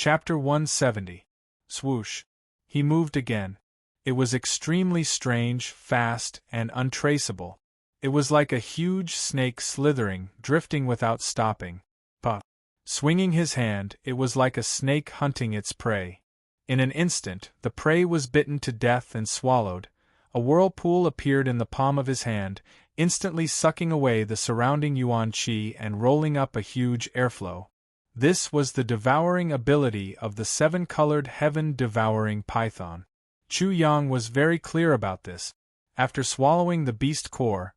Chapter 170. Swoosh. He moved again. It was extremely strange, fast, and untraceable. It was like a huge snake slithering, drifting without stopping. Puff. Swinging his hand, it was like a snake hunting its prey. In an instant, the prey was bitten to death and swallowed. A whirlpool appeared in the palm of his hand, instantly sucking away the surrounding yuan qi and rolling up a huge airflow. This was the devouring ability of the seven-colored heaven-devouring python. Chu Yang was very clear about this. After swallowing the beast core,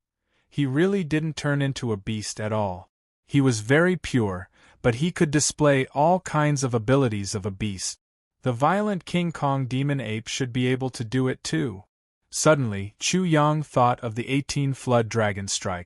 he really didn't turn into a beast at all. He was very pure, but he could display all kinds of abilities of a beast. The violent King Kong demon ape should be able to do it too. Suddenly, Chu Yang thought of the 18 Flood Dragon Strike.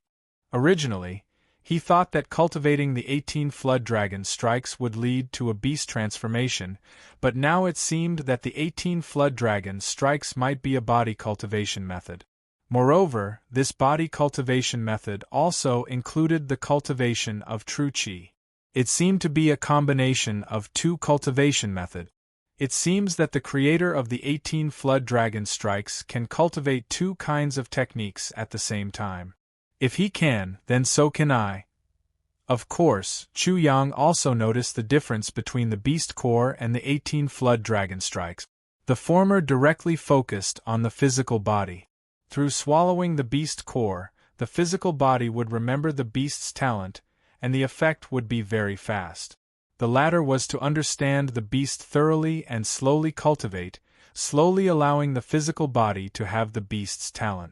Originally, he thought that cultivating the 18 Flood Dragon Strikes would lead to a beast transformation, but now it seemed that the 18 Flood Dragon Strikes might be a body cultivation method. Moreover, this body cultivation method also included the cultivation of true qi. It seemed to be a combination of two cultivation methods. It seems that the creator of the 18 Flood Dragon Strikes can cultivate two kinds of techniques at the same time. If he can, then so can I. Of course, Chu Yang also noticed the difference between the Beast Core and the 18 Flood Dragon Strikes. The former directly focused on the physical body. Through swallowing the Beast Core, the physical body would remember the beast's talent, and the effect would be very fast. The latter was to understand the beast thoroughly and slowly cultivate, slowly allowing the physical body to have the beast's talent.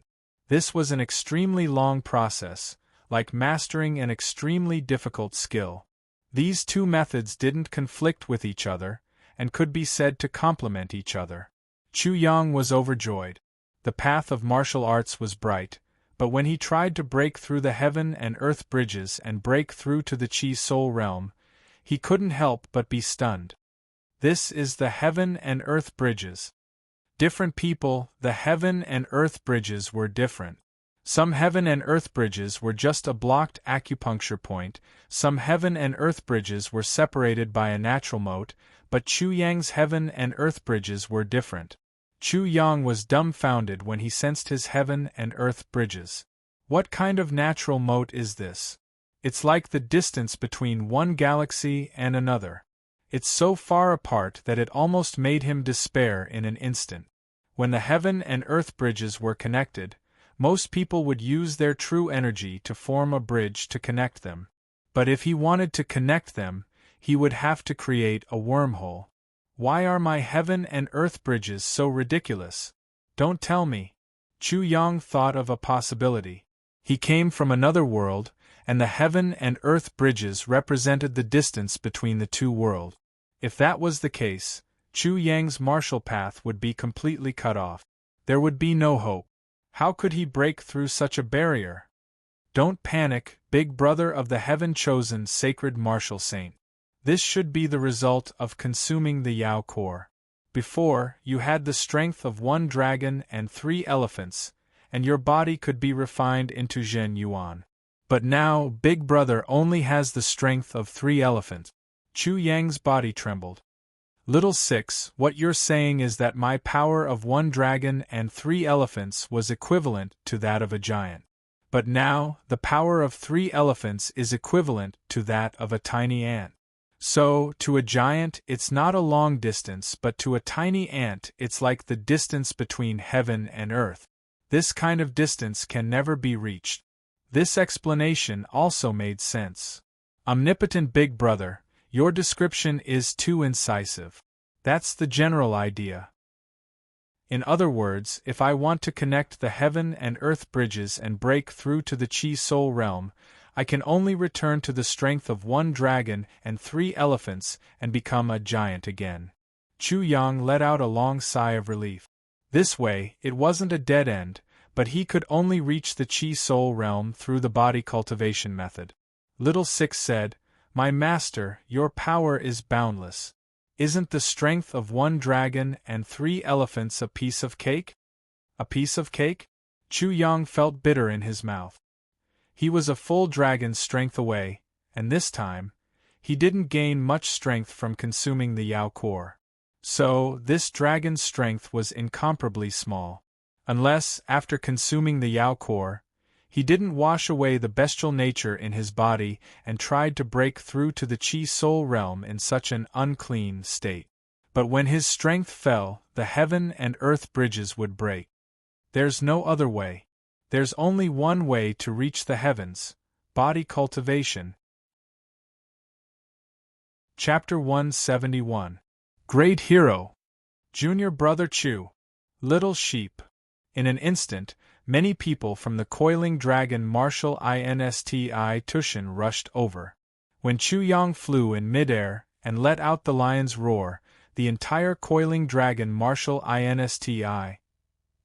This was an extremely long process, like mastering an extremely difficult skill. These two methods didn't conflict with each other, and could be said to complement each other. Chu Yang was overjoyed. The path of martial arts was bright, but when he tried to break through the heaven and earth bridges and break through to the Qi Soul realm, he couldn't help but be stunned. This is the heaven and earth bridges. Different people, the heaven and earth bridges were different. Some heaven and earth bridges were just a blocked acupuncture point, some heaven and earth bridges were separated by a natural moat, but Chu Yang's heaven and earth bridges were different. Chu Yang was dumbfounded when he sensed his heaven and earth bridges. What kind of natural moat is this? It's like the distance between one galaxy and another. It's so far apart that it almost made him despair in an instant. When the heaven and earth bridges were connected, most people would use their true energy to form a bridge to connect them. But if he wanted to connect them, he would have to create a wormhole. Why are my heaven and earth bridges so ridiculous? Don't tell me. Chu Yang thought of a possibility. He came from another world, and the heaven and earth bridges represented the distance between the two worlds. If that was the case, Chu Yang's martial path would be completely cut off. There would be no hope. How could he break through such a barrier? Don't panic, big brother of the heaven-chosen sacred martial saint. This should be the result of consuming the Yao core. Before, you had the strength of 1 dragon and 3 elephants, and your body could be refined into Zhen Yuan. But now, Big Brother only has the strength of 3 elephants. Chu Yang's body trembled. Little Six, what you're saying is that my power of 1 dragon and 3 elephants was equivalent to that of a giant. But now, the power of 3 elephants is equivalent to that of a tiny ant. So, to a giant, it's not a long distance, but to a tiny ant, it's like the distance between heaven and earth. This kind of distance can never be reached. This explanation also made sense. Omnipotent Big Brother, your description is too incisive. That's the general idea. In other words, if I want to connect the heaven and earth bridges and break through to the Qi Soul realm, I can only return to the strength of 1 dragon and 3 elephants and become a giant again. Chu Yang let out a long sigh of relief. This way, it wasn't a dead end, but he could only reach the Qi Soul realm through the body cultivation method. Little Six said, "My master, your power is boundless. Isn't the strength of 1 dragon and 3 elephants a piece of cake?" A piece of cake? Chu Yang felt bitter in his mouth. He was a full dragon's strength away, and this time, he didn't gain much strength from consuming the Yao core. So, this dragon's strength was incomparably small. Unless, after consuming the Yao core, he didn't wash away the bestial nature in his body and tried to break through to the Chi soul realm in such an unclean state. But when his strength fell, the heaven and earth bridges would break. There's no other way. There's only one way to reach the heavens: body cultivation. Chapter 171. Great Hero. Junior Brother Chu. Little Sheep. In an instant, many people from the coiling dragon martial insti Tushan rushed over. When Chu Yang flew in midair and let out the lion's roar, the entire coiling dragon martial insti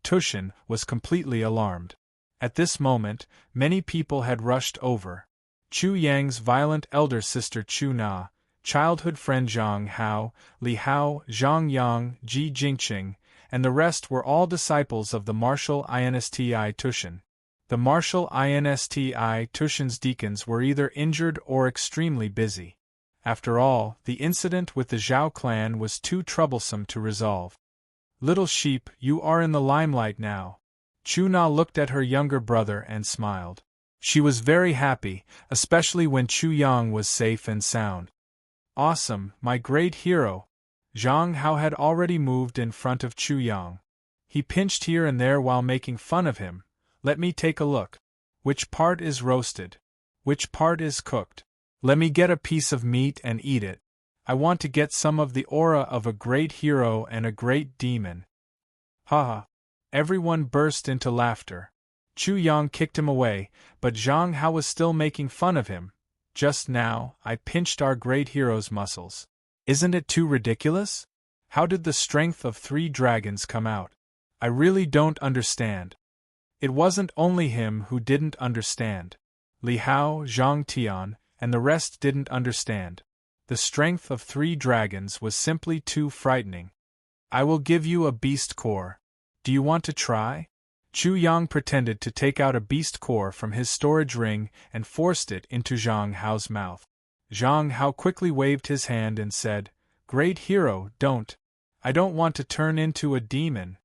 Tushan was completely alarmed. At this moment, many people had rushed over. Chu Yang's violent elder sister Chu Na, childhood friend Zhang Hao, Li Hao, Zhang Yang, Ji Jingqing, and the rest were all disciples of the martial insti Tushan. The martial insti Tushan's deacons were either injured or extremely busy. After all, the incident with the Zhao clan was too troublesome to resolve. Little sheep, you are in the limelight now. Chu Na looked at her younger brother and smiled. She was very happy, especially when Chu Yang was safe and sound. Awesome, my great hero! Zhang Hao had already moved in front of Chu Yang. He pinched here and there while making fun of him. Let me take a look. Which part is roasted? Which part is cooked? Let me get a piece of meat and eat it. I want to get some of the aura of a great hero and a great demon. Ha ha! Everyone burst into laughter. Chu Yang kicked him away, but Zhang Hao was still making fun of him. Just now, I pinched our great hero's muscles. Isn't it too ridiculous? How did the strength of 3 dragons come out? I really don't understand. It wasn't only him who didn't understand. Li Hao, Zhang Tian, and the rest didn't understand. The strength of 3 dragons was simply too frightening. I will give you a beast core. Do you want to try? Chu Yang pretended to take out a beast core from his storage ring and forced it into Zhang Hao's mouth. Zhang Hao quickly waved his hand and said, "Great hero, don't. I don't want to turn into a demon."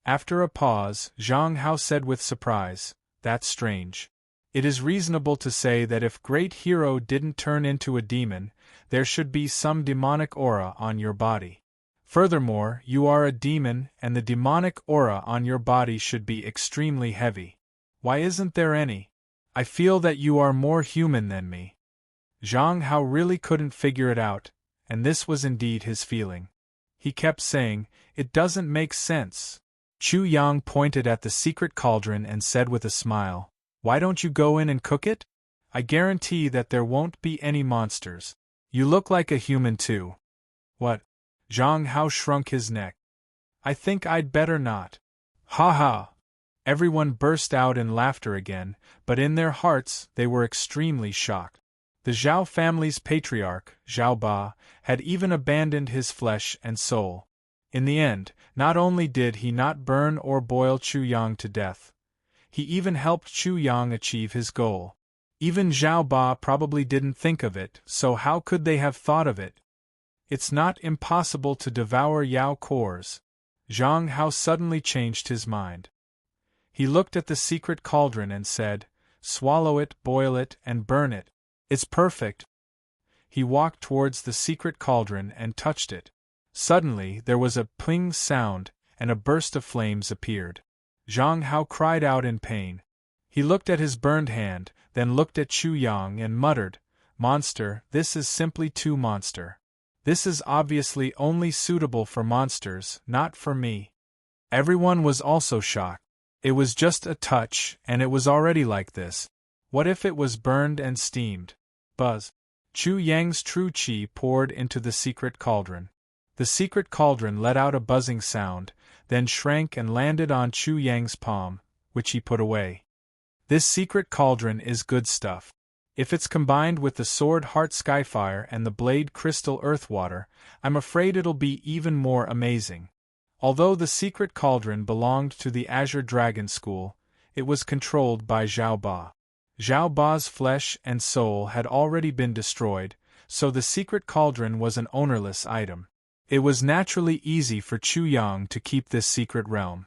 After a pause, Zhang Hao said with surprise, "That's strange. It is reasonable to say that if great hero didn't turn into a demon, there should be some demonic aura on your body. Furthermore, you are a demon, and the demonic aura on your body should be extremely heavy. Why isn't there any? I feel that you are more human than me." Zhang Hao really couldn't figure it out, and this was indeed his feeling. He kept saying, "It doesn't make sense." Chu Yang pointed at the secret cauldron and said with a smile, "Why don't you go in and cook it? I guarantee that there won't be any monsters. You look like a human too." "What?" Zhang Hao shrunk his neck. "I think I'd better not." "Ha ha!" Everyone burst out in laughter again, but in their hearts they were extremely shocked. The Zhao family's patriarch, Zhao Ba, had even abandoned his flesh and soul. In the end, not only did he not burn or boil Chu Yang to death, he even helped Chu Yang achieve his goal. Even Zhao Ba probably didn't think of it, so how could they have thought of it? It's not impossible to devour Yao cores. Zhang Hao suddenly changed his mind. He looked at the secret cauldron and said, "Swallow it, boil it, and burn it. It's perfect." He walked towards the secret cauldron and touched it. Suddenly there was a pling sound, and a burst of flames appeared. Zhang Hao cried out in pain. He looked at his burned hand, then looked at Chu Yang and muttered, "Monster, this is simply too monster. This is obviously only suitable for monsters, not for me." Everyone was also shocked. It was just a touch, and it was already like this. What if it was burned and steamed? Buzz. Chu Yang's true qi poured into the secret cauldron. The secret cauldron let out a buzzing sound, then shrank and landed on Chu Yang's palm, which he put away. This secret cauldron is good stuff. If it's combined with the sword heart skyfire and the blade crystal earthwater, I'm afraid it'll be even more amazing. Although the secret cauldron belonged to the Azure Dragon School, it was controlled by Zhao Ba. Zhao Ba's flesh and soul had already been destroyed, so the secret cauldron was an ownerless item. It was naturally easy for Chu Yang to keep this secret realm.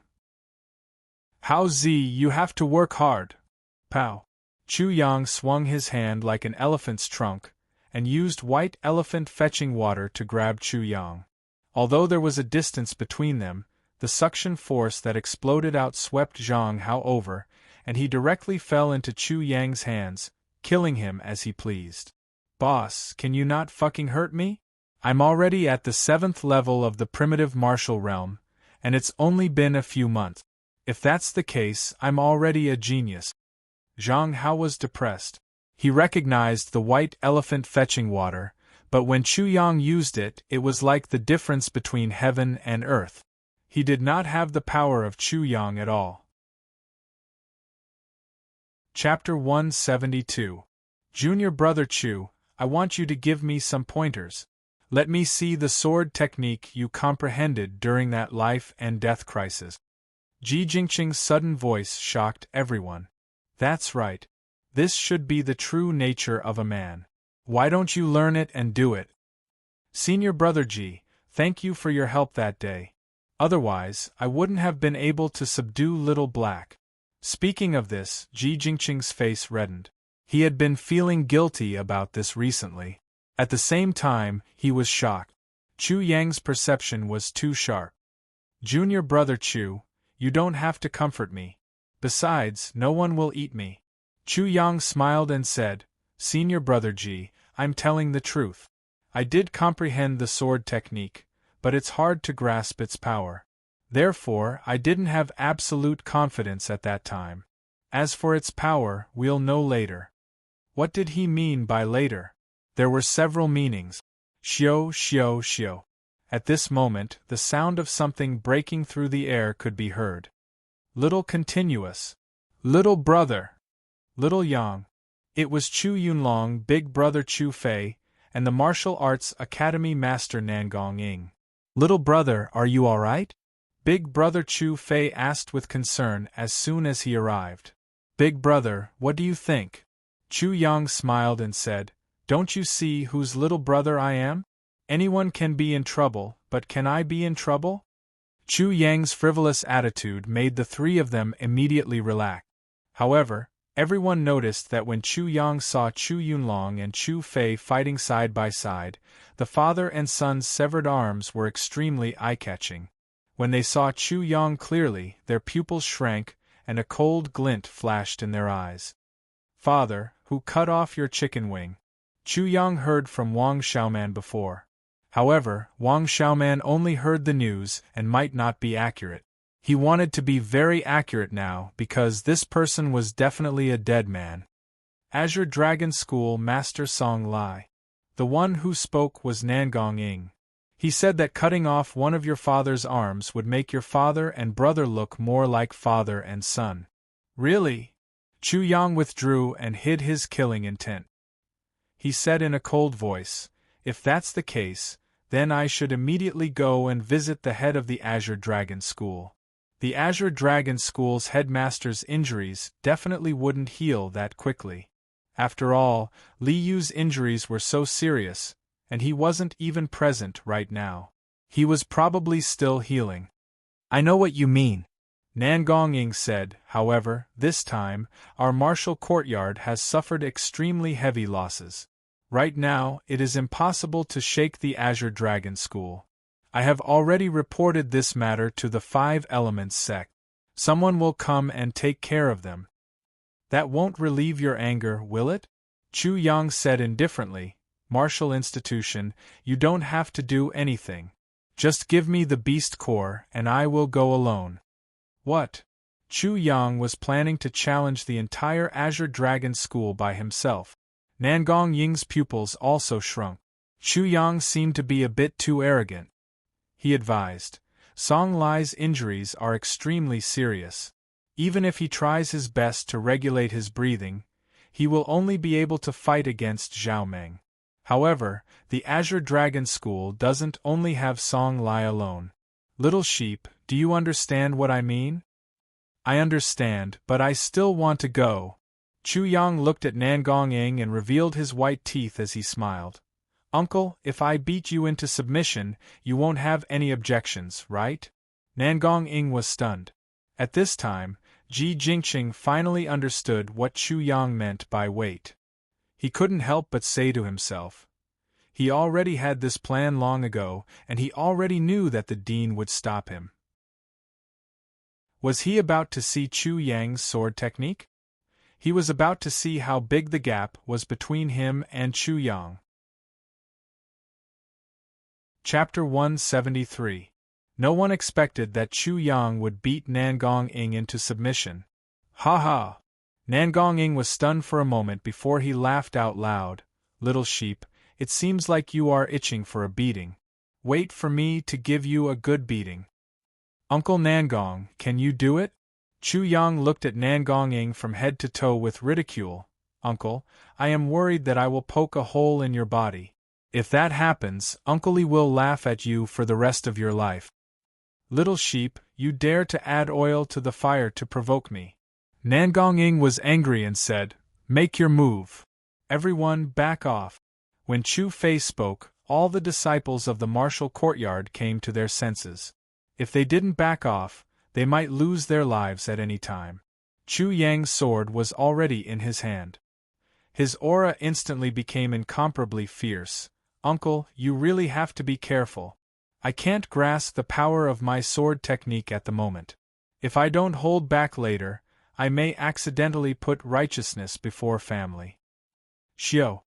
How you have to work hard. Pow. Chu Yang swung his hand like an elephant's trunk, and used white elephant fetching water to grab Chu Yang. Although there was a distance between them, the suction force that exploded out swept Zhang Hao over, and he directly fell into Chu Yang's hands, killing him as he pleased. Boss, can you not fucking hurt me? I'm already at the 7th level of the primitive martial realm, and it's only been a few months. If that's the case, I'm already a genius. Zhang Hao was depressed. He recognized the white elephant fetching water, but when Chu Yang used it, it was like the difference between heaven and earth. He did not have the power of Chu Yang at all. Chapter 172. Junior Brother Chu, I want you to give me some pointers. Let me see the sword technique you comprehended during that life and death crisis. Ji Jingqing's sudden voice shocked everyone. That's right. This should be the true nature of a man. Why don't you learn it and do it? Senior Brother Ji, thank you for your help that day. Otherwise, I wouldn't have been able to subdue Little Black. Speaking of this, Ji Jingqing's face reddened. He had been feeling guilty about this recently. At the same time, he was shocked. Chu Yang's perception was too sharp. Junior Brother Chu, you don't have to comfort me. Besides, no one will eat me. Chu Yang smiled and said, Senior Brother Ji, I'm telling the truth. I did comprehend the sword technique, but it's hard to grasp its power. Therefore, I didn't have absolute confidence at that time. As for its power, we'll know later. What did he mean by later? There were several meanings. Xiao, xiao, xiao. At this moment, the sound of something breaking through the air could be heard. Little continuous. Little brother. Little Yang. It was Chu Yunlong, Big Brother Chu Fei, and the Martial Arts Academy Master Nangong Ying. Little brother, are you all right? Big Brother Chu Fei asked with concern as soon as he arrived. Big brother, what do you think? Chu Yang smiled and said, Don't you see whose little brother I am? Anyone can be in trouble, but can I be in trouble? Chu Yang's frivolous attitude made the three of them immediately relax. However, everyone noticed that when Chu Yang saw Chu Yunlong and Chu Fei fighting side by side, the father and son's severed arms were extremely eye-catching. When they saw Chu Yang clearly, their pupils shrank, and a cold glint flashed in their eyes. Father, who cut off your chicken wing? Chu Yang heard from Wang Xiaoman before. However, Wang Xiaoman only heard the news and might not be accurate. He wanted to be very accurate now because this person was definitely a dead man. Azure Dragon School Master Song Lai. The one who spoke was Nangong Ying. He said that cutting off one of your father's arms would make your father and brother look more like father and son. Really? Chu Yang withdrew and hid his killing intent. He said in a cold voice, If that's the case, then I should immediately go and visit the head of the Azure Dragon School. The Azure Dragon School's headmaster's injuries definitely wouldn't heal that quickly. After all, Li Yu's injuries were so serious, and he wasn't even present right now. He was probably still healing. I know what you mean. Nangong Ying said, however, this time, our martial courtyard has suffered extremely heavy losses. Right now, it is impossible to shake the Azure Dragon School. I have already reported this matter to the 5 Elements sect. Someone will come and take care of them. That won't relieve your anger, will it? Chu Yang said indifferently, Martial institution, you don't have to do anything. Just give me the beast core and I will go alone. What? Chu Yang was planning to challenge the entire Azure Dragon School by himself. Nangong Ying's pupils also shrunk. Chu Yang seemed to be a bit too arrogant. He advised, Song Lai's injuries are extremely serious. Even if he tries his best to regulate his breathing, he will only be able to fight against Zhao Meng. However, the Azure Dragon School doesn't only have Song Lai alone. Little sheep, do you understand what I mean? I understand, but I still want to go. Chu Yang looked at Nangong Ying and revealed his white teeth as he smiled. Uncle, if I beat you into submission, you won't have any objections, right? Nangong Ing was stunned. At this time, Ji Jingqing finally understood what Chu Yang meant by wait. He couldn't help but say to himself, he already had this plan long ago, and he already knew that the dean would stop him. Was he about to see Chu Yang's sword technique? He was about to see how big the gap was between him and Chu Yang. Chapter 173. No one expected that Chu Yang would beat Nangong Ing into submission. Ha ha! Nangong Ing was stunned for a moment before he laughed out loud. Little sheep, it seems like you are itching for a beating. Wait for me to give you a good beating. Uncle Nangong, can you do it? Chu Yang looked at Nangong Ing from head to toe with ridicule. Uncle, I am worried that I will poke a hole in your body. If that happens, Uncle Li will laugh at you for the rest of your life. Little sheep, you dare to add oil to the fire to provoke me. Nangong Ing was angry and said, Make your move. Everyone back off. When Chu Fei spoke, all the disciples of the martial courtyard came to their senses. If they didn't back off, they might lose their lives at any time. Chu Yang's sword was already in his hand. His aura instantly became incomparably fierce. Uncle, you really have to be careful. I can't grasp the power of my sword technique at the moment. If I don't hold back later, I may accidentally put righteousness before family. Xiao.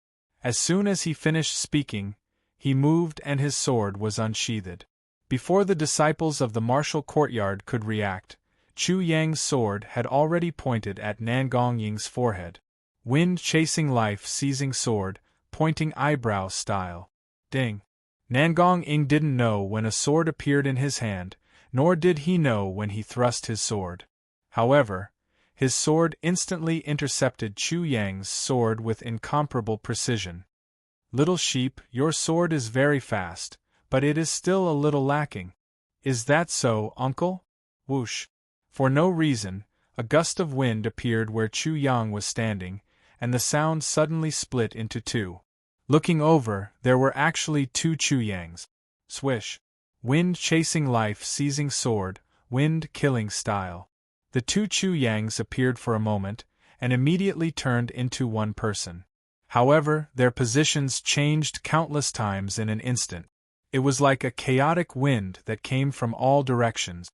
As soon as he finished speaking, he moved and his sword was unsheathed. Before the disciples of the martial courtyard could react, Chu Yang's sword had already pointed at Nangong Ying's forehead. Wind chasing life seizing sword, pointing eyebrow style. Ding! Nangong Ing didn't know when a sword appeared in his hand, nor did he know when he thrust his sword. However, his sword instantly intercepted Chu Yang's sword with incomparable precision. Little sheep, your sword is very fast, but it is still a little lacking. Is that so, uncle? Whoosh! For no reason, a gust of wind appeared where Chu Yang was standing, and the sound suddenly split into two. Looking over, there were actually two Chu Yangs. Swish! Wind chasing life seizing sword, wind killing style. The two Chu Yangs appeared for a moment, and immediately turned into one person. However, their positions changed countless times in an instant. It was like a chaotic wind that came from all directions.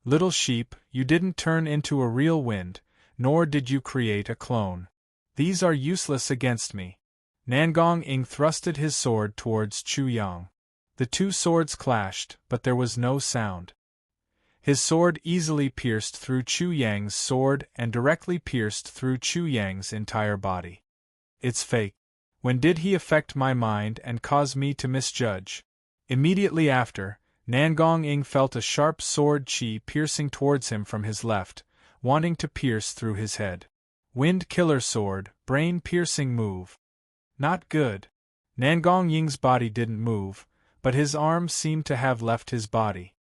Little sheep, you didn't turn into a real wind, nor did you create a clone. These are useless against me. Nangong Ing thrusted his sword towards Chu Yang. The two swords clashed, but there was no sound. His sword easily pierced through Chu Yang's sword and directly pierced through Chu Yang's entire body. It's fake. When did he affect my mind and cause me to misjudge? Immediately after, Nangong Ing felt a sharp sword chi piercing towards him from his left, wanting to pierce through his head. Wind killer sword, brain piercing move. Not good. Nangong Ying's body didn't move, but his arm seemed to have left his body.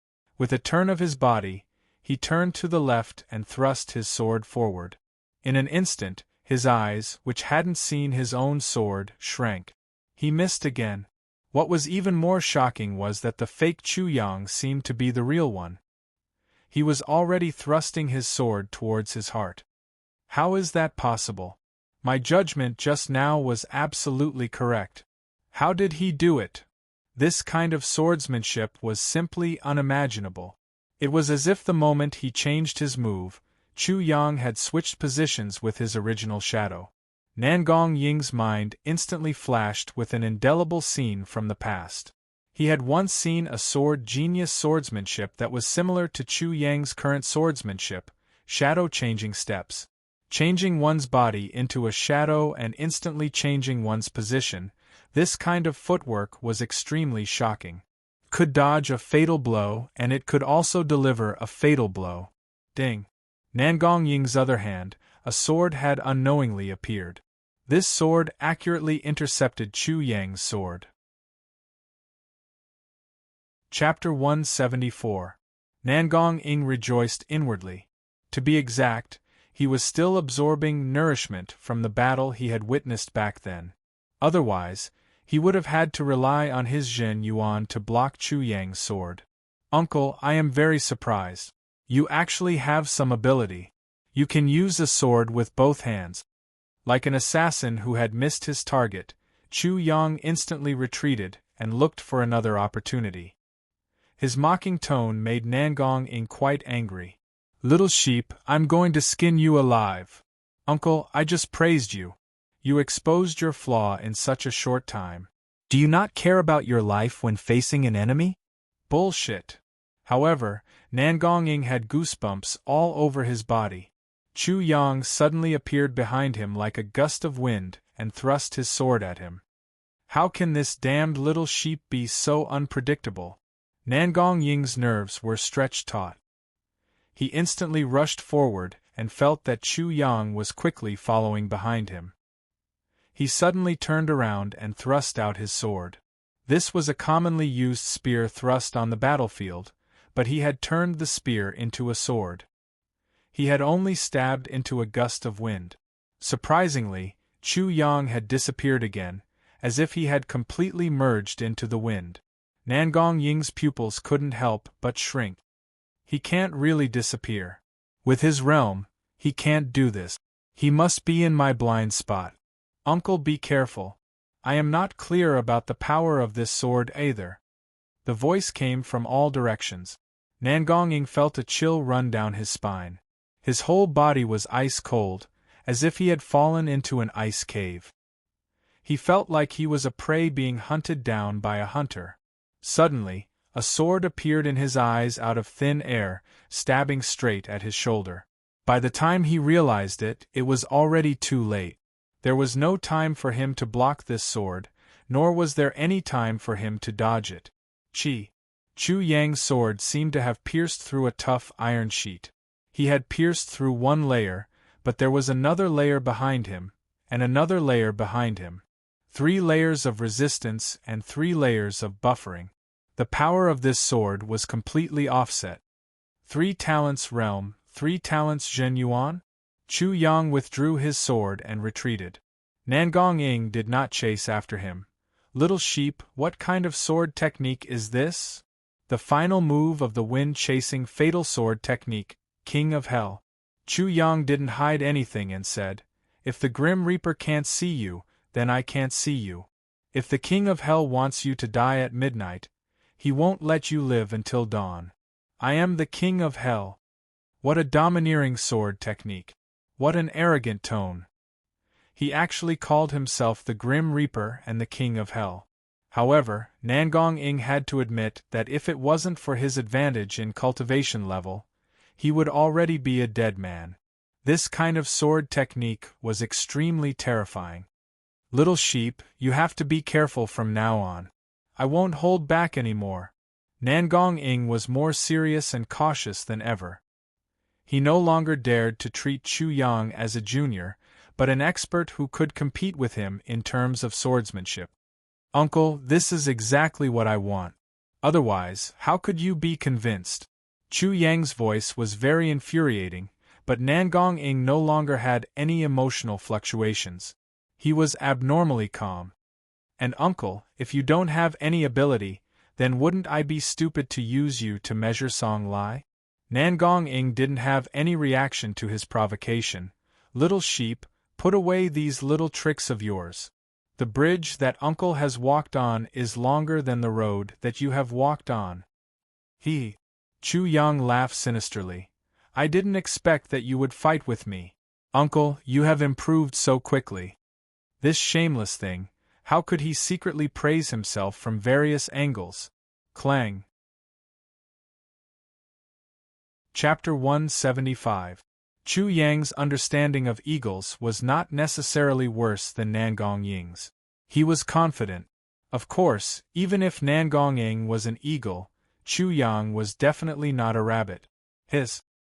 With a turn of his body, he turned to the left and thrust his sword forward. In an instant, his eyes, which hadn't seen his own sword, shrank. He missed again. What was even more shocking was that the fake Chu Yang seemed to be the real one. He was already thrusting his sword towards his heart. How is that possible? My judgment just now was absolutely correct. How did he do it? This kind of swordsmanship was simply unimaginable. It was as if the moment he changed his move, Chu Yang had switched positions with his original shadow. Nangong Ying's mind instantly flashed with an indelible scene from the past. He had once seen a sword genius swordsmanship that was similar to Chu Yang's current swordsmanship, shadow-changing steps. Changing one's body into a shadow and instantly changing one's position, this kind of footwork was extremely shocking. Could dodge a fatal blow, and it could also deliver a fatal blow. Ding! Nangong Ying's other hand, a sword had unknowingly appeared. This sword accurately intercepted Chu Yang's sword. Chapter 174. Nangong Ing rejoiced inwardly. To be exact, he was still absorbing nourishment from the battle he had witnessed back then. Otherwise, He would have had to rely on his Zhen Yuan to block Chu Yang's sword. Uncle, I am very surprised. You actually have some ability. You can use a sword with both hands. Like an assassin who had missed his target, Chu Yang instantly retreated and looked for another opportunity. His mocking tone made Nangong Ing quite angry. Little sheep, I'm going to skin you alive. Uncle, I just praised you. You exposed your flaw in such a short time. Do you not care about your life when facing an enemy? Bullshit. However, Nangong Ing had goosebumps all over his body. Chu Yang suddenly appeared behind him like a gust of wind and thrust his sword at him. How can this damned little sheep be so unpredictable? Nangong Ying's nerves were stretched taut. He instantly rushed forward and felt that Chu Yang was quickly following behind him. He suddenly turned around and thrust out his sword. This was a commonly used spear thrust on the battlefield, but he had turned the spear into a sword. He had only stabbed into a gust of wind. Surprisingly, Chu Yang had disappeared again, as if he had completely merged into the wind. Nangong Ying's pupils couldn't help but shrink. He can't really disappear. With his realm, he can't do this. He must be in my blind spot. Uncle, be careful. I am not clear about the power of this sword either. The voice came from all directions. Nangong Ing felt a chill run down his spine. His whole body was ice cold, as if he had fallen into an ice cave. He felt like he was a prey being hunted down by a hunter. Suddenly, a sword appeared in his eyes out of thin air, stabbing straight at his shoulder. By the time he realized it, it was already too late. There was no time for him to block this sword, nor was there any time for him to dodge it. Chu Yang's sword seemed to have pierced through a tough iron sheet. He had pierced through one layer, but there was another layer behind him, and another layer behind him. 3 layers of resistance and 3 layers of buffering. The power of this sword was completely offset. 3 talents realm, 3 talents Zhen Yuan? Chu Yang withdrew his sword and retreated. Nangong Ing did not chase after him. Little sheep, what kind of sword technique is this? The final move of the wind-chasing fatal sword technique, King of Hell. Chu Yang didn't hide anything and said, If the Grim Reaper can't see you, then I can't see you. If the King of Hell wants you to die at midnight, he won't let you live until dawn. I am the King of Hell. What a domineering sword technique. What an arrogant tone. He actually called himself the Grim Reaper and the King of Hell. However, Nangong Ing had to admit that if it wasn't for his advantage in cultivation level, he would already be a dead man. This kind of sword technique was extremely terrifying. Little sheep, you have to be careful from now on. I won't hold back anymore. Nangong Ing was more serious and cautious than ever. He no longer dared to treat Chu Yang as a junior, but an expert who could compete with him in terms of swordsmanship. Uncle, this is exactly what I want. Otherwise, how could you be convinced? Chu Yang's voice was very infuriating, but Nangong Ing no longer had any emotional fluctuations. He was abnormally calm. And uncle, if you don't have any ability, then wouldn't I be stupid to use you to measure Song Lai? Nangong Ing didn't have any reaction to his provocation. Little sheep, put away these little tricks of yours. The bridge that uncle has walked on is longer than the road that you have walked on. Chu Yang laughed sinisterly. I didn't expect that you would fight with me. Uncle, you have improved so quickly. This shameless thing, how could he secretly praise himself from various angles? Clang. Chapter 175. Chu Yang's understanding of eagles was not necessarily worse than Nangong Ying's. He was confident. Of course, even if Nangong Ing was an eagle, Chu Yang was definitely not a rabbit.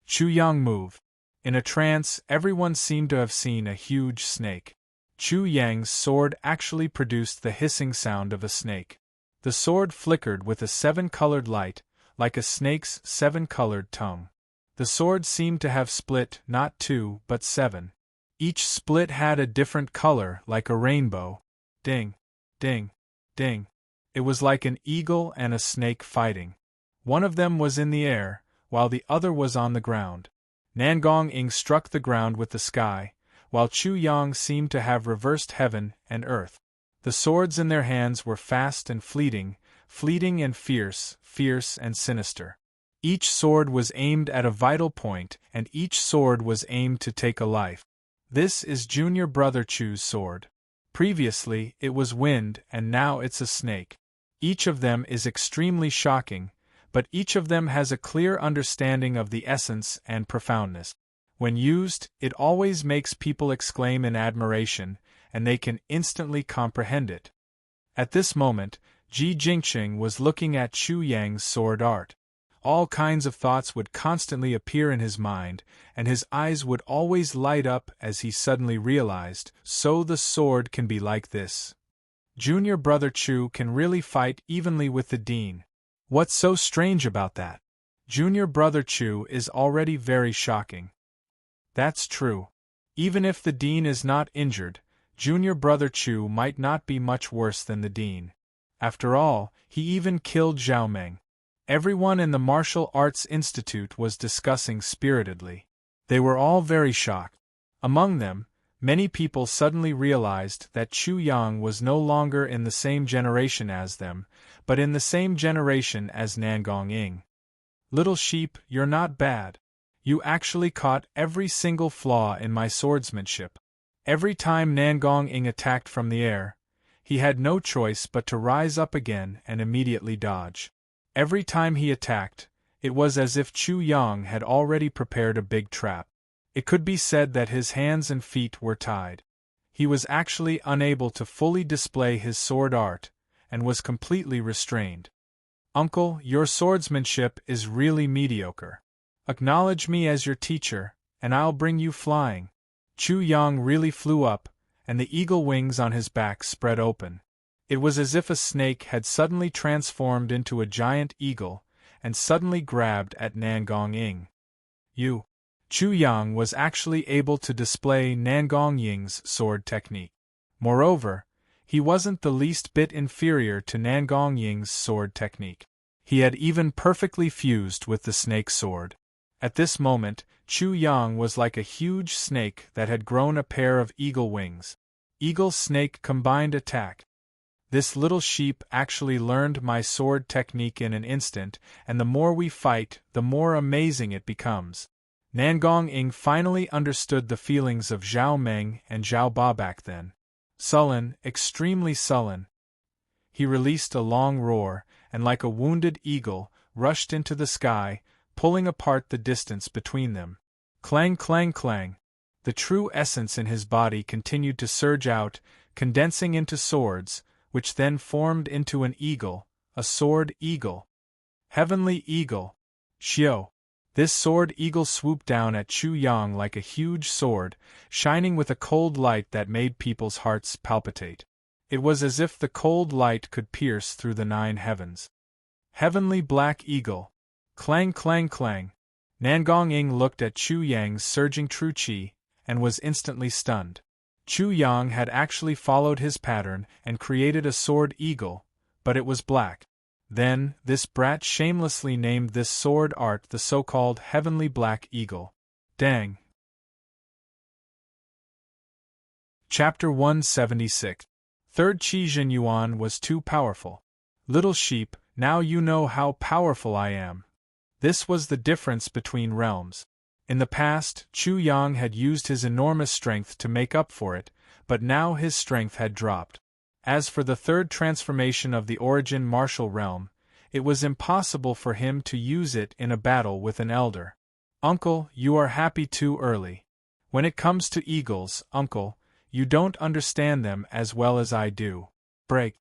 Chu Yang moved. In a trance, everyone seemed to have seen a huge snake. Chu Yang's sword actually produced the hissing sound of a snake. The sword flickered with a 7-colored light, like a snake's 7-colored tongue. The sword seemed to have split not 2 but 7. Each split had a different color like a rainbow. Ding! Ding! Ding! It was like an eagle and a snake fighting. One of them was in the air, while the other was on the ground. Nangong Ing struck the ground with the sky, while Chu Yang seemed to have reversed heaven and earth. The swords in their hands were fast and fleeting, fleeting and fierce, fierce and sinister. Each sword was aimed at a vital point, and each sword was aimed to take a life. This is Junior Brother Chu's sword. Previously, it was wind, and now it's a snake. Each of them is extremely shocking, but each of them has a clear understanding of the essence and profoundness. When used, it always makes people exclaim in admiration, and they can instantly comprehend it. At this moment, Ji Jingqing was looking at Chu Yang's sword art. All kinds of thoughts would constantly appear in his mind, and his eyes would always light up as he suddenly realized, so the sword can be like this. Junior Brother Chu can really fight evenly with the Dean. What's so strange about that? Junior Brother Chu is already very shocking. That's true. Even if the Dean is not injured, Junior Brother Chu might not be much worse than the Dean. After all, he even killed Zhao Meng. Everyone in the Martial Arts Institute was discussing spiritedly. They were all very shocked. Among them, many people suddenly realized that Chu Yang was no longer in the same generation as them, but in the same generation as Nangong Ing. Little sheep, you're not bad. You actually caught every single flaw in my swordsmanship. Every time Nangong Ing attacked from the air, he had no choice but to rise up again and immediately dodge. Every time he attacked, it was as if Chu Yang had already prepared a big trap. It could be said that his hands and feet were tied. He was actually unable to fully display his sword art, and was completely restrained. Uncle, your swordsmanship is really mediocre. Acknowledge me as your teacher, and I'll bring you flying. Chu Yang really flew up, and the eagle wings on his back spread open. It was as if a snake had suddenly transformed into a giant eagle, and suddenly grabbed at Nangong Ing. Chu Yang was actually able to display Nangong Ying's sword technique. Moreover, he wasn't the least bit inferior to Nangong Ying's sword technique. He had even perfectly fused with the snake sword. At this moment, Chu Yang was like a huge snake that had grown a pair of eagle wings. Eagle-snake combined attack. This little sheep actually learned my sword technique in an instant, and the more we fight, the more amazing it becomes. Nangong Ing finally understood the feelings of Zhao Meng and Zhao Ba back then. Sullen, extremely sullen. He released a long roar, and like a wounded eagle, rushed into the sky, pulling apart the distance between them. Clang, clang, clang. The true essence in his body continued to surge out, condensing into swords, which then formed into an eagle, a sword eagle. Heavenly eagle. Xiao. This sword eagle swooped down at Chu Yang like a huge sword, shining with a cold light that made people's hearts palpitate. It was as if the cold light could pierce through the 9 heavens. Heavenly black eagle. Clang, clang, clang. Nangong Ing looked at Chu Yang's surging true qi, and was instantly stunned. Chu Yang had actually followed his pattern and created a sword eagle, but it was black. Then, this brat shamelessly named this sword art the so-called Heavenly Black Eagle. Dang. Chapter 176. Third Qi Jin Yuan was too powerful. Little sheep, now you know how powerful I am. This was the difference between realms. In the past, Chu Yang had used his enormous strength to make up for it, but now his strength had dropped. As for the third transformation of the origin martial realm, it was impossible for him to use it in a battle with an elder. Uncle, you are happy too early. When it comes to eagles, Uncle, you don't understand them as well as I do. Break.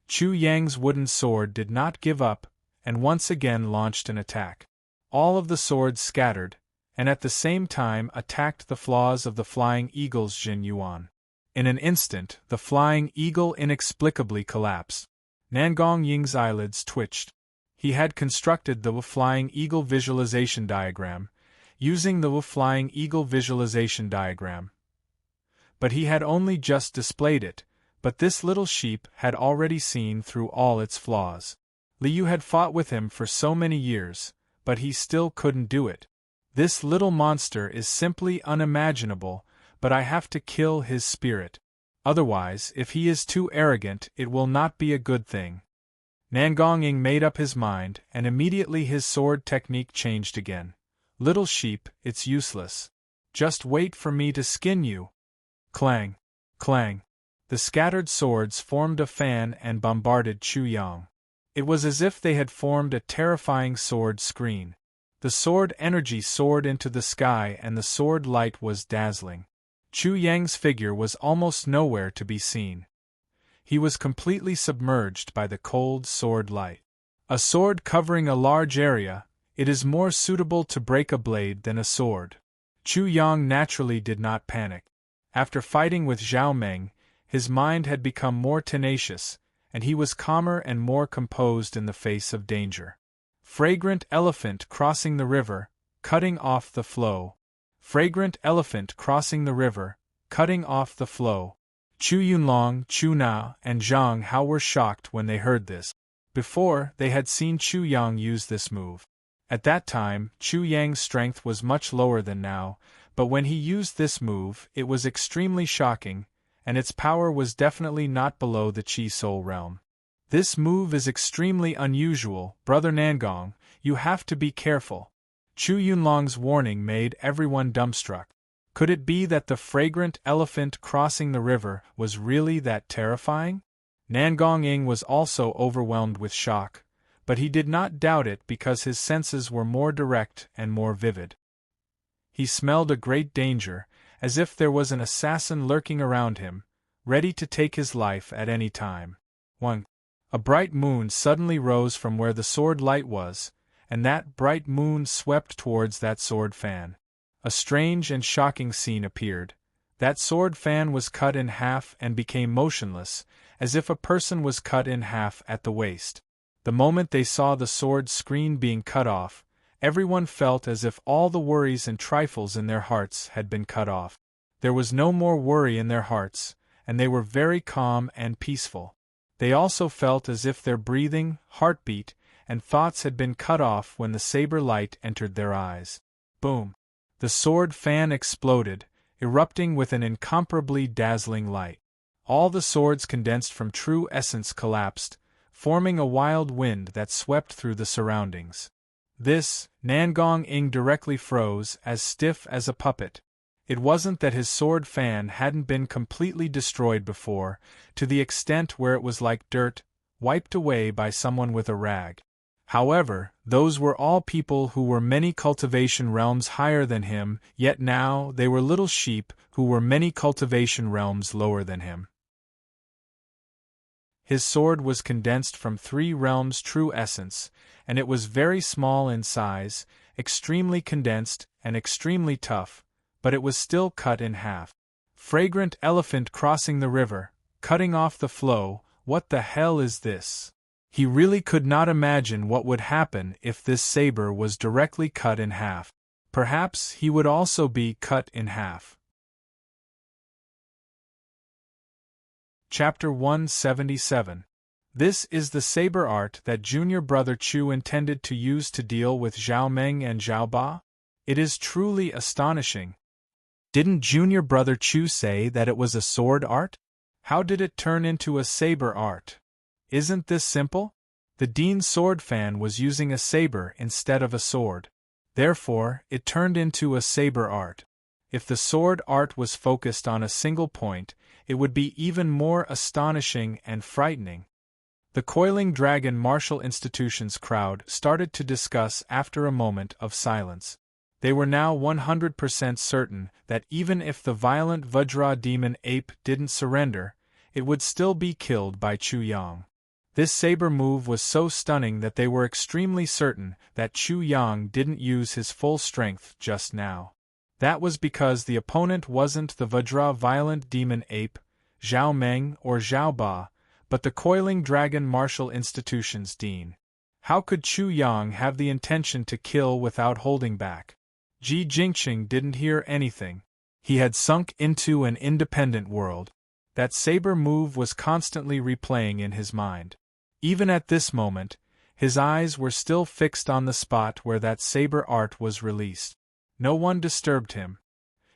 Chu Yang's wooden sword did not give up, and once again launched an attack. All of the swords scattered, and at the same time attacked the flaws of the flying eagle's Jin Yuan. In an instant, the flying eagle inexplicably collapsed. Nangong Ying's eyelids twitched. He had constructed the flying eagle visualization diagram, using the flying eagle visualization diagram. But he had only just displayed it, But this little sheep had already seen through all its flaws. Liu had fought with him for so many years, but he still couldn't do it. This little monster is simply unimaginable, but I have to kill his spirit. Otherwise, if he is too arrogant, it will not be a good thing. Nangong made up his mind, and immediately his sword technique changed again. Little sheep, it's useless. Just wait for me to skin you. Clang! Clang! The scattered swords formed a fan and bombarded Chu Yang. It was as if they had formed a terrifying sword screen. The sword energy soared into the sky and the sword light was dazzling. Chu Yang's figure was almost nowhere to be seen. He was completely submerged by the cold sword light. A sword covering a large area, it is more suitable to break a blade than a sword. Chu Yang naturally did not panic. After fighting with Zhao Meng, his mind had become more tenacious, and he was calmer and more composed in the face of danger. Fragrant elephant crossing the river, cutting off the flow. Fragrant elephant crossing the river, cutting off the flow. Chu Yunlong, Chu Na, and Zhang Hao were shocked when they heard this. Before, they had seen Chu Yang use this move. At that time, Chu Yang's strength was much lower than now, but when he used this move, it was extremely shocking, and its power was definitely not below the Chi Soul realm. This move is extremely unusual, Brother Nangong, you have to be careful. Chu Yunlong's warning made everyone dumbstruck. Could it be that the fragrant elephant crossing the river was really that terrifying? Nangong was also overwhelmed with shock, but he did not doubt it because his senses were more direct and more vivid. He smelled a great danger, as if there was an assassin lurking around him, ready to take his life at any time. 1. A bright moon suddenly rose from where the sword light was, and that bright moon swept towards that sword fan. A strange and shocking scene appeared. That sword fan was cut in half and became motionless, as if a person was cut in half at the waist. The moment they saw the sword screen being cut off, everyone felt as if all the worries and trifles in their hearts had been cut off. There was no more worry in their hearts, and they were very calm and peaceful. They also felt as if their breathing, heartbeat, and thoughts had been cut off when the saber light entered their eyes. Boom! The sword fan exploded, erupting with an incomparably dazzling light. All the swords condensed from true essence collapsed, forming a wild wind that swept through the surroundings. This, Nangong directly froze, as stiff as a puppet. It wasn't that his sword fan hadn't been completely destroyed before, to the extent where it was like dirt, wiped away by someone with a rag. However, those were all people who were many cultivation realms higher than him, yet now they were little sheep who were many cultivation realms lower than him. His sword was condensed from 3 realms true essence, and it was very small in size, extremely condensed, and extremely tough, but it was still cut in half. Fragrant elephant crossing the river, cutting off the flow, what the hell is this? He really could not imagine what would happen if this saber was directly cut in half. Perhaps he would also be cut in half. Chapter 177. This is the saber art that junior brother Chu intended to use to deal with Zhao Meng and Zhao Ba? It is truly astonishing. Didn't junior brother Chu say that it was a sword art? How did it turn into a saber art? Isn't this simple? The Dean's sword fan was using a saber instead of a sword. Therefore, it turned into a saber art. If the sword art was focused on a single point, it would be even more astonishing and frightening. The Coiling Dragon Martial Institution's crowd started to discuss after a moment of silence. They were now 100% certain that even if the violent Vajra demon ape didn't surrender, it would still be killed by Chu Yang. This saber move was so stunning that they were extremely certain that Chu Yang didn't use his full strength just now. That was because the opponent wasn't the Vajra violent demon ape, Zhao Meng or Zhao Ba, but the Coiling Dragon Martial Institution's dean. How could Chu Yang have the intention to kill without holding back? Ji Jingqing didn't hear anything. He had sunk into an independent world. That saber move was constantly replaying in his mind. Even at this moment, his eyes were still fixed on the spot where that saber art was released. No one disturbed him.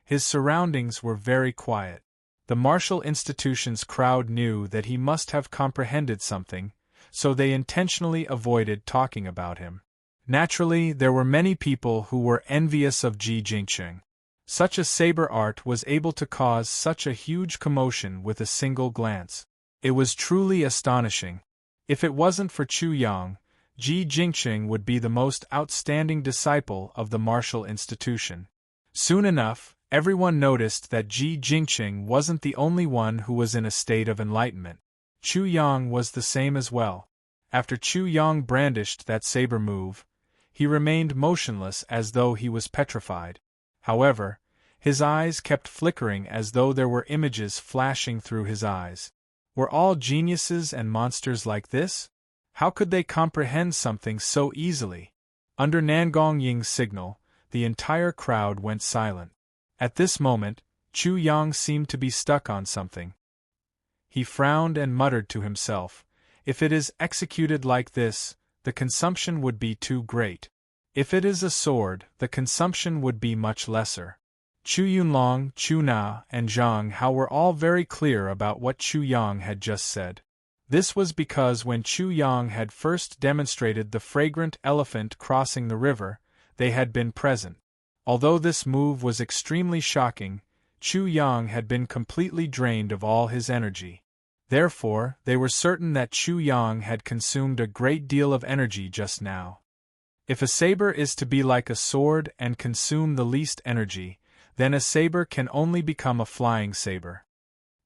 His surroundings were very quiet. The martial institution's crowd knew that he must have comprehended something, so they intentionally avoided talking about him. Naturally, there were many people who were envious of Ji Jingqing. Such a saber art was able to cause such a huge commotion with a single glance. It was truly astonishing. If it wasn't for Chu Yang, Ji Jingqing would be the most outstanding disciple of the martial institution. Soon enough, everyone noticed that Ji Jingqing wasn't the only one who was in a state of enlightenment. Chu Yang was the same as well. After Chu Yang brandished that saber move, he remained motionless as though he was petrified. However, his eyes kept flickering as though there were images flashing through his eyes. Were all geniuses and monsters like this? How could they comprehend something so easily? Under Nangong Ying's signal, the entire crowd went silent. At this moment, Chu Yang seemed to be stuck on something. He frowned and muttered to himself, "If it is executed like this, the consumption would be too great. If it is a sword, the consumption would be much lesser." Chu Yunlong, Chu Na, and Zhang Hao were all very clear about what Chu Yang had just said. This was because when Chu Yang had first demonstrated the fragrant elephant crossing the river, they had been present. Although this move was extremely shocking, Chu Yang had been completely drained of all his energy. Therefore, they were certain that Chu Yang had consumed a great deal of energy just now. If a saber is to be like a sword and consume the least energy, then a saber can only become a flying saber.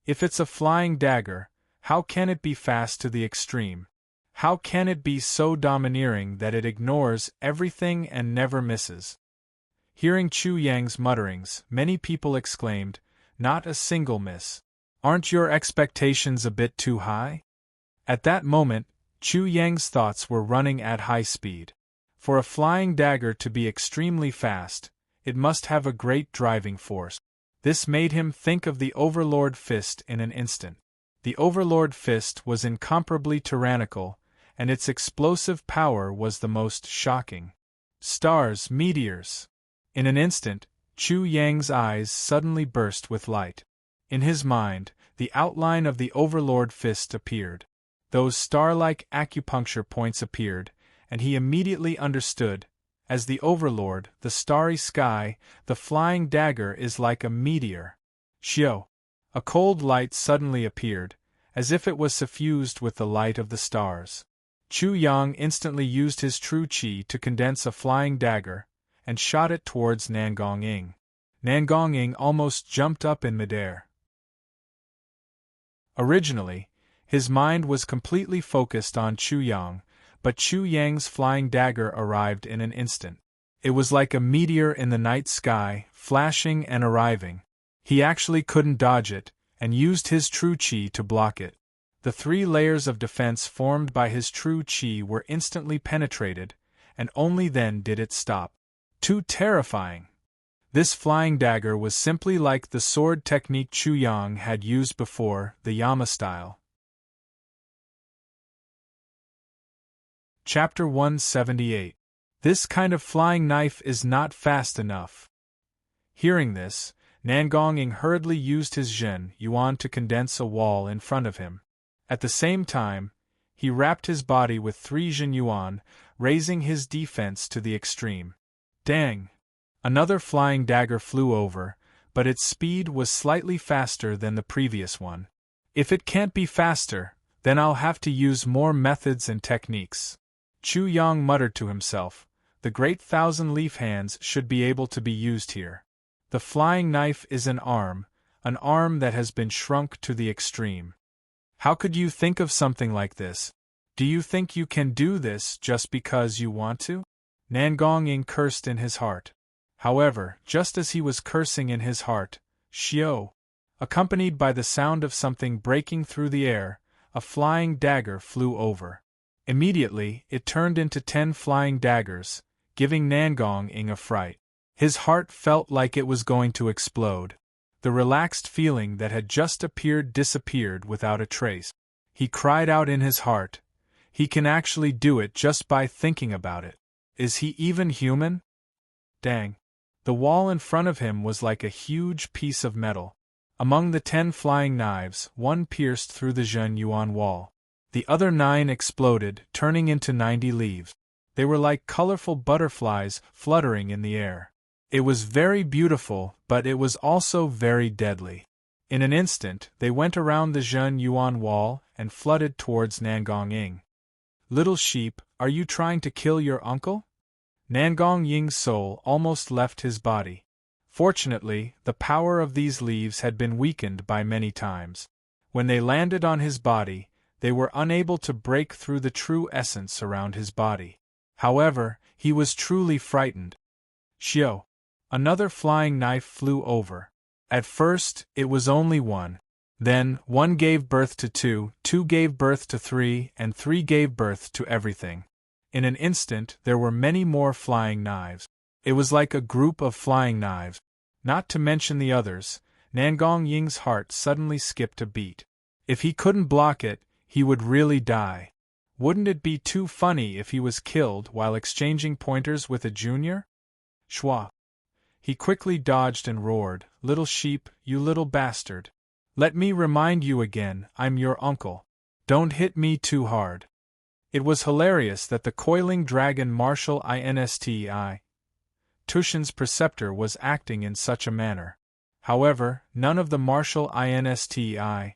If it's a flying dagger, how can it be fast to the extreme? How can it be so domineering that it ignores everything and never misses? Hearing Chu Yang's mutterings, many people exclaimed, "Not a single miss. Aren't your expectations a bit too high?" At that moment, Chu Yang's thoughts were running at high speed. For a flying dagger to be extremely fast, it must have a great driving force. This made him think of the Overlord Fist in an instant. The Overlord Fist was incomparably tyrannical, and its explosive power was the most shocking. Stars, meteors! In an instant, Chu Yang's eyes suddenly burst with light. In his mind, the outline of the Overlord Fist appeared. Those star-like acupuncture points appeared, and he immediately understood. As the Overlord, the starry sky, the flying dagger is like a meteor. Xiao! A cold light suddenly appeared, as if it was suffused with the light of the stars. Chu Yang instantly used his true qi to condense a flying dagger, and shot it towards Nangong Ying. Nangong Ying almost jumped up in midair. Originally, his mind was completely focused on Chu Yang, but Chu Yang's flying dagger arrived in an instant. It was like a meteor in the night sky, flashing and arriving. He actually couldn't dodge it, and used his true qi to block it. The 3 layers of defense formed by his true qi were instantly penetrated, and only then did it stop. Too terrifying! This flying dagger was simply like the sword technique Chu Yang had used before, the Yama style. Chapter 178. This kind of flying knife is not fast enough. Hearing this, Nangong Ying hurriedly used his Zhen Yuan to condense a wall in front of him. At the same time, he wrapped his body with 3 Zhen Yuan, raising his defense to the extreme. Dang! Another flying dagger flew over, but its speed was slightly faster than the previous one. If it can't be faster, then I'll have to use more methods and techniques. Chu Yang muttered to himself, the great thousand-leaf hands should be able to be used here. The flying knife is an arm that has been shrunk to the extreme. How could you think of something like this? Do you think you can do this just because you want to? Nangong Ying cursed in his heart. However, just as he was cursing in his heart, Xiao, accompanied by the sound of something breaking through the air, a flying dagger flew over. Immediately, it turned into 10 flying daggers, giving Nangong Ying a fright. His heart felt like it was going to explode. The relaxed feeling that had just appeared disappeared without a trace. He cried out in his heart, "He can actually do it just by thinking about it. Is he even human?" Dang. The wall in front of him was like a huge piece of metal. Among the 10 flying knives, one pierced through the Zhen Yuan wall. The other 9 exploded, turning into 90 leaves. They were like colorful butterflies fluttering in the air. It was very beautiful, but it was also very deadly. In an instant, they went around the Zhen Yuan wall and flooded towards Nangong Ying. "Little sheep, are you trying to kill your uncle?" Nangong Ying's soul almost left his body. Fortunately, the power of these leaves had been weakened by many times. When they landed on his body, they were unable to break through the true essence around his body. However, he was truly frightened. Xiao! Another flying knife flew over. At first, it was only one. Then, one gave birth to 2, 2 gave birth to 3, and 3 gave birth to everything. In an instant, there were many more flying knives. It was like a group of flying knives. Not to mention the others, Nangong Ying's heart suddenly skipped a beat. If he couldn't block it, he would really die. Wouldn't it be too funny if he was killed while exchanging pointers with a junior? Schwa! He quickly dodged and roared, "Little sheep, you little bastard. Let me remind you again, I'm your uncle. Don't hit me too hard." It was hilarious that the coiling dragon martial insti Tushan's preceptor was acting in such a manner. However, none of the martial insti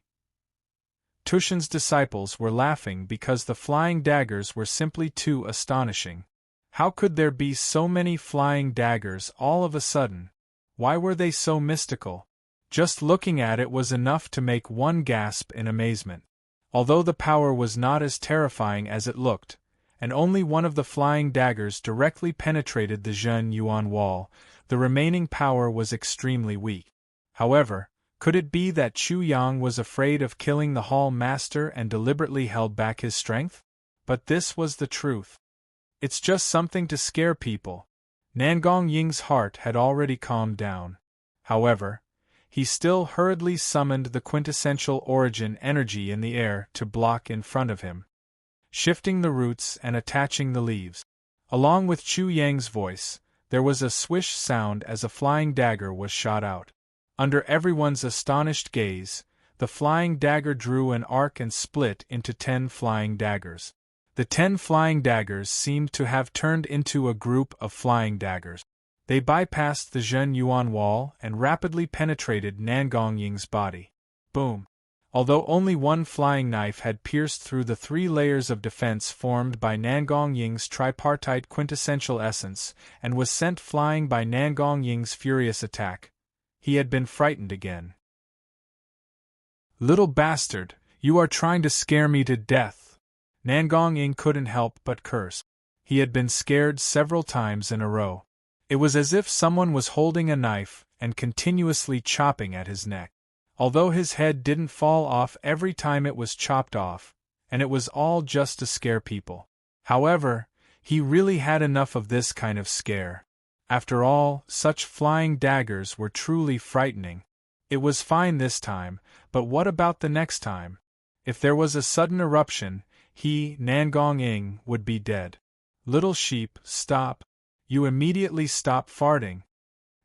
Tushan's disciples were laughing because the flying daggers were simply too astonishing. How could there be so many flying daggers all of a sudden? Why were they so mystical? Just looking at it was enough to make one gasp in amazement. Although the power was not as terrifying as it looked, and only one of the flying daggers directly penetrated the Zhen Yuan wall, the remaining power was extremely weak. However, could it be that Chu Yang was afraid of killing the Hall Master and deliberately held back his strength? But this was the truth. It's just something to scare people. Nangong Ying's heart had already calmed down. However, he still hurriedly summoned the quintessential origin energy in the air to block in front of him, shifting the roots and attaching the leaves. Along with Chu Yang's voice, there was a swish sound as a flying dagger was shot out. Under everyone's astonished gaze, the flying dagger drew an arc and split into 10 flying daggers. The 10 flying daggers seemed to have turned into a group of flying daggers. They bypassed the Zhen Yuan wall and rapidly penetrated Nangong Ying's body. Boom! Although only one flying knife had pierced through the 3 layers of defense formed by Nangong Ying's tripartite quintessential essence and was sent flying by Nangong Ying's furious attack, he had been frightened again. "Little bastard, you are trying to scare me to death." Nangong Ying couldn't help but curse. He had been scared several times in a row. It was as if someone was holding a knife and continuously chopping at his neck. Although his head didn't fall off every time it was chopped off, and it was all just to scare people. However, he really had enough of this kind of scare. After all, such flying daggers were truly frightening. It was fine this time, but what about the next time? If there was a sudden eruption, he, Nangong Ying, would be dead. "Little sheep, stop. You immediately stop farting."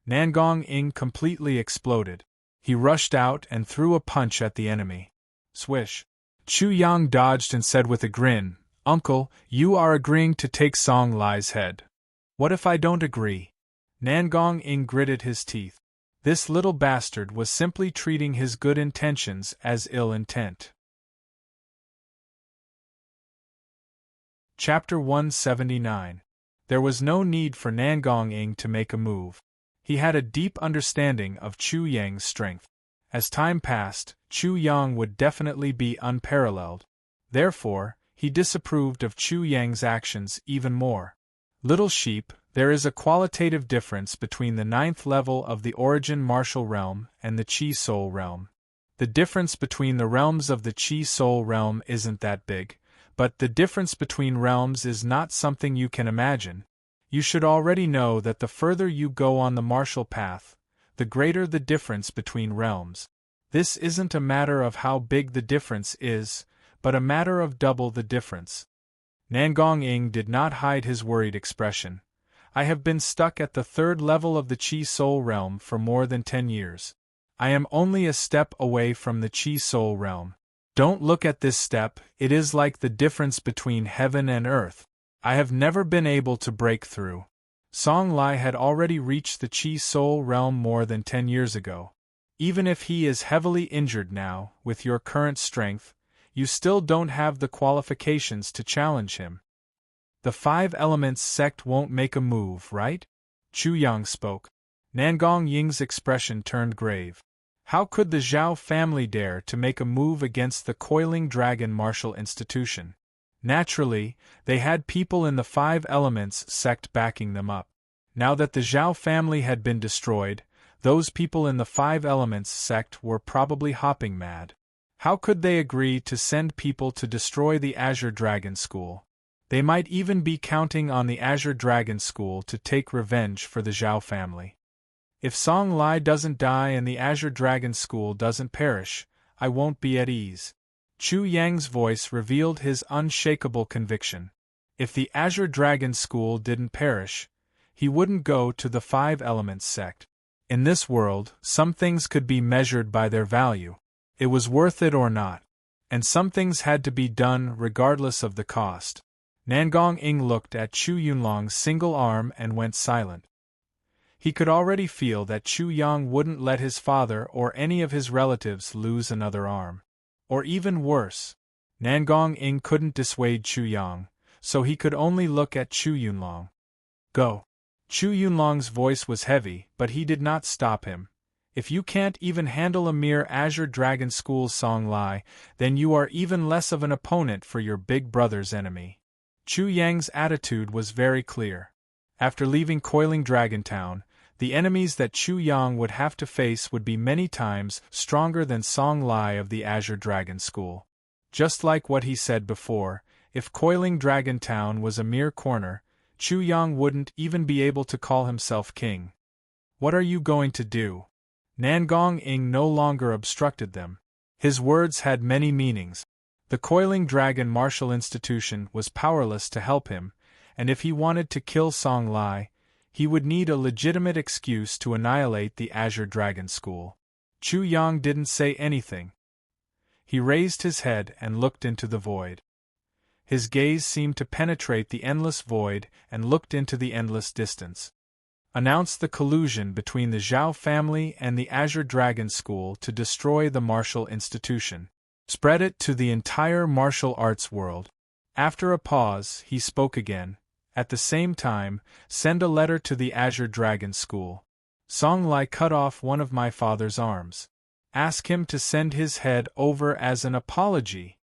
Nangong Ying completely exploded. He rushed out and threw a punch at the enemy. Swish! Chu Yang dodged and said with a grin, "Uncle, you are agreeing to take Song Lai's head." "What if I don't agree?" Nangong Ying gritted his teeth. This little bastard was simply treating his good intentions as ill intent. Chapter 179. There was no need for Nangong Ying to make a move. He had a deep understanding of Chu Yang's strength. As time passed, Chu Yang would definitely be unparalleled. Therefore, he disapproved of Chu Yang's actions even more. "Little sheep, there is a qualitative difference between the 9th level of the Origin Martial Realm and the Chi Soul Realm. The difference between the realms of the Chi Soul Realm isn't that big, but the difference between realms is not something you can imagine. You should already know that the further you go on the martial path, the greater the difference between realms. This isn't a matter of how big the difference is, but a matter of double the difference. Nangong Ing did not hide his worried expression. I have been stuck at the third level of the Chi Soul realm for more than 10 years. I am only a step away from the Chi Soul realm. Don't look at this step, it is like the difference between heaven and earth. I have never been able to break through. Song Lai had already reached the Chi Soul realm more than 10 years ago. Even if he is heavily injured now, with your current strength, you still don't have the qualifications to challenge him. The Five Elements sect won't make a move, right? Chu Yang spoke. Nangong Ying's expression turned grave. How could the Zhao family dare to make a move against the Coiling Dragon martial institution? Naturally, they had people in the Five Elements sect backing them up. Now that the Zhao family had been destroyed, those people in the Five Elements sect were probably hopping mad. How could they agree to send people to destroy the Azure Dragon School? They might even be counting on the Azure Dragon School to take revenge for the Zhao family. If Song Lai doesn't die and the Azure Dragon School doesn't perish, I won't be at ease. Chu Yang's voice revealed his unshakable conviction. If the Azure Dragon School didn't perish, he wouldn't go to the Five Elements sect. In this world, some things could be measured by their value. It was worth it or not. And some things had to be done regardless of the cost. Nangong Ing looked at Chu Yunlong's single arm and went silent. He could already feel that Chu Yang wouldn't let his father or any of his relatives lose another arm. Or even worse. Nangong Ing couldn't dissuade Chu Yang, so he could only look at Chu Yunlong. Go. Chu Yunlong's voice was heavy, but he did not stop him. If you can't even handle a mere Azure Dragon School's Song Lai, then you are even less of an opponent for your big brother's enemy. Chu Yang's attitude was very clear. After leaving Coiling Dragon Town, the enemies that Chu Yang would have to face would be many times stronger than Song Lai of the Azure Dragon School. Just like what he said before, if Coiling Dragon Town was a mere corner, Chu Yang wouldn't even be able to call himself king. What are you going to do? Nangong Ing no longer obstructed them. His words had many meanings. The Coiling Dragon Martial Institution was powerless to help him, and if he wanted to kill Song Lai, he would need a legitimate excuse to annihilate the Azure Dragon School. Chu Yang didn't say anything. He raised his head and looked into the void. His gaze seemed to penetrate the endless void and looked into the endless distance. Announce the collusion between the Zhao family and the Azure Dragon School to destroy the martial institution. Spread it to the entire martial arts world. After a pause, he spoke again. At the same time, send a letter to the Azure Dragon School. Song Lai cut off one of my father's arms. Ask him to send his head over as an apology.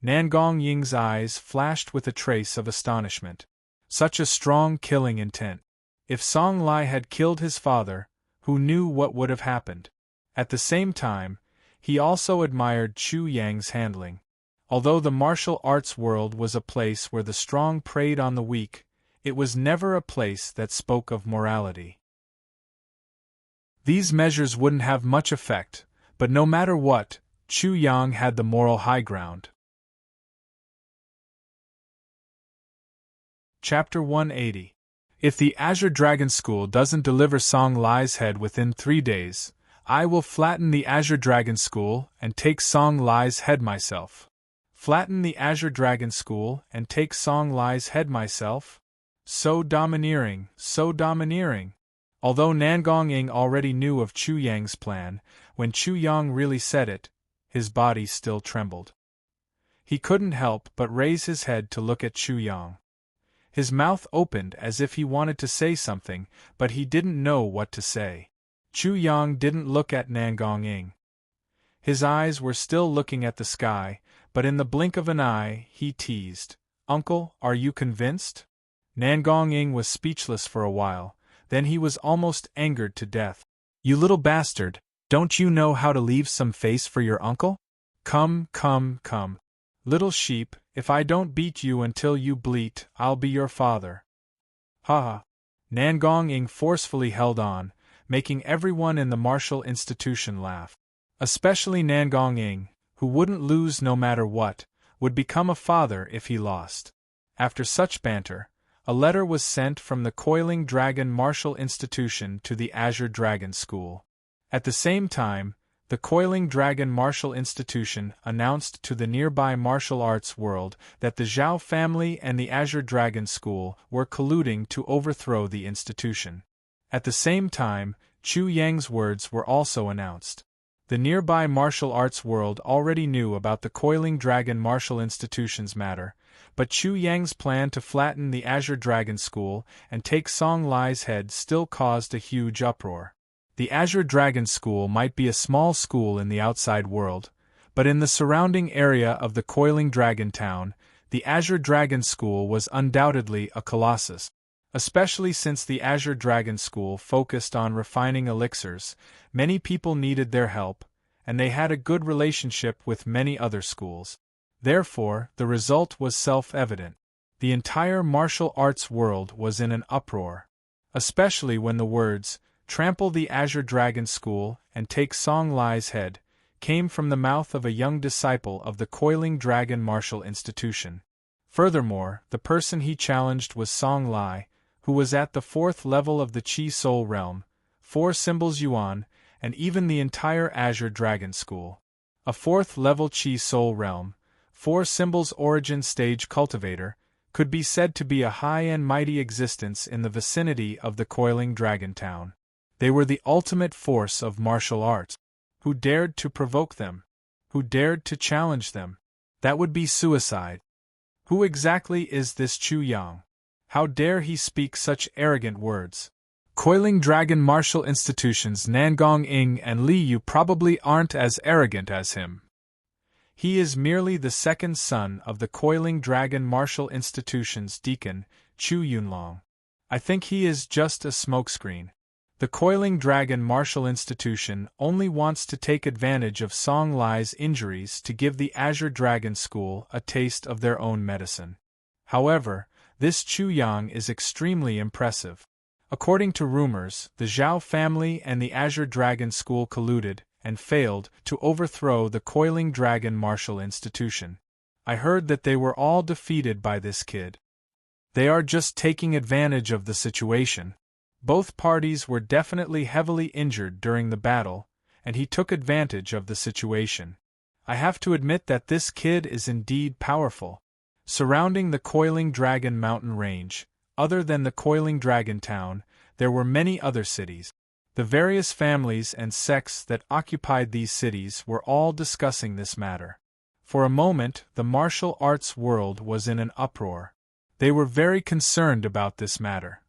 Nangong Ying's eyes flashed with a trace of astonishment. Such a strong killing intent. If Song Lai had killed his father, who knew what would have happened? At the same time, he also admired Chu Yang's handling. Although the martial arts world was a place where the strong preyed on the weak, it was never a place that spoke of morality. These measures wouldn't have much effect, but no matter what, Chu Yang had the moral high ground. Chapter 180. If the Azure Dragon School doesn't deliver Song Lai's head within 3 days, I will flatten the Azure Dragon School and take Song Lai's head myself. Flatten the Azure Dragon School and take Song Lai's head myself? So domineering, so domineering. Although Nangong Ing already knew of Chu Yang's plan, when Chu Yang really said it, his body still trembled. He couldn't help but raise his head to look at Chu Yang. His mouth opened as if he wanted to say something, but he didn't know what to say. Chu Yang didn't look at Nangong Ing. His eyes were still looking at the sky, but in the blink of an eye, he teased, "Uncle, are you convinced?" Nangong Ing was speechless for a while, then he was almost angered to death. "You little bastard, don't you know how to leave some face for your uncle? Come, come, come. Little sheep, if I don't beat you until you bleat, I'll be your father." Ha ha. Nangong Ing forcefully held on, making everyone in the martial institution laugh. Especially Nangong Ing, who wouldn't lose no matter what, would become a father if he lost. After such banter, a letter was sent from the Coiling Dragon Martial Institution to the Azure Dragon School. At the same time, the Coiling Dragon Martial Institution announced to the nearby martial arts world that the Zhao family and the Azure Dragon School were colluding to overthrow the institution. At the same time, Chu Yang's words were also announced. The nearby martial arts world already knew about the Coiling Dragon Martial Institution's matter, but Chu Yang's plan to flatten the Azure Dragon School and take Song Lai's head still caused a huge uproar. The Azure Dragon School might be a small school in the outside world, but in the surrounding area of the Coiling Dragon Town, the Azure Dragon School was undoubtedly a colossus. Especially since the Azure Dragon School focused on refining elixirs, many people needed their help, and they had a good relationship with many other schools. Therefore, the result was self-evident. The entire martial arts world was in an uproar. Especially when the words, "Trample the Azure Dragon School and take Song Lai's head," came from the mouth of a young disciple of the Coiling Dragon Martial Institution. Furthermore, the person he challenged was Song Lai, who was at the 4th level of the Chi Soul Realm, 4 symbols Yuan, and even the entire Azure Dragon School. A 4th level Chi Soul Realm, 4 symbols origin stage cultivator, could be said to be a high and mighty existence in the vicinity of the Coiling Dragon Town. They were the ultimate force of martial arts. Who dared to provoke them? Who dared to challenge them? That would be suicide. Who exactly is this Chu Yang? How dare he speak such arrogant words? Coiling Dragon Martial Institution's Nangong Ing and Li Yu probably aren't as arrogant as him. He is merely the second son of the Coiling Dragon Martial Institution's deacon, Chu Yunlong. I think he is just a smokescreen. The Coiling Dragon Martial Institution only wants to take advantage of Song Lai's injuries to give the Azure Dragon School a taste of their own medicine. However, this Chu Yang is extremely impressive. According to rumors, the Zhao family and the Azure Dragon School colluded and failed to overthrow the Coiling Dragon Martial Institution. I heard that they were all defeated by this kid. They are just taking advantage of the situation. Both parties were definitely heavily injured during the battle, and he took advantage of the situation. I have to admit that this kid is indeed powerful. Surrounding the Coiling Dragon mountain range, other than the Coiling Dragon Town, there were many other cities. The various families and sects that occupied these cities were all discussing this matter. For a moment, the martial arts world was in an uproar. They were very concerned about this matter.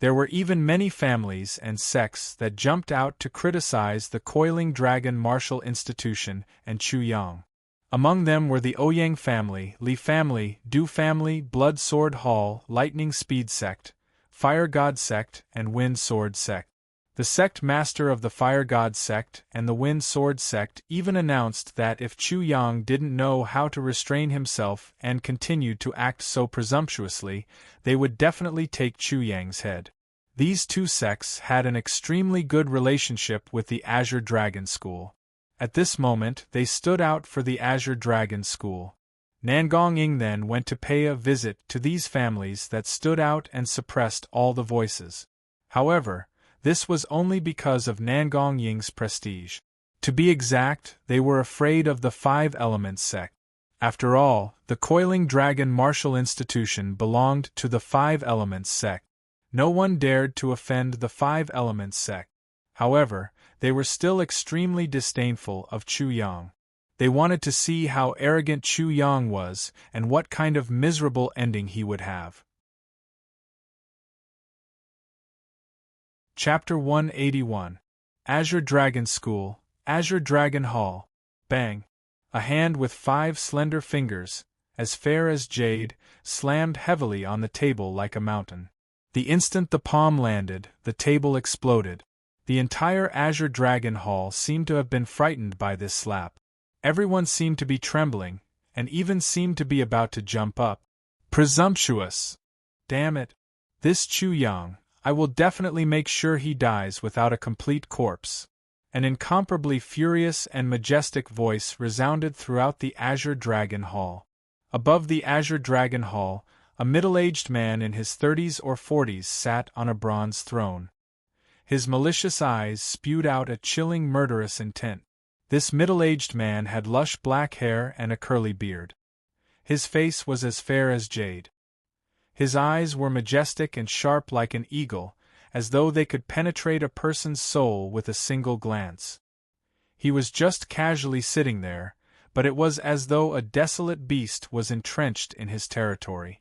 There were even many families and sects that jumped out to criticize the Coiling Dragon Martial Institution and Chu Yang. Among them were the Ouyang family, Li family, Du family, Blood Sword Hall, Lightning Speed sect, Fire God sect, and Wind Sword sect. The sect master of the Fire God sect and the Wind Sword sect even announced that if Chu Yang didn't know how to restrain himself and continued to act so presumptuously, they would definitely take Chu Yang's head. These two sects had an extremely good relationship with the Azure Dragon School. At this moment, they stood out for the Azure Dragon School. Nangong Ing then went to pay a visit to these families that stood out and suppressed all the voices. However, this was only because of Nangong Ying's prestige. To be exact, they were afraid of the Five Elements sect. After all, the Coiling Dragon Martial Institution belonged to the Five Elements sect. No one dared to offend the Five Elements sect. However, they were still extremely disdainful of Chu Yang. They wanted to see how arrogant Chu Yang was and what kind of miserable ending he would have. Chapter 181. Azure Dragon School, Azure Dragon Hall. Bang! A hand with 5 slender fingers, as fair as jade, slammed heavily on the table like a mountain. The instant the palm landed, the table exploded. The entire Azure Dragon Hall seemed to have been frightened by this slap. Everyone seemed to be trembling, and even seemed to be about to jump up. Presumptuous! Damn it! This Chu Yang, I will definitely make sure he dies without a complete corpse. An incomparably furious and majestic voice resounded throughout the Azure Dragon Hall. Above the Azure Dragon Hall, a middle-aged man in his 30s or 40s sat on a bronze throne. His malicious eyes spewed out a chilling murderous intent. This middle-aged man had lush black hair and a curly beard. His face was as fair as jade. His eyes were majestic and sharp like an eagle, as though they could penetrate a person's soul with a single glance. He was just casually sitting there, but it was as though a desolate beast was entrenched in his territory.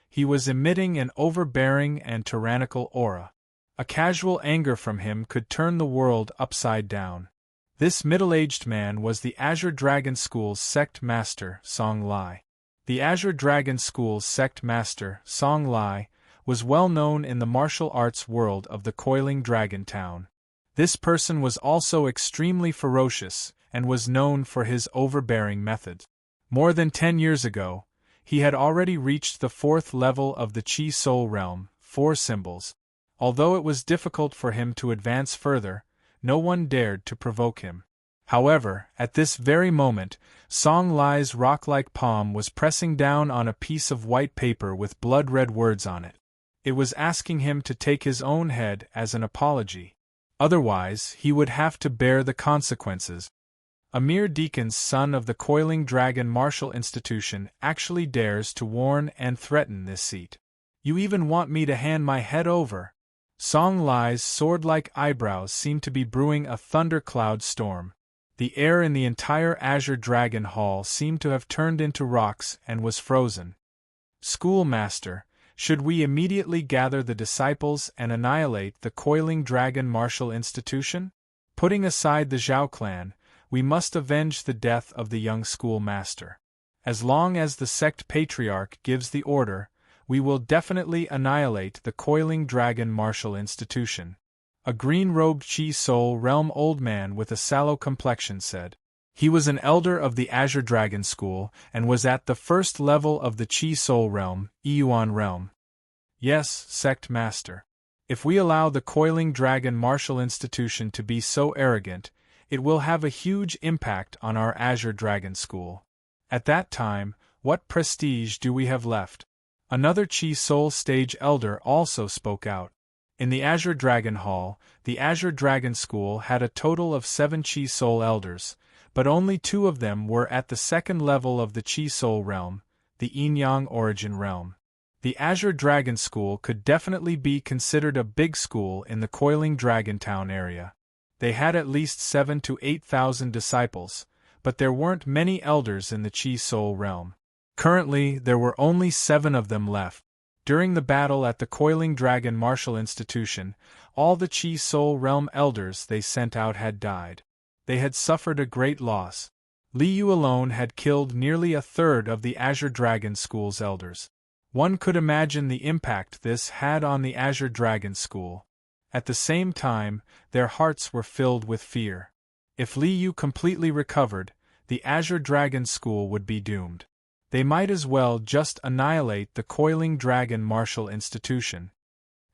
He was emitting an overbearing and tyrannical aura. A casual anger from him could turn the world upside down. This middle-aged man was the Azure Dragon School's sect master, Song Lai. The Azure Dragon School's sect master, Song Lai, was well known in the martial arts world of the Coiling Dragon Town. This person was also extremely ferocious, and was known for his overbearing methods. More than 10 years ago, he had already reached the 4th level of the Chi Soul Realm, 4 symbols. Although it was difficult for him to advance further, no one dared to provoke him. However, at this very moment, Song Lai's rock-like palm was pressing down on a piece of white paper with blood-red words on it. It was asking him to take his own head as an apology. Otherwise, he would have to bear the consequences. Amir Deacon's son of the Coiling Dragon Martial Institution actually dares to warn and threaten this seat. You even want me to hand my head over? Song Lai's sword-like eyebrows seemed to be brewing a thundercloud storm. The air in the entire Azure Dragon Hall seemed to have turned into rocks and was frozen. Schoolmaster, should we immediately gather the disciples and annihilate the Coiling Dragon Martial Institution? Putting aside the Zhao clan, we must avenge the death of the young schoolmaster. As long as the sect patriarch gives the order, we will definitely annihilate the Coiling Dragon Martial Institution. A green-robed Chi Soul Realm old man with a sallow complexion said. He was an elder of the Azure Dragon School and was at the 1st level of the Chi Soul Realm, Yuan Realm. Yes, sect master. If we allow the Coiling Dragon Martial Institution to be so arrogant, it will have a huge impact on our Azure Dragon School. At that time, what prestige do we have left? Another Chi Soul Stage Elder also spoke out. In the Azure Dragon Hall, the Azure Dragon School had a total of 7 Chi Soul Elders, but only 2 of them were at the 2nd level of the Chi Soul Realm, the Yin-Yang Origin Realm. The Azure Dragon School could definitely be considered a big school in the Coiling Dragon Town area. They had at least 7,000 to 8,000 disciples, but there weren't many elders in the Chi Soul Realm. Currently, there were only 7 of them left. During the battle at the Coiling Dragon Martial Institution, all the Chi Soul Realm elders they sent out had died. They had suffered a great loss. Li Yu alone had killed nearly a third of the Azure Dragon School's elders. One could imagine the impact this had on the Azure Dragon School. At the same time, their hearts were filled with fear. If Li Yu completely recovered, the Azure Dragon School would be doomed. They might as well just annihilate the Coiling Dragon Martial Institution.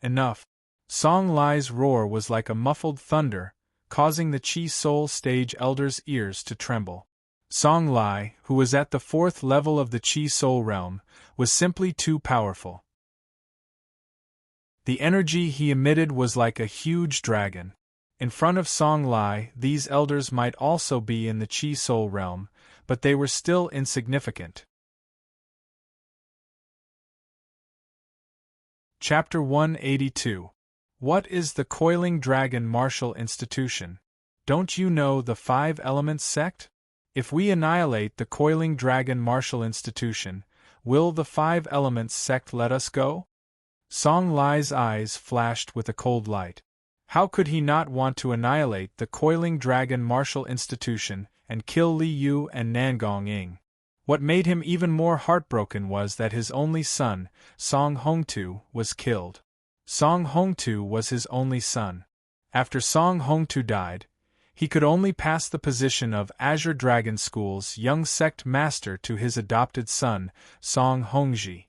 Enough. Song Lai's roar was like a muffled thunder, causing the Chi Soul Stage Elder's ears to tremble. Song Lai, who was at the 4th level of the Chi Soul Realm, was simply too powerful. The energy he emitted was like a huge dragon. In front of Song Lai, these elders might also be in the Chi Soul Realm, but they were still insignificant. Chapter 182. What is the Coiling Dragon Martial Institution? Don't you know the 5 Elements sect? If we annihilate the Coiling Dragon Martial Institution, will the 5 Elements sect let us go? Song Lai's eyes flashed with a cold light. How could he not want to annihilate the Coiling Dragon Martial Institution and kill Li Yu and Nangong Ying? What made him even more heartbroken was that his only son, Song Hongtu, was killed. Song Hongtu was his only son. After Song Hongtu died, he could only pass the position of Azure Dragon School's young sect master to his adopted son, Song Hongji.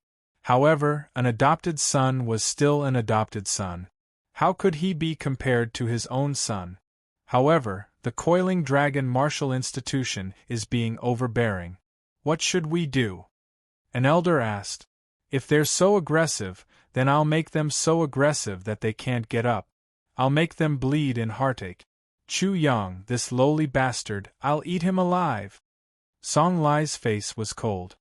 However, an adopted son was still an adopted son. How could he be compared to his own son? However, the coiling dragon martial institution is being overbearing. What should we do? An elder asked. If they're so aggressive, then I'll make them so aggressive that they can't get up. I'll make them bleed in heartache. Chu Yang, this lowly bastard, I'll eat him alive. Song Lai's face was cold.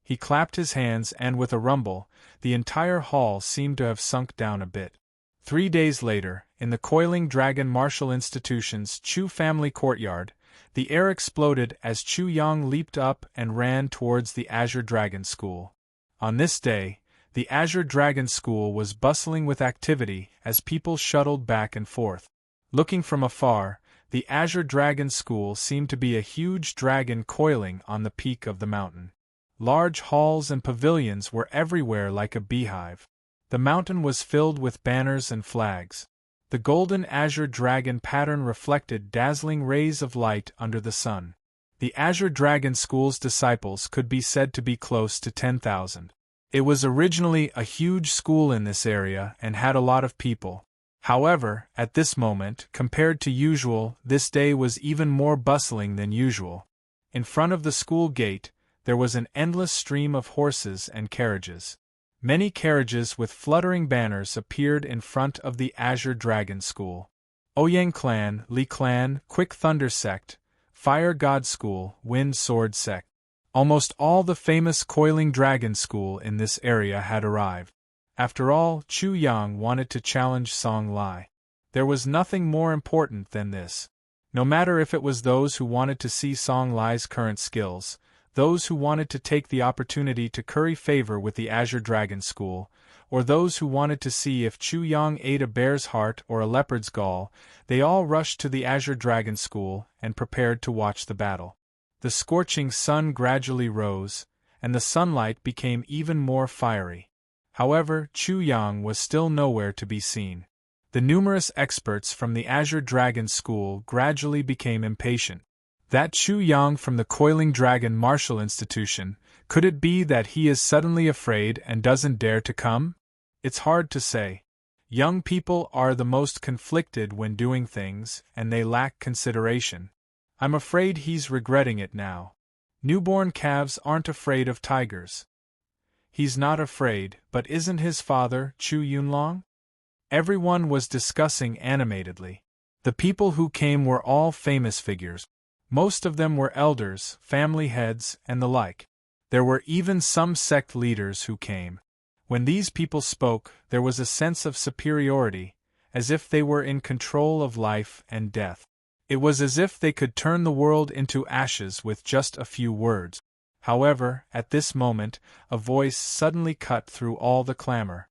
He clapped his hands and with a rumble, the entire hall seemed to have sunk down a bit. 3 days later, in the coiling dragon martial institution's Chu family courtyard, the air exploded as Chu Yang leaped up and ran towards the Azure Dragon School. On this day, the Azure Dragon School was bustling with activity as people shuttled back and forth. Looking from afar, the Azure Dragon School seemed to be a huge dragon coiling on the peak of the mountain. Large halls and pavilions were everywhere like a beehive. The mountain was filled with banners and flags. The golden azure dragon pattern reflected dazzling rays of light under the sun. The Azure Dragon School's disciples could be said to be close to 10,000. It was originally a huge school in this area and had a lot of people. However, at this moment, compared to usual, this day was even more bustling than usual. In front of the school gate, there was an endless stream of horses and carriages. Many carriages with fluttering banners appeared in front of the Azure Dragon School. Ouyang Clan, Li Clan, Quick Thunder Sect, Fire God School, Wind Sword Sect. Almost all the famous Coiling Dragon School in this area had arrived. After all, Chu Yang wanted to challenge Song Lai. There was nothing more important than this. No matter if it was those who wanted to see Song Lai's current skills, those who wanted to take the opportunity to curry favor with the Azure Dragon School, or those who wanted to see if Chu Yang ate a bear's heart or a leopard's gall, they all rushed to the Azure Dragon School and prepared to watch the battle. The scorching sun gradually rose, and the sunlight became even more fiery. However, Chu Yang was still nowhere to be seen. The numerous experts from the Azure Dragon School gradually became impatient. That Chu Yang from the Coiling Dragon Martial Institution, could it be that he is suddenly afraid and doesn't dare to come? It's hard to say. Young people are the most conflicted when doing things, and they lack consideration. I'm afraid he's regretting it now. Newborn calves aren't afraid of tigers. He's not afraid, but isn't his father, Chu Yunlong? Everyone was discussing animatedly. The people who came were all famous figures. Most of them were elders, family heads, and the like. There were even some sect leaders who came. When these people spoke, there was a sense of superiority, as if they were in control of life and death. It was as if they could turn the world into ashes with just a few words. However, at this moment, a voice suddenly cut through all the clamor.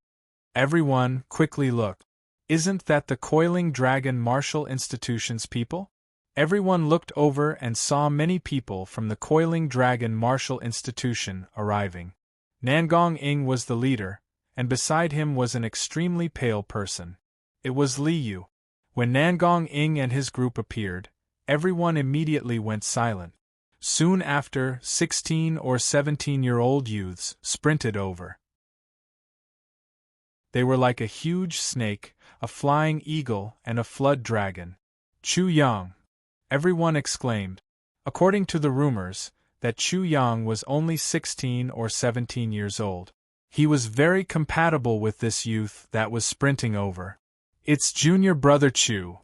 Everyone quickly looked. Isn't that the Coiling Dragon Martial Institution's people? Everyone looked over and saw many people from the Coiling Dragon Martial Institution arriving. Nangong Ing was the leader, and beside him was an extremely pale person. It was Li Yu. When Nangong Ing and his group appeared, everyone immediately went silent. Soon after, 16 or 17-year-old youths sprinted over. They were like a huge snake, a flying eagle, and a flood dragon. Chu Yang! Everyone exclaimed. According to the rumors, that Chu Yang was only 16 or 17 years old. He was very compatible with this youth that was sprinting over. It's junior brother Chu.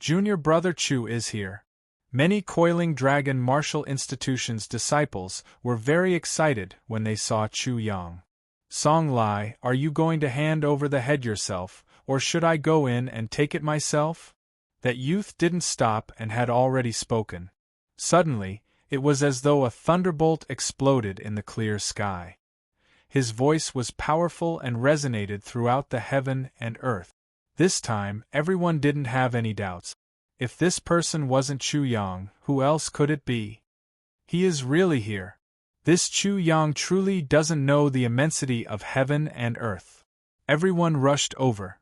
Junior brother Chu is here. Many Coiling Dragon Martial Institution's disciples were very excited when they saw Chu Yang. Song Lai, are you going to hand over the head yourself, or should I go in and take it myself? That youth didn't stop and had already spoken. Suddenly, it was as though a thunderbolt exploded in the clear sky. His voice was powerful and resonated throughout the heaven and earth. This time, everyone didn't have any doubts. If this person wasn't Chu Yang, who else could it be? He is really here. This Chu Yang truly doesn't know the immensity of heaven and earth. Everyone rushed over.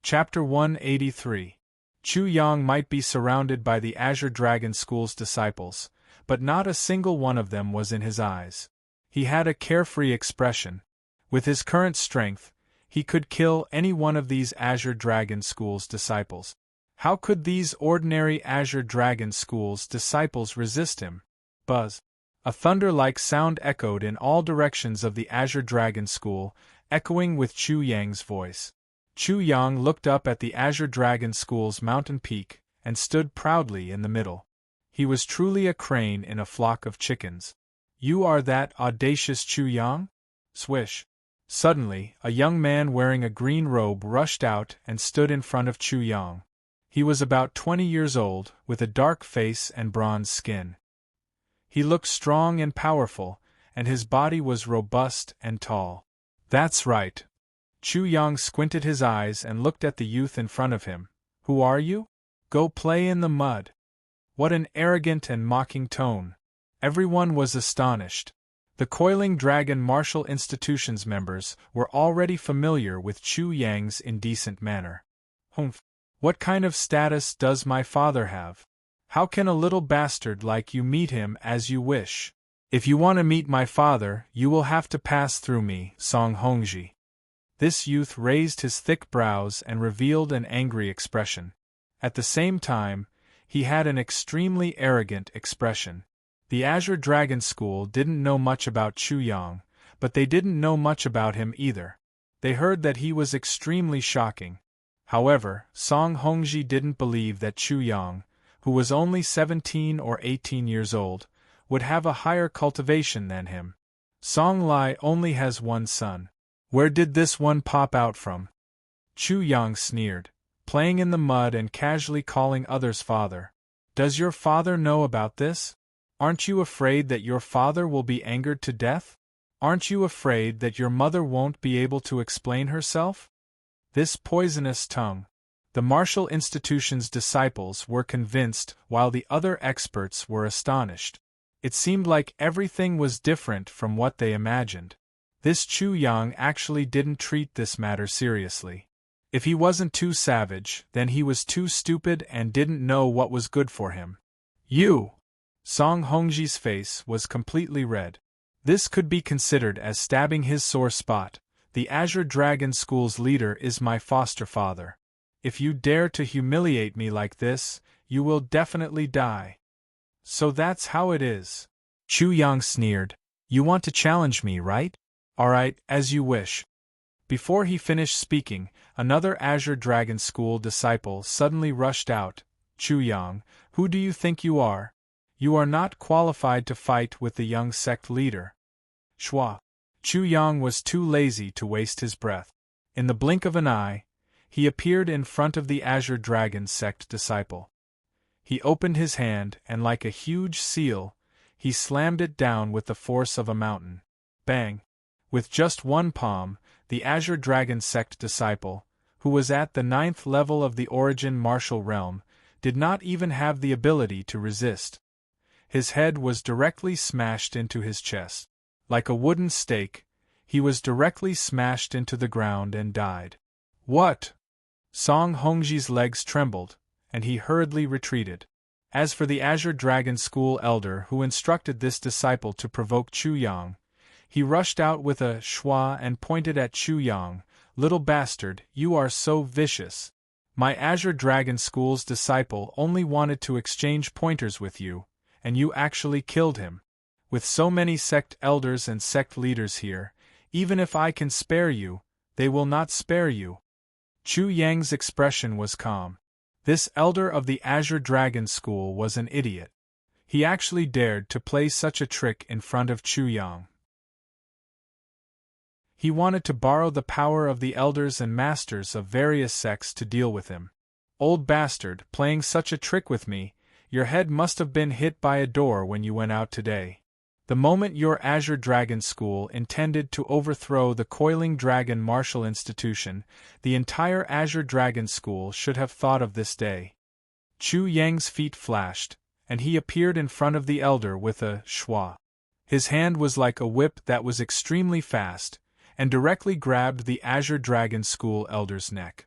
Chapter 183. Chu Yang might be surrounded by the Azure Dragon School's disciples, but not a single one of them was in his eyes. He had a carefree expression. With his current strength, he could kill any one of these Azure Dragon School's disciples. How could these ordinary Azure Dragon School's disciples resist him? Buzz. A thunder-like sound echoed in all directions of the Azure Dragon School, echoing with Chu Yang's voice. Chu Yang looked up at the Azure Dragon School's mountain peak and stood proudly in the middle. He was truly a crane in a flock of chickens. You are that audacious Chu Yang? Swish. Suddenly, a young man wearing a green robe rushed out and stood in front of Chu Yang. He was about 20 years old, with a dark face and bronze skin. He looked strong and powerful, and his body was robust and tall. That's right. Chu Yang squinted his eyes and looked at the youth in front of him. Who are you? Go play in the mud. What an arrogant and mocking tone. Everyone was astonished. The Coiling Dragon Martial Institution's members were already familiar with Chu Yang's indecent manner. Humph. What kind of status does my father have? How can a little bastard like you meet him as you wish? If you want to meet my father, you will have to pass through me, Song Hongji. This youth raised his thick brows and revealed an angry expression. At the same time, he had an extremely arrogant expression. The Azure Dragon School didn't know much about Chu Yang, but they didn't know much about him either. They heard that he was extremely shocking. However, Song Hongji didn't believe that Chu Yang, who was only 17 or 18 years old, would have a higher cultivation than him. Song Lai only has one son. Where did this one pop out from? Chu Yang sneered, playing in the mud and casually calling others father. Does your father know about this? Aren't you afraid that your father will be angered to death? Aren't you afraid that your mother won't be able to explain herself? This poisonous tongue. The martial institution's disciples were convinced while the other experts were astonished. It seemed like everything was different from what they imagined. This Chu Yang actually didn't treat this matter seriously. If he wasn't too savage, then he was too stupid and didn't know what was good for him. You! Song Hongji's face was completely red. This could be considered as stabbing his sore spot. The Azure Dragon School's leader is my foster father. If you dare to humiliate me like this, you will definitely die. So that's how it is. Chu Yang sneered. You want to challenge me, right? Alright, as you wish. Before he finished speaking, another Azure Dragon School disciple suddenly rushed out. Chu Yang, who do you think you are? You are not qualified to fight with the young sect leader. Shua. Chu Yang was too lazy to waste his breath. In the blink of an eye, he appeared in front of the Azure Dragon sect disciple. He opened his hand and like a huge seal, he slammed it down with the force of a mountain. Bang! With just one palm, the Azure Dragon sect disciple, who was at the 9th level of the Origin Martial Realm, did not even have the ability to resist. His head was directly smashed into his chest. Like a wooden stake, he was directly smashed into the ground and died. What? Song Hongji's legs trembled, and he hurriedly retreated. As for the Azure Dragon School elder who instructed this disciple to provoke Chu Yang, he rushed out with a schwa and pointed at Chu Yang. Little bastard, you are so vicious. My Azure Dragon School's disciple only wanted to exchange pointers with you, and you actually killed him. With so many sect elders and sect leaders here, even if I can spare you, they will not spare you. Chu Yang's expression was calm. This elder of the Azure Dragon School was an idiot. He actually dared to play such a trick in front of Chu Yang. He wanted to borrow the power of the elders and masters of various sects to deal with him. Old bastard, playing such a trick with me, your head must have been hit by a door when you went out today. The moment your Azure Dragon School intended to overthrow the Coiling Dragon Martial Institution, the entire Azure Dragon School should have thought of this day. Chu Yang's feet flashed, and he appeared in front of the elder with a schwa. His hand was like a whip that was extremely fast, and directly grabbed the Azure Dragon School elder's neck.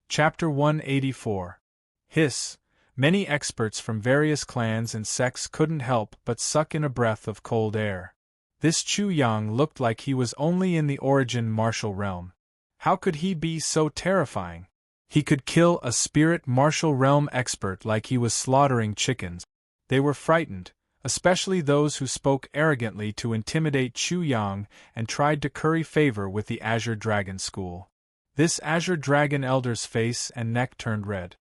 Chapter 184. Hiss! Many experts from various clans and sects couldn't help but suck in a breath of cold air. This Chu Yang looked like he was only in the origin martial realm. How could he be so terrifying? He could kill a spirit martial realm expert like he was slaughtering chickens. They were frightened, especially those who spoke arrogantly to intimidate Chu Yang and tried to curry favor with the Azure Dragon School. This Azure Dragon Elder's face and neck turned red.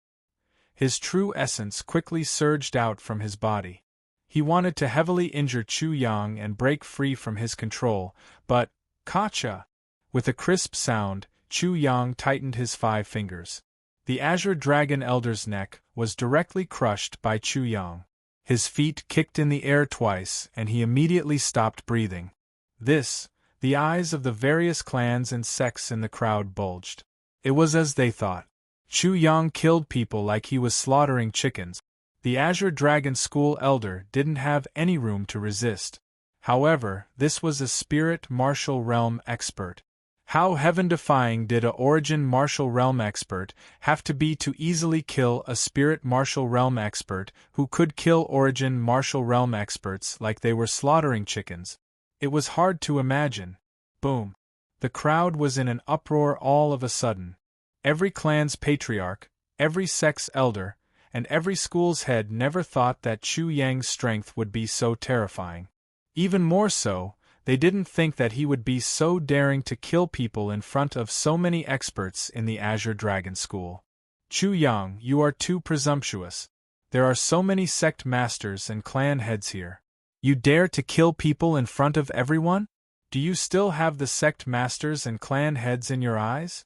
His true essence quickly surged out from his body. He wanted to heavily injure Chu Yang and break free from his control, but, Kacha! With a crisp sound, Chu Yang tightened his 5 fingers. The Azure Dragon Elder's neck was directly crushed by Chu Yang. His feet kicked in the air twice and he immediately stopped breathing. The eyes of the various clans and sects in the crowd bulged. It was as they thought. Chu Yang killed people like he was slaughtering chickens. The Azure Dragon School Elder didn't have any room to resist. However, this was a spirit martial realm expert. How heaven-defying did a origin martial realm expert have to be to easily kill a spirit martial realm expert who could kill origin martial realm experts like they were slaughtering chickens? It was hard to imagine. Boom. The crowd was in an uproar all of a sudden. Every clan's patriarch, every sect's elder, and every school's head never thought that Chu Yang's strength would be so terrifying. Even more so, they didn't think that he would be so daring to kill people in front of so many experts in the Azure Dragon School. Chu Yang, you are too presumptuous. There are so many sect masters and clan heads here. You dare to kill people in front of everyone? Do you still have the sect masters and clan heads in your eyes?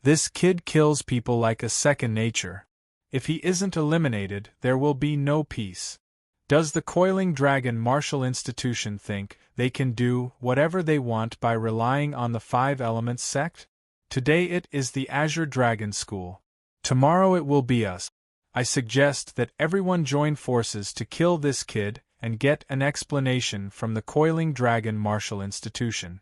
This kid kills people like a second nature. If he isn't eliminated, there will be no peace. Does the Coiling Dragon Martial Institution think they can do whatever they want by relying on the 5 Elements sect? Today it is the Azure Dragon School. Tomorrow it will be us. I suggest that everyone join forces to kill this kid and get an explanation from the Coiling Dragon Martial Institution.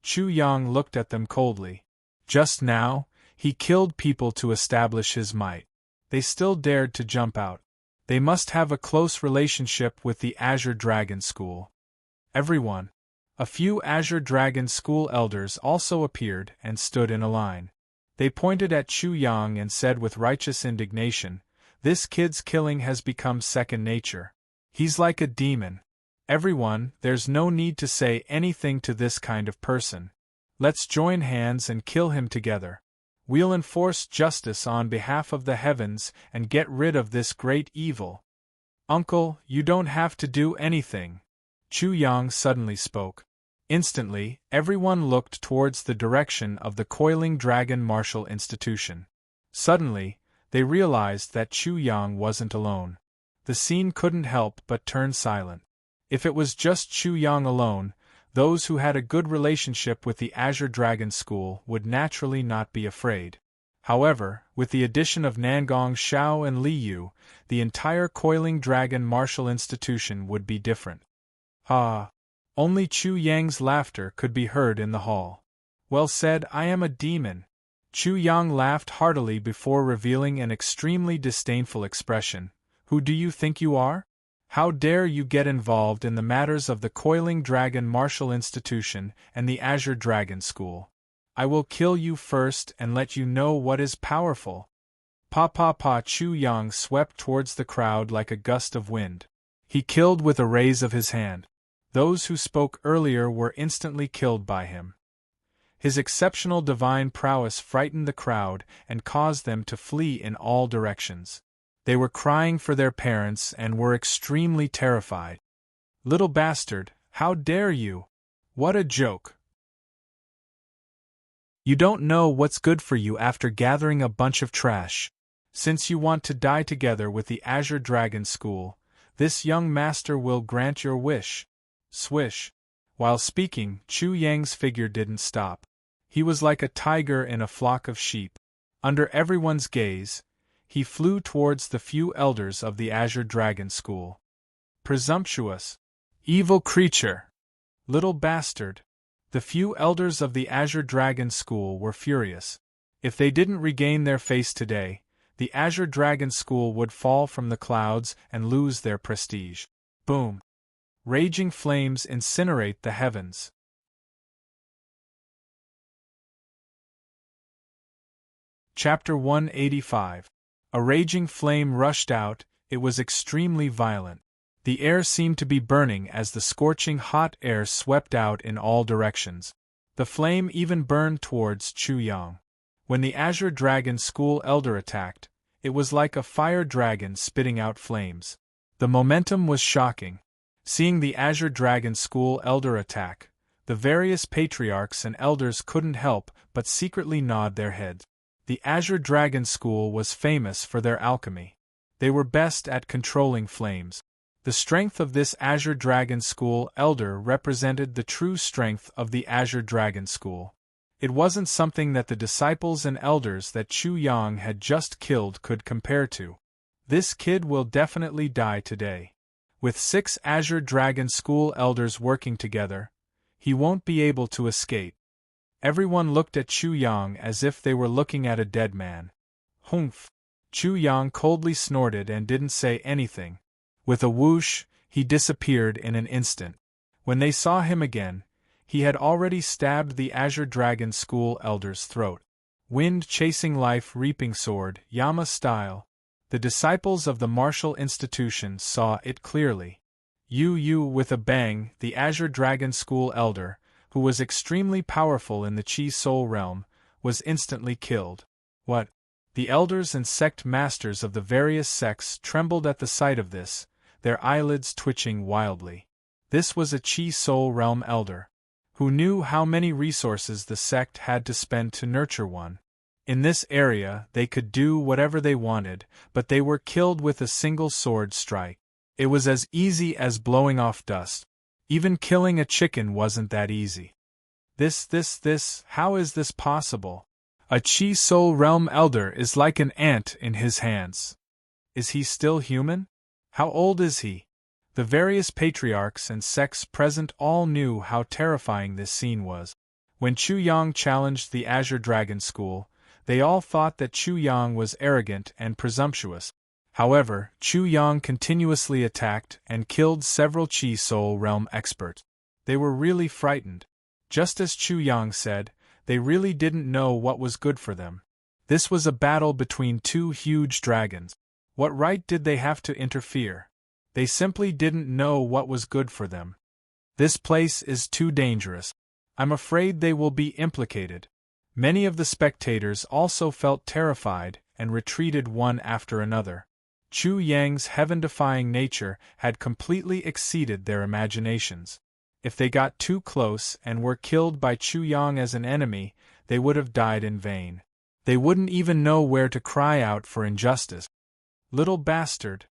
Chu Yang looked at them coldly. Just now, he killed people to establish his might. They still dared to jump out. They must have a close relationship with the Azure Dragon School. Everyone. A few Azure Dragon School elders also appeared and stood in a line. They pointed at Chu Yang and said with righteous indignation, "This kid's killing has become second nature. He's like a demon. Everyone, there's no need to say anything to this kind of person. Let's join hands and kill him together. We'll enforce justice on behalf of the heavens and get rid of this great evil." "Uncle, you don't have to do anything," Chu Yang suddenly spoke. Instantly, everyone looked towards the direction of the Coiling Dragon Martial Institution. Suddenly, they realized that Chu Yang wasn't alone. The scene couldn't help but turn silent. If it was just Chu Yang alone, those who had a good relationship with the Azure Dragon School would naturally not be afraid. However, with the addition of Nangong Xiao and Li Yu, the entire Coiling Dragon Martial Institution would be different. Ah! Only Chu Yang's laughter could be heard in the hall. "Well said, I am a demon." Chu Yang laughed heartily before revealing an extremely disdainful expression. "Who do you think you are? How dare you get involved in the matters of the Coiling Dragon Martial Institution and the Azure Dragon School? I will kill you first and let you know what is powerful." Pa. Chu Yang swept towards the crowd like a gust of wind. He killed with a raise of his hand. Those who spoke earlier were instantly killed by him. His exceptional divine prowess frightened the crowd and caused them to flee in all directions. They were crying for their parents and were extremely terrified. "Little bastard, how dare you? What a joke! You don't know what's good for you after gathering a bunch of trash. Since you want to die together with the Azure Dragon School, this young master will grant your wish." Swish. While speaking, Chu Yang's figure didn't stop. He was like a tiger in a flock of sheep. Under everyone's gaze, he flew towards the few elders of the Azure Dragon School. "Presumptuous! Evil creature! Little bastard!" The few elders of the Azure Dragon School were furious. If they didn't regain their face today, the Azure Dragon School would fall from the clouds and lose their prestige. Boom! Raging flames incinerate the heavens. Chapter 185. A raging flame rushed out. It was extremely violent. The air seemed to be burning as the scorching hot air swept out in all directions. The flame even burned towards Chu Yang. When the Azure Dragon School Elder attacked, it was like a fire dragon spitting out flames. The momentum was shocking. Seeing the Azure Dragon School Elder attack, the various patriarchs and elders couldn't help but secretly nod their heads. The Azure Dragon School was famous for their alchemy. They were best at controlling flames. The strength of this Azure Dragon School Elder represented the true strength of the Azure Dragon School. It wasn't something that the disciples and elders that Chu Yang had just killed could compare to. This kid will definitely die today. With 6 Azure Dragon School Elders working together, he won't be able to escape. Everyone looked at Chu Yang as if they were looking at a dead man. Humph! Chu Yang coldly snorted and didn't say anything. With a whoosh, he disappeared in an instant. When they saw him again, he had already stabbed the Azure Dragon School Elder's throat. Wind chasing life reaping sword, Yama style. The disciples of the martial institution saw it clearly. With a bang, the Azure Dragon School Elder, who was extremely powerful in the Chi Soul realm, was instantly killed. What? The elders and sect masters of the various sects trembled at the sight of this, their eyelids twitching wildly. This was a Chi Soul realm elder, who knew how many resources the sect had to spend to nurture one. In this area they could do whatever they wanted, but they were killed with a single sword strike. It was as easy as blowing off dust. Even killing a chicken wasn't that easy. How is this possible? A Chi Soul Realm Elder is like an ant in his hands. Is he still human? How old is he? The various patriarchs and sects present all knew how terrifying this scene was. When Chu Yang challenged the Azure Dragon School, they all thought that Chu Yang was arrogant and presumptuous. However, Chu Yang continuously attacked and killed several Chi Soul Realm experts. They were really frightened. Just as Chu Yang said, they really didn't know what was good for them. This was a battle between 2 huge dragons. What right did they have to interfere? They simply didn't know what was good for them. This place is too dangerous. I'm afraid they will be implicated. Many of the spectators also felt terrified and retreated one after another. Chu Yang's heaven-defying nature had completely exceeded their imaginations. If they got too close and were killed by Chu Yang as an enemy, they would have died in vain. They wouldn't even know where to cry out for injustice. Little bastard!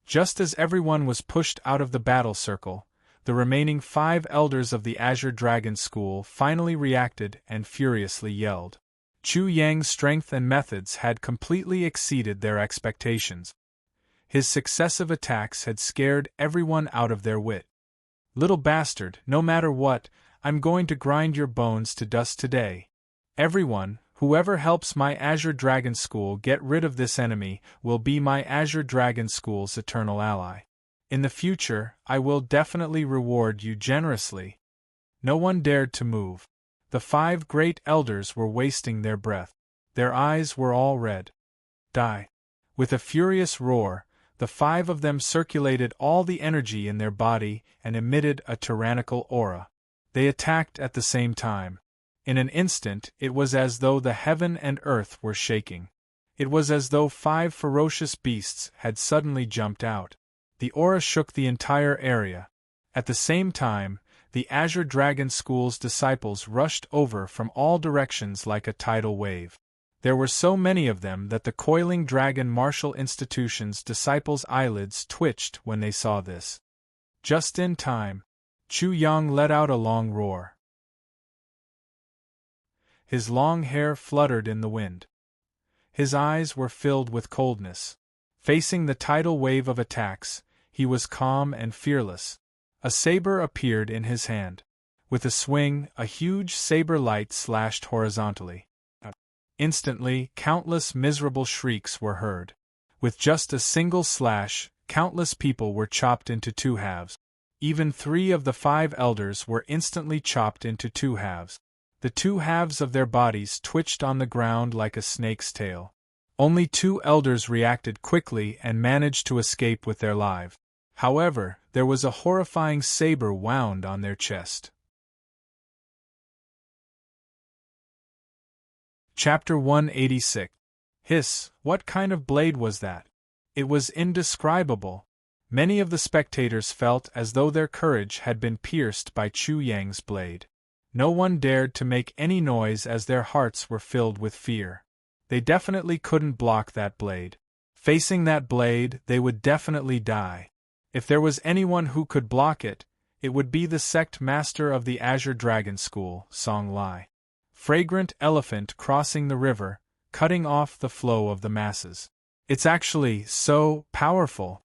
Just as everyone was pushed out of the battle circle, the remaining 5 elders of the Azure Dragon School finally reacted and furiously yelled. Chu Yang's strength and methods had completely exceeded their expectations. His successive attacks had scared everyone out of their wit. Little bastard, no matter what, I'm going to grind your bones to dust today. Everyone, whoever helps my Azure Dragon School get rid of this enemy, will be my Azure Dragon School's eternal ally. In the future, I will definitely reward you generously. No one dared to move. The 5 great elders were wasting their breath. Their eyes were all red. Die. With a furious roar, the 5 of them circulated all the energy in their body and emitted a tyrannical aura. They attacked at the same time. In an instant, it was as though the heaven and earth were shaking. It was as though 5 ferocious beasts had suddenly jumped out. The aura shook the entire area. At the same time, the Azure Dragon School's disciples rushed over from all directions like a tidal wave. There were so many of them that the coiling dragon martial institution's disciples' eyelids twitched when they saw this. Just in time, Chu Yang let out a long roar. His long hair fluttered in the wind. His eyes were filled with coldness. Facing the tidal wave of attacks, he was calm and fearless. A saber appeared in his hand. With a swing, a huge saber light slashed horizontally. Instantly, countless miserable shrieks were heard. With just a single slash, countless people were chopped into two halves. Even 3 of the 5 elders were instantly chopped into two halves. The two halves of their bodies twitched on the ground like a snake's tail. Only 2 elders reacted quickly and managed to escape with their lives. However, there was a horrifying saber wound on their chest. Chapter 186. Hiss, what kind of blade was that? It was indescribable. Many of the spectators felt as though their courage had been pierced by Chu Yang's blade. No one dared to make any noise as their hearts were filled with fear. They definitely couldn't block that blade. Facing that blade, they would definitely die. If there was anyone who could block it, it would be the sect master of the Azure Dragon School, Song Lai. Fragrant elephant crossing the river, cutting off the flow of the masses. It's actually so powerful.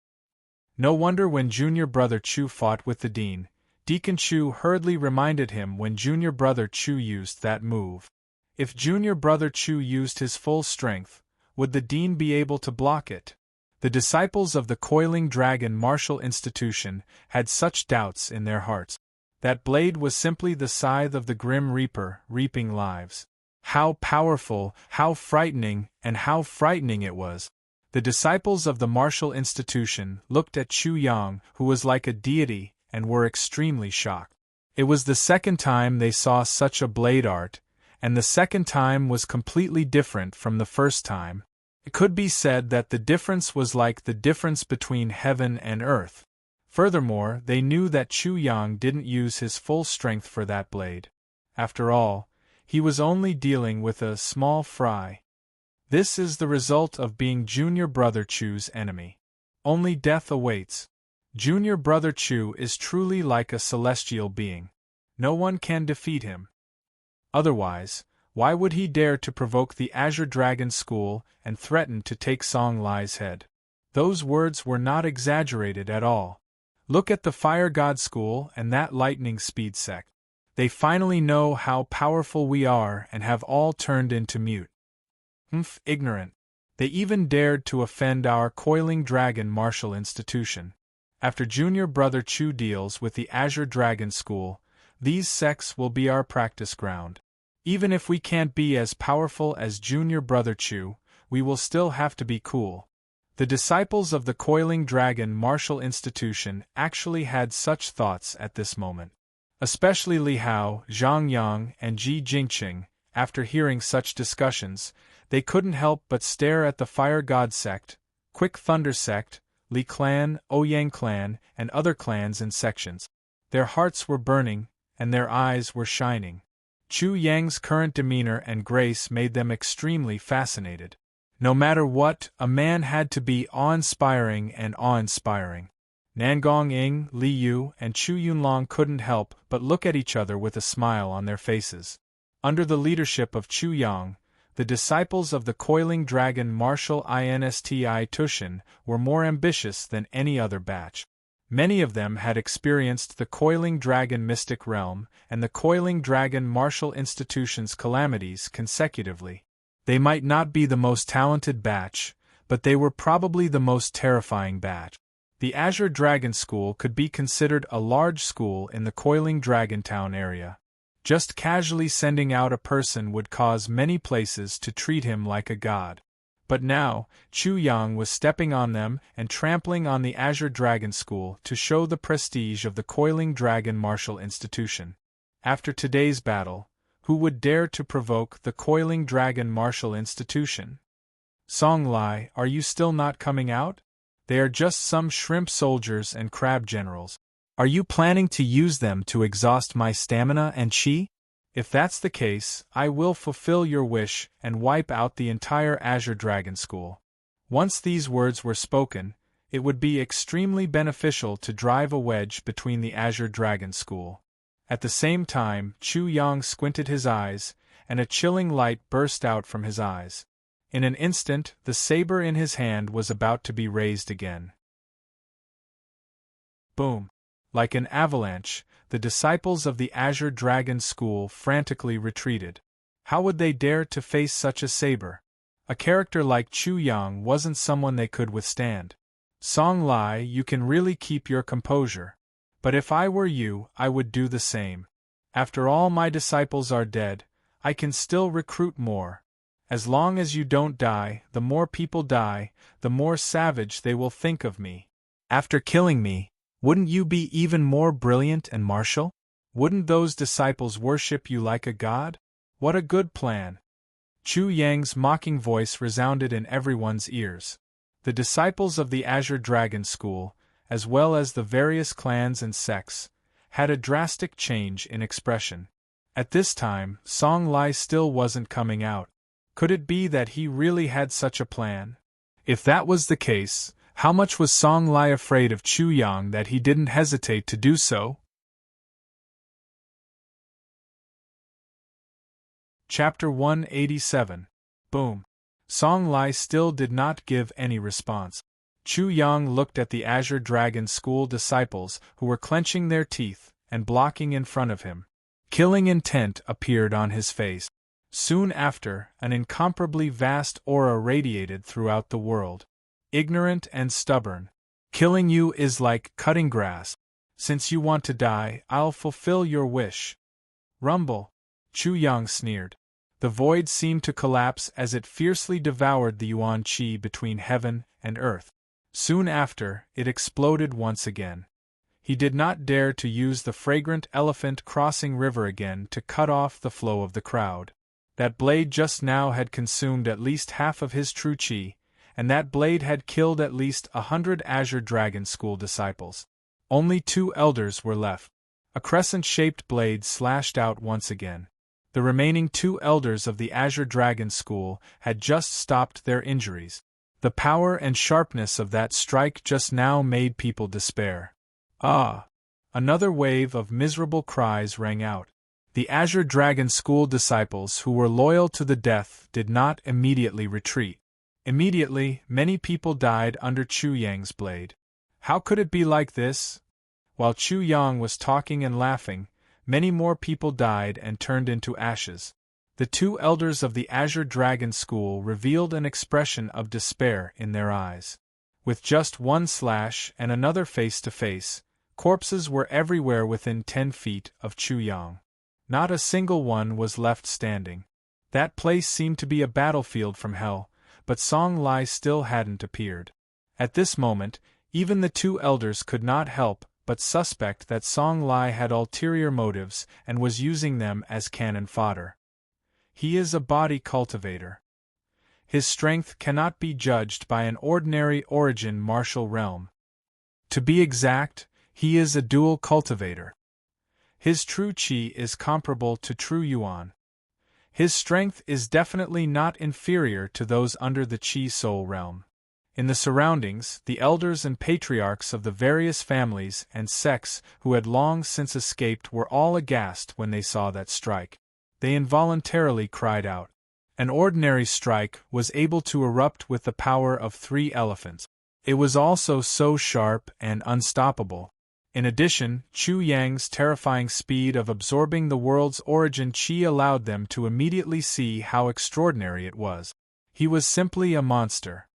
No wonder when Junior Brother Chu fought with the Dean, Deacon Chu hurriedly reminded him when Junior Brother Chu used that move. If Junior Brother Chu used his full strength, would the Dean be able to block it? The disciples of the Coiling Dragon Martial Institution had such doubts in their hearts. That blade was simply the scythe of the Grim Reaper, reaping lives. How powerful, how frightening, and how frightening it was. The disciples of the martial institution looked at Chu Yang, who was like a deity, and were extremely shocked. It was the second time they saw such a blade art, and the second time was completely different from the first time. It could be said that the difference was like the difference between heaven and earth. Furthermore, they knew that Chu Yang didn't use his full strength for that blade. After all, he was only dealing with a small fry. This is the result of being Junior Brother Chu's enemy. Only death awaits. Junior Brother Chu is truly like a celestial being. No one can defeat him. Otherwise, why would he dare to provoke the Azure Dragon School and threaten to take Song Lai's head? Those words were not exaggerated at all. Look at the Fire God School and that lightning speed sect. They finally know how powerful we are and have all turned into mute. Ignorant. They even dared to offend our Coiling Dragon Martial Institution. After Junior Brother Chu deals with the Azure Dragon School, these sects will be our practice ground. Even if we can't be as powerful as Junior Brother Chu, we will still have to be cool. The disciples of the Coiling Dragon Martial Institution actually had such thoughts at this moment. Especially Li Hao, Zhang Yang, and Ji Jingqing. After hearing such discussions, they couldn't help but stare at the Fire God Sect, Quick Thunder Sect, Li Clan, Ouyang Clan, and other clans and sections. Their hearts were burning, and their eyes were shining. Chu Yang's current demeanor and grace made them extremely fascinated. No matter what, a man had to be awe-inspiring and awe-inspiring. Nangong Ing, Li Yu, and Chu Yunlong couldn't help but look at each other with a smile on their faces. Under the leadership of Chu Yang, the disciples of the Coiling Dragon Martial Insti Tushin were more ambitious than any other batch. Many of them had experienced the Coiling Dragon Mystic Realm and the Coiling Dragon Martial Institution's calamities consecutively. They might not be the most talented batch, but they were probably the most terrifying batch. The Azure Dragon School could be considered a large school in the Coiling Dragon Town area. Just casually sending out a person would cause many places to treat him like a god. But now, Chu Yang was stepping on them and trampling on the Azure Dragon School to show the prestige of the Coiling Dragon Martial Institution. After today's battle, who would dare to provoke the Coiling Dragon Martial Institution? Song Lai, are you still not coming out? They are just some shrimp soldiers and crab generals. Are you planning to use them to exhaust my stamina and chi? If that's the case, I will fulfill your wish and wipe out the entire Azure Dragon School. Once these words were spoken, it would be extremely beneficial to drive a wedge between the Azure Dragon School. At the same time, Chu Yang squinted his eyes, and a chilling light burst out from his eyes. In an instant, the saber in his hand was about to be raised again. Boom! Like an avalanche, the disciples of the Azure Dragon School frantically retreated. How would they dare to face such a saber? A character like Chu Yang wasn't someone they could withstand. Song Lai, you can really keep your composure. But if I were you, I would do the same. After all my disciples are dead, I can still recruit more. As long as you don't die, the more people die, the more savage they will think of me. After killing me, wouldn't you be even more brilliant and martial? Wouldn't those disciples worship you like a god? What a good plan! Chu Yang's mocking voice resounded in everyone's ears. The disciples of the Azure Dragon School, as well as the various clans and sects, had a drastic change in expression. At this time, Song Lai still wasn't coming out. Could it be that he really had such a plan? If that was the case, how much was Song Lai afraid of Chu Yang that he didn't hesitate to do so? Chapter 187. Boom. Song Lai still did not give any response. Chu Yang looked at the Azure Dragon School disciples who were clenching their teeth and blocking in front of him. Killing intent appeared on his face. Soon after, an incomparably vast aura radiated throughout the world. Ignorant and stubborn. Killing you is like cutting grass. Since you want to die, I'll fulfill your wish. Rumble. Chu Yang sneered. The void seemed to collapse as it fiercely devoured the Yuan Qi between heaven and earth. Soon after, it exploded once again. He did not dare to use the fragrant elephant crossing river again to cut off the flow of the crowd. That blade just now had consumed at least half of his true Qi, and that blade had killed at least 100 Azure Dragon School disciples. Only 2 elders were left. A crescent-shaped blade slashed out once again. The remaining 2 elders of the Azure Dragon School had just stopped their injuries. The power and sharpness of that strike just now made people despair. Ah! Another wave of miserable cries rang out. The Azure Dragon School disciples who were loyal to the death did not immediately retreat. Immediately, many people died under Chu Yang's blade. How could it be like this? While Chu Yang was talking and laughing, many more people died and turned into ashes. The 2 elders of the Azure Dragon School revealed an expression of despair in their eyes. With just one slash and another face-to-face, corpses were everywhere within 10 feet of Chu Yang. Not a single one was left standing. That place seemed to be a battlefield from hell, but Song Lai still hadn't appeared. At this moment, even the 2 elders could not help but suspect that Song Lai had ulterior motives and was using them as cannon fodder. He is a body cultivator. His strength cannot be judged by an ordinary origin martial realm. To be exact, he is a dual cultivator. His true Qi is comparable to true Yuan. His strength is definitely not inferior to those under the Qi Soul realm. In the surroundings, the elders and patriarchs of the various families and sects who had long since escaped were all aghast when they saw that strike. They involuntarily cried out. An ordinary strike was able to erupt with the power of 3 elephants. It was also so sharp and unstoppable. In addition, Chu Yang's terrifying speed of absorbing the world's origin Qi allowed them to immediately see how extraordinary it was. He was simply a monster.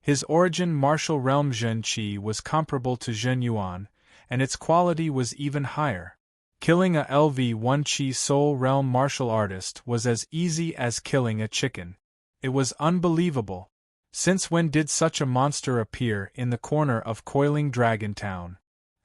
His origin martial realm Zhen Qi was comparable to Zhen Yuan, and its quality was even higher. Killing a LV-1 Qi Soul Realm martial artist was as easy as killing a chicken. It was unbelievable. Since when did such a monster appear in the corner of Coiling Dragon Town?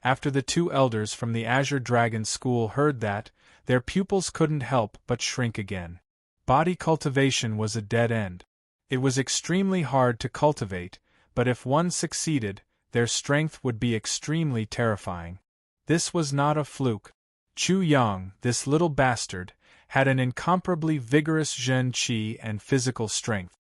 After the 2 elders from the Azure Dragon School heard that, their pupils couldn't help but shrink again. Body cultivation was a dead end. It was extremely hard to cultivate, but if one succeeded, their strength would be extremely terrifying. This was not a fluke. Chu Yang, this little bastard, had an incomparably vigorous Zhen Qi and physical strength.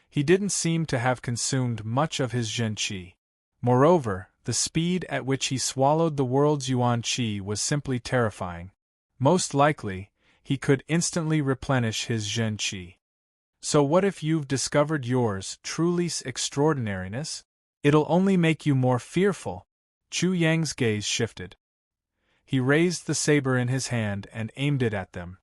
He didn't seem to have consumed much of his Zhen Qi. Moreover, the speed at which he swallowed the world's Yuan Qi was simply terrifying. Most likely, he could instantly replenish his Zhen Qi. So what if you've discovered yours truly's extraordinariness? It'll only make you more fearful. Chu Yang's gaze shifted. He raised the saber in his hand and aimed it at them.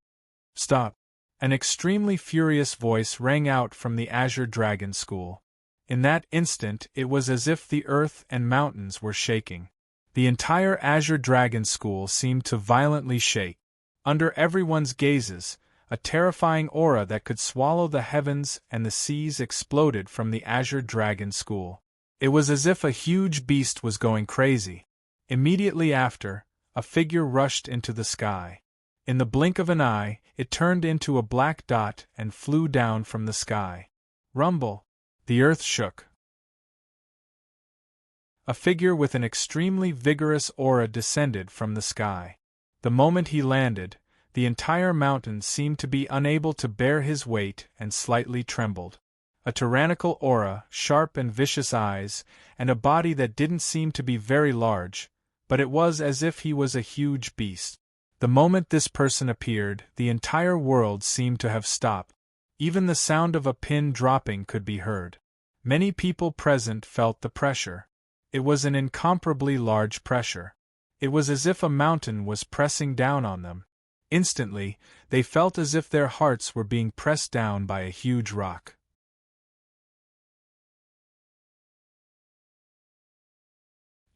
Stop! An extremely furious voice rang out from the Azure Dragon School. In that instant it was as if the earth and mountains were shaking. The entire Azure Dragon School seemed to violently shake. Under everyone's gazes, a terrifying aura that could swallow the heavens and the seas exploded from the Azure Dragon School. It was as if a huge beast was going crazy. Immediately after, a figure rushed into the sky. In the blink of an eye, it turned into a black dot and flew down from the sky. Rumble! The earth shook. A figure with an extremely vigorous aura descended from the sky. The moment he landed, the entire mountain seemed to be unable to bear his weight and slightly trembled. A tyrannical aura, sharp and vicious eyes, and a body that didn't seem to be very large, but it was as if he was a huge beast. The moment this person appeared, the entire world seemed to have stopped. Even the sound of a pin dropping could be heard. Many people present felt the pressure. It was an incomparably large pressure. It was as if a mountain was pressing down on them. Instantly, they felt as if their hearts were being pressed down by a huge rock.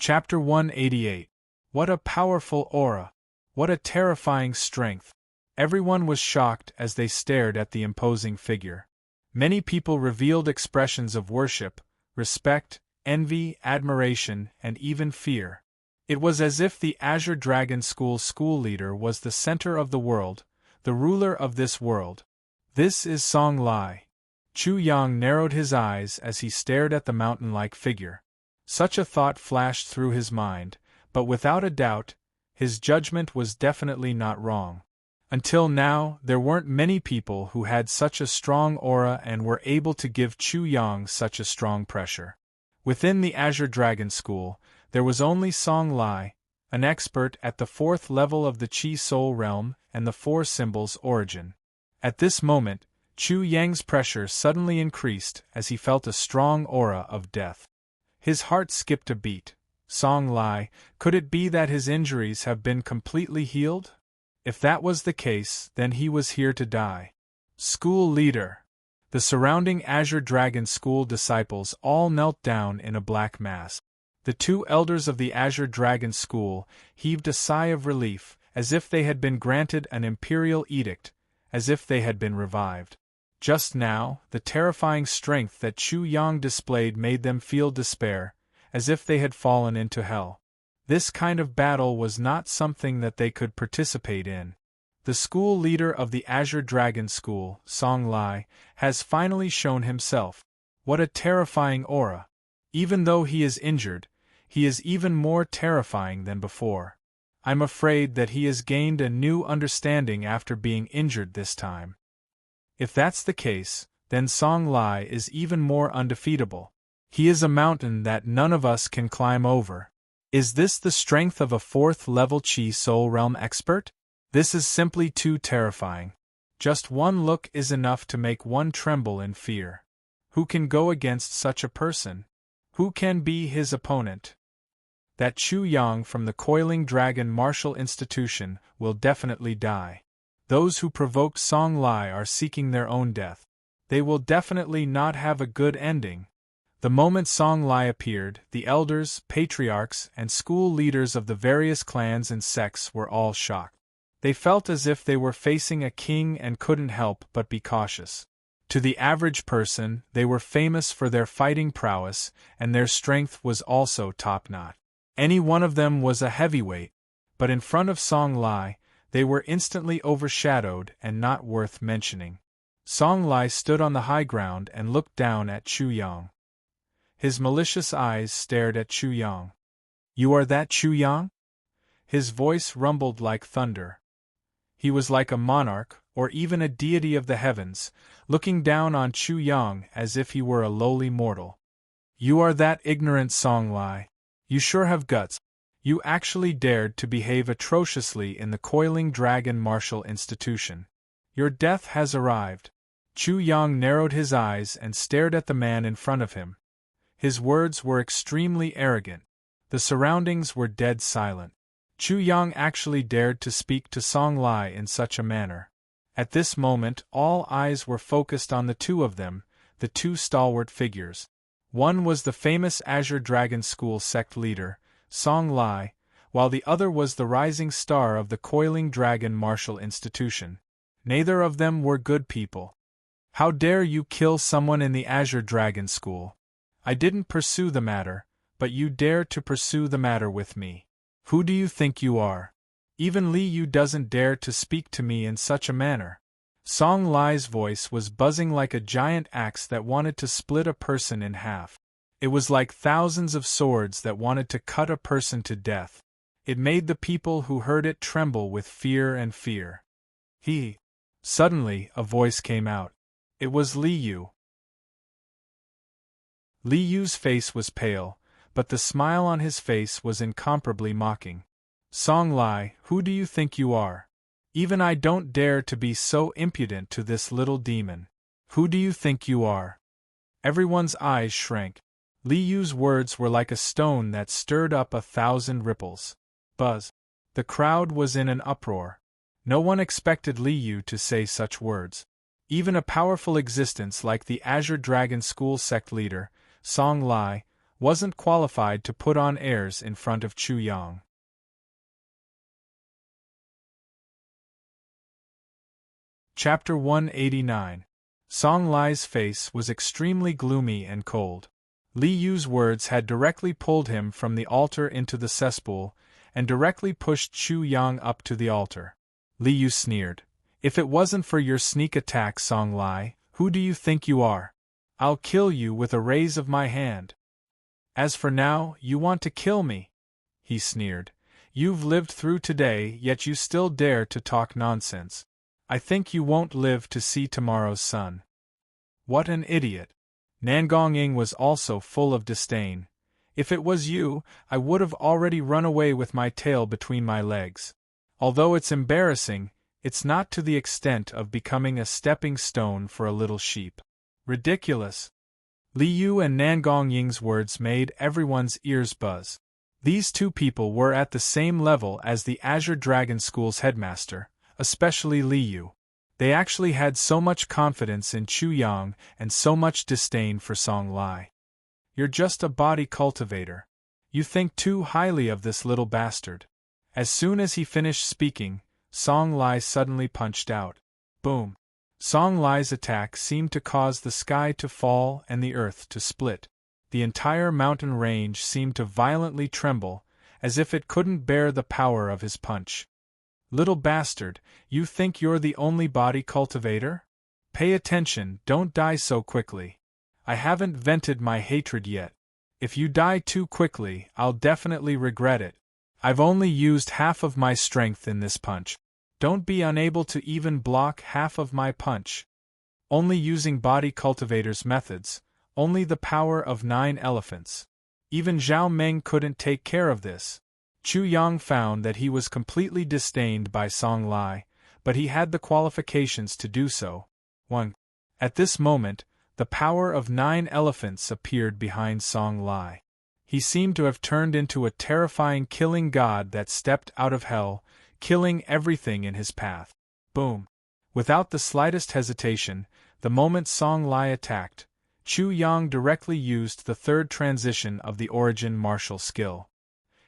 Chapter 188. What a powerful aura! What a terrifying strength! Everyone was shocked as they stared at the imposing figure. Many people revealed expressions of worship, respect, envy, admiration, and even fear. It was as if the Azure Dragon School leader was the center of the world, the ruler of this world. This is Song Lai. Chu Yang narrowed his eyes as he stared at the mountain-like figure. Such a thought flashed through his mind, but without a doubt, his judgment was definitely not wrong. Until now, there weren't many people who had such a strong aura and were able to give Chu Yang such a strong pressure. Within the Azure Dragon School, there was only Song Lai, an expert at the 4th level of the Chi Soul Realm and the 4 Symbols Origin. At this moment, Chu Yang's pressure suddenly increased as he felt a strong aura of death. His heart skipped a beat. Song Lai, could it be that his injuries have been completely healed? If that was the case, then he was here to die. School leader. The surrounding Azure Dragon School disciples all knelt down in a black mass. The 2 elders of the Azure Dragon School heaved a sigh of relief, as if they had been granted an imperial edict, as if they had been revived. Just now, the terrifying strength that Chu Yang displayed made them feel despair, as if they had fallen into hell. This kind of battle was not something that they could participate in. The school leader of the Azure Dragon School, Song Lai, has finally shown himself. What a terrifying aura! Even though he is injured, he is even more terrifying than before. I'm afraid that he has gained a new understanding after being injured this time. If that's the case, then Song Lai is even more undefeatable. He is a mountain that none of us can climb over. Is this the strength of a 4th level Chi Soul Realm expert? This is simply too terrifying. Just one look is enough to make one tremble in fear. Who can go against such a person? Who can be his opponent? That Chu Yang from the Coiling Dragon Martial Institution will definitely die. Those who provoked Song Lai are seeking their own death. They will definitely not have a good ending. The moment Song Lai appeared, the elders, patriarchs, and school leaders of the various clans and sects were all shocked. They felt as if they were facing a king and couldn't help but be cautious. To the average person, they were famous for their fighting prowess, and their strength was also top-notch. Any one of them was a heavyweight, but in front of Song Lai, they were instantly overshadowed and not worth mentioning. Song Lai stood on the high ground and looked down at Chu Yang. His malicious eyes stared at Chu Yang. "You are that Chu Yang?" His voice rumbled like thunder. He was like a monarch, or even a deity of the heavens, looking down on Chu Yang as if he were a lowly mortal. "You are that ignorant Song Lai. You sure have guts. You actually dared to behave atrociously in the Coiling Dragon Martial Institution. Your death has arrived." Chu Yang narrowed his eyes and stared at the man in front of him. His words were extremely arrogant. The surroundings were dead silent. Chu Yang actually dared to speak to Song Lai in such a manner. At this moment, all eyes were focused on the two of them, the two stalwart figures. One was the famous Azure Dragon School sect leader, Song Lai, while the other was the rising star of the Coiling Dragon Martial Institution. Neither of them were good people. How dare you kill someone in the Azure Dragon School? I didn't pursue the matter, but you dare to pursue the matter with me. Who do you think you are? Even Li Yu doesn't dare to speak to me in such a manner. Song Lai's voice was buzzing like a giant axe that wanted to split a person in half. It was like thousands of swords that wanted to cut a person to death. It made the people who heard it tremble with fear and fear. Suddenly, a voice came out. It was Li Yu. Li Yu's face was pale, but the smile on his face was incomparably mocking. Song Lai, who do you think you are? Even I don't dare to be so impudent to this little demon. Who do you think you are? Everyone's eyes shrank. Li Yu's words were like a stone that stirred up 1,000 ripples. Buzz. The crowd was in an uproar. No one expected Li Yu to say such words. Even a powerful existence like the Azure Dragon School sect leader, Song Lai, wasn't qualified to put on airs in front of Chu Yang. Chapter 189. Song Lai's face was extremely gloomy and cold. Li Yu's words had directly pulled him from the altar into the cesspool, and directly pushed Chu Yang up to the altar. Li Yu sneered. If it wasn't for your sneak attack, Song Lai, who do you think you are? I'll kill you with a raise of my hand. As for now, you want to kill me? He sneered. You've lived through today, yet you still dare to talk nonsense. I think you won't live to see tomorrow's sun. What an idiot. Nangong Ying was also full of disdain. If it was you, I would have already run away with my tail between my legs. Although it's embarrassing, it's not to the extent of becoming a stepping stone for a little sheep. Ridiculous. Li Yu and Nangong Ying's words made everyone's ears buzz. These two people were at the same level as the Azure Dragon School's headmaster, especially Li Yu. They actually had so much confidence in Chu Yang and so much disdain for Song Lai. You're just a body cultivator. You think too highly of this little bastard. As soon as he finished speaking, Song Lai suddenly punched out. Boom! Song Lai's attack seemed to cause the sky to fall and the earth to split. The entire mountain range seemed to violently tremble, as if it couldn't bear the power of his punch. Little bastard, you think you're the only body cultivator? Pay attention, don't die so quickly. I haven't vented my hatred yet. If you die too quickly, I'll definitely regret it. I've only used half of my strength in this punch. Don't be unable to even block half of my punch. Only using body cultivator's methods, only the power of 9 elephants. Even Zhao Meng couldn't take care of this. Chu Yang found that he was completely disdained by Song Lai, but he had the qualifications to do so. 1. At this moment, the power of 9 elephants appeared behind Song Lai. He seemed to have turned into a terrifying killing god that stepped out of hell, killing everything in his path. Boom! Without the slightest hesitation, the moment Song Lai attacked, Chu Yang directly used the third transition of the origin martial skill.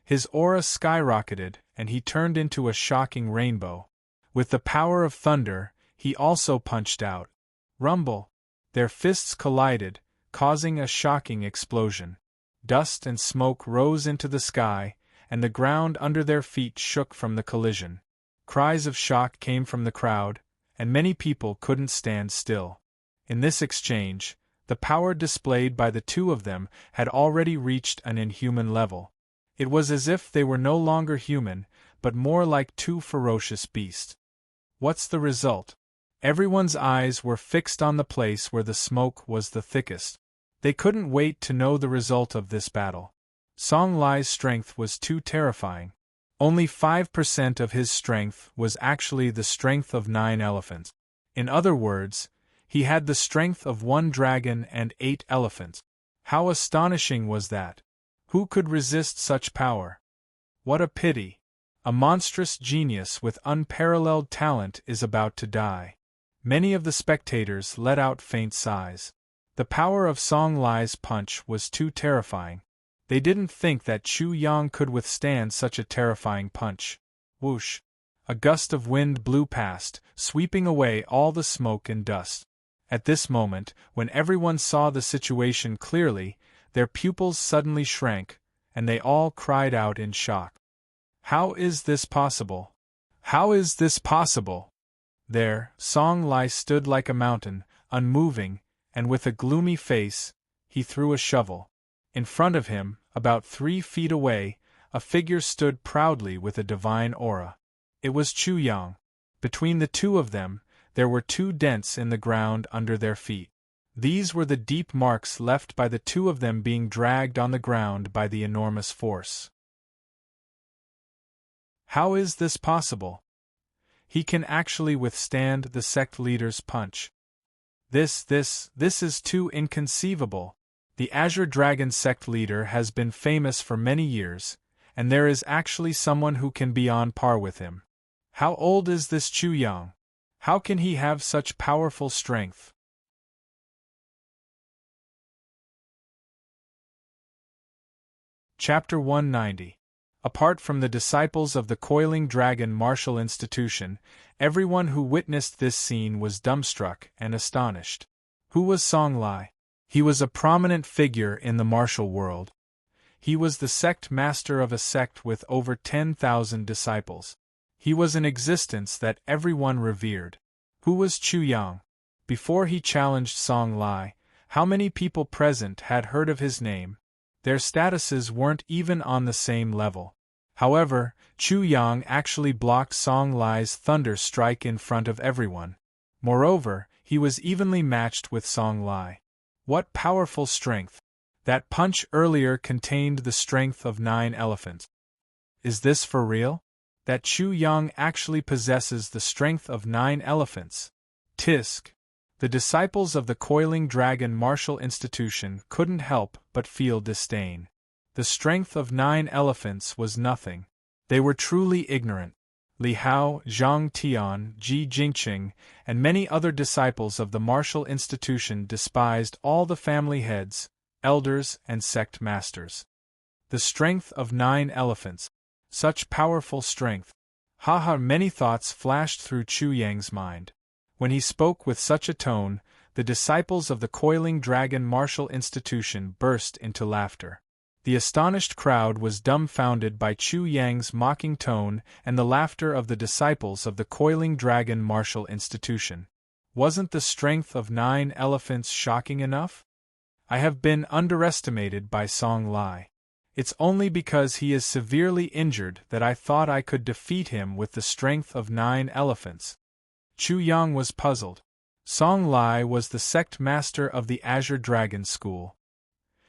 His aura skyrocketed, and he turned into a shocking rainbow. With the power of thunder, he also punched out. Rumble! Their fists collided, causing a shocking explosion. Dust and smoke rose into the sky, and the ground under their feet shook from the collision. Cries of shock came from the crowd, and many people couldn't stand still. In this exchange, the power displayed by the two of them had already reached an inhuman level. It was as if they were no longer human, but more like two ferocious beasts. What's the result? Everyone's eyes were fixed on the place where the smoke was the thickest. They couldn't wait to know the result of this battle. Song Lai's strength was too terrifying. Only 5% of his strength was actually the strength of 9 elephants. In other words, he had the strength of 1 dragon and 8 elephants. How astonishing was that! Who could resist such power? What a pity! A monstrous genius with unparalleled talent is about to die. Many of the spectators let out faint sighs. The power of Song Lai's punch was too terrifying. They didn't think that Chu Yang could withstand such a terrifying punch. Whoosh! A gust of wind blew past, sweeping away all the smoke and dust. At this moment, when everyone saw the situation clearly, their pupils suddenly shrank, and they all cried out in shock. How is this possible? How is this possible? There, Song Lai stood like a mountain, unmoving, and with a gloomy face, he threw a shovel. In front of him, about 3 feet away, a figure stood proudly with a divine aura. It was Chu Yang. Between the two of them, there were 2 dents in the ground under their feet. These were the deep marks left by the two of them being dragged on the ground by the enormous force. How is this possible? He can actually withstand the sect leader's punch. This is too inconceivable. The Azure Dragon sect leader has been famous for many years, and there is actually someone who can be on par with him. How old is this Chu Yang? How can he have such powerful strength? Chapter 190. Apart from the disciples of the Coiling Dragon Martial Institution, everyone who witnessed this scene was dumbstruck and astonished. Who was Song Lai? He was a prominent figure in the martial world. He was the sect master of a sect with over 10,000 disciples. He was an existence that everyone revered. Who was Chu Yang? Before he challenged Song Lai, how many people present had heard of his name? Their statuses weren't even on the same level. However, Chu Yang actually blocked Song Lai's thunder strike in front of everyone. Moreover, he was evenly matched with Song Lai. What powerful strength! That punch earlier contained the strength of 9 elephants. Is this for real? That Chu Yang actually possesses the strength of 9 elephants. Tisk! The disciples of the Coiling Dragon Martial Institution couldn't help but feel disdain. The strength of 9 elephants was nothing. They were truly ignorant. Li Hao, Zhang Tian, Ji Jingqing, and many other disciples of the Martial Institution despised all the family heads, elders, and sect masters. The strength of 9 elephants. Such powerful strength. Many thoughts flashed through Chu Yang's mind. When he spoke with such a tone, the disciples of the Coiling Dragon Martial Institution burst into laughter. The astonished crowd was dumbfounded by Chu Yang's mocking tone and the laughter of the disciples of the Coiling Dragon Martial Institution. Wasn't the strength of 9 elephants shocking enough? I have been underestimated by Song Lai. It's only because he is severely injured that I thought I could defeat him with the strength of 9 elephants. Chu Yang was puzzled. Song Lai was the sect master of the Azure Dragon School.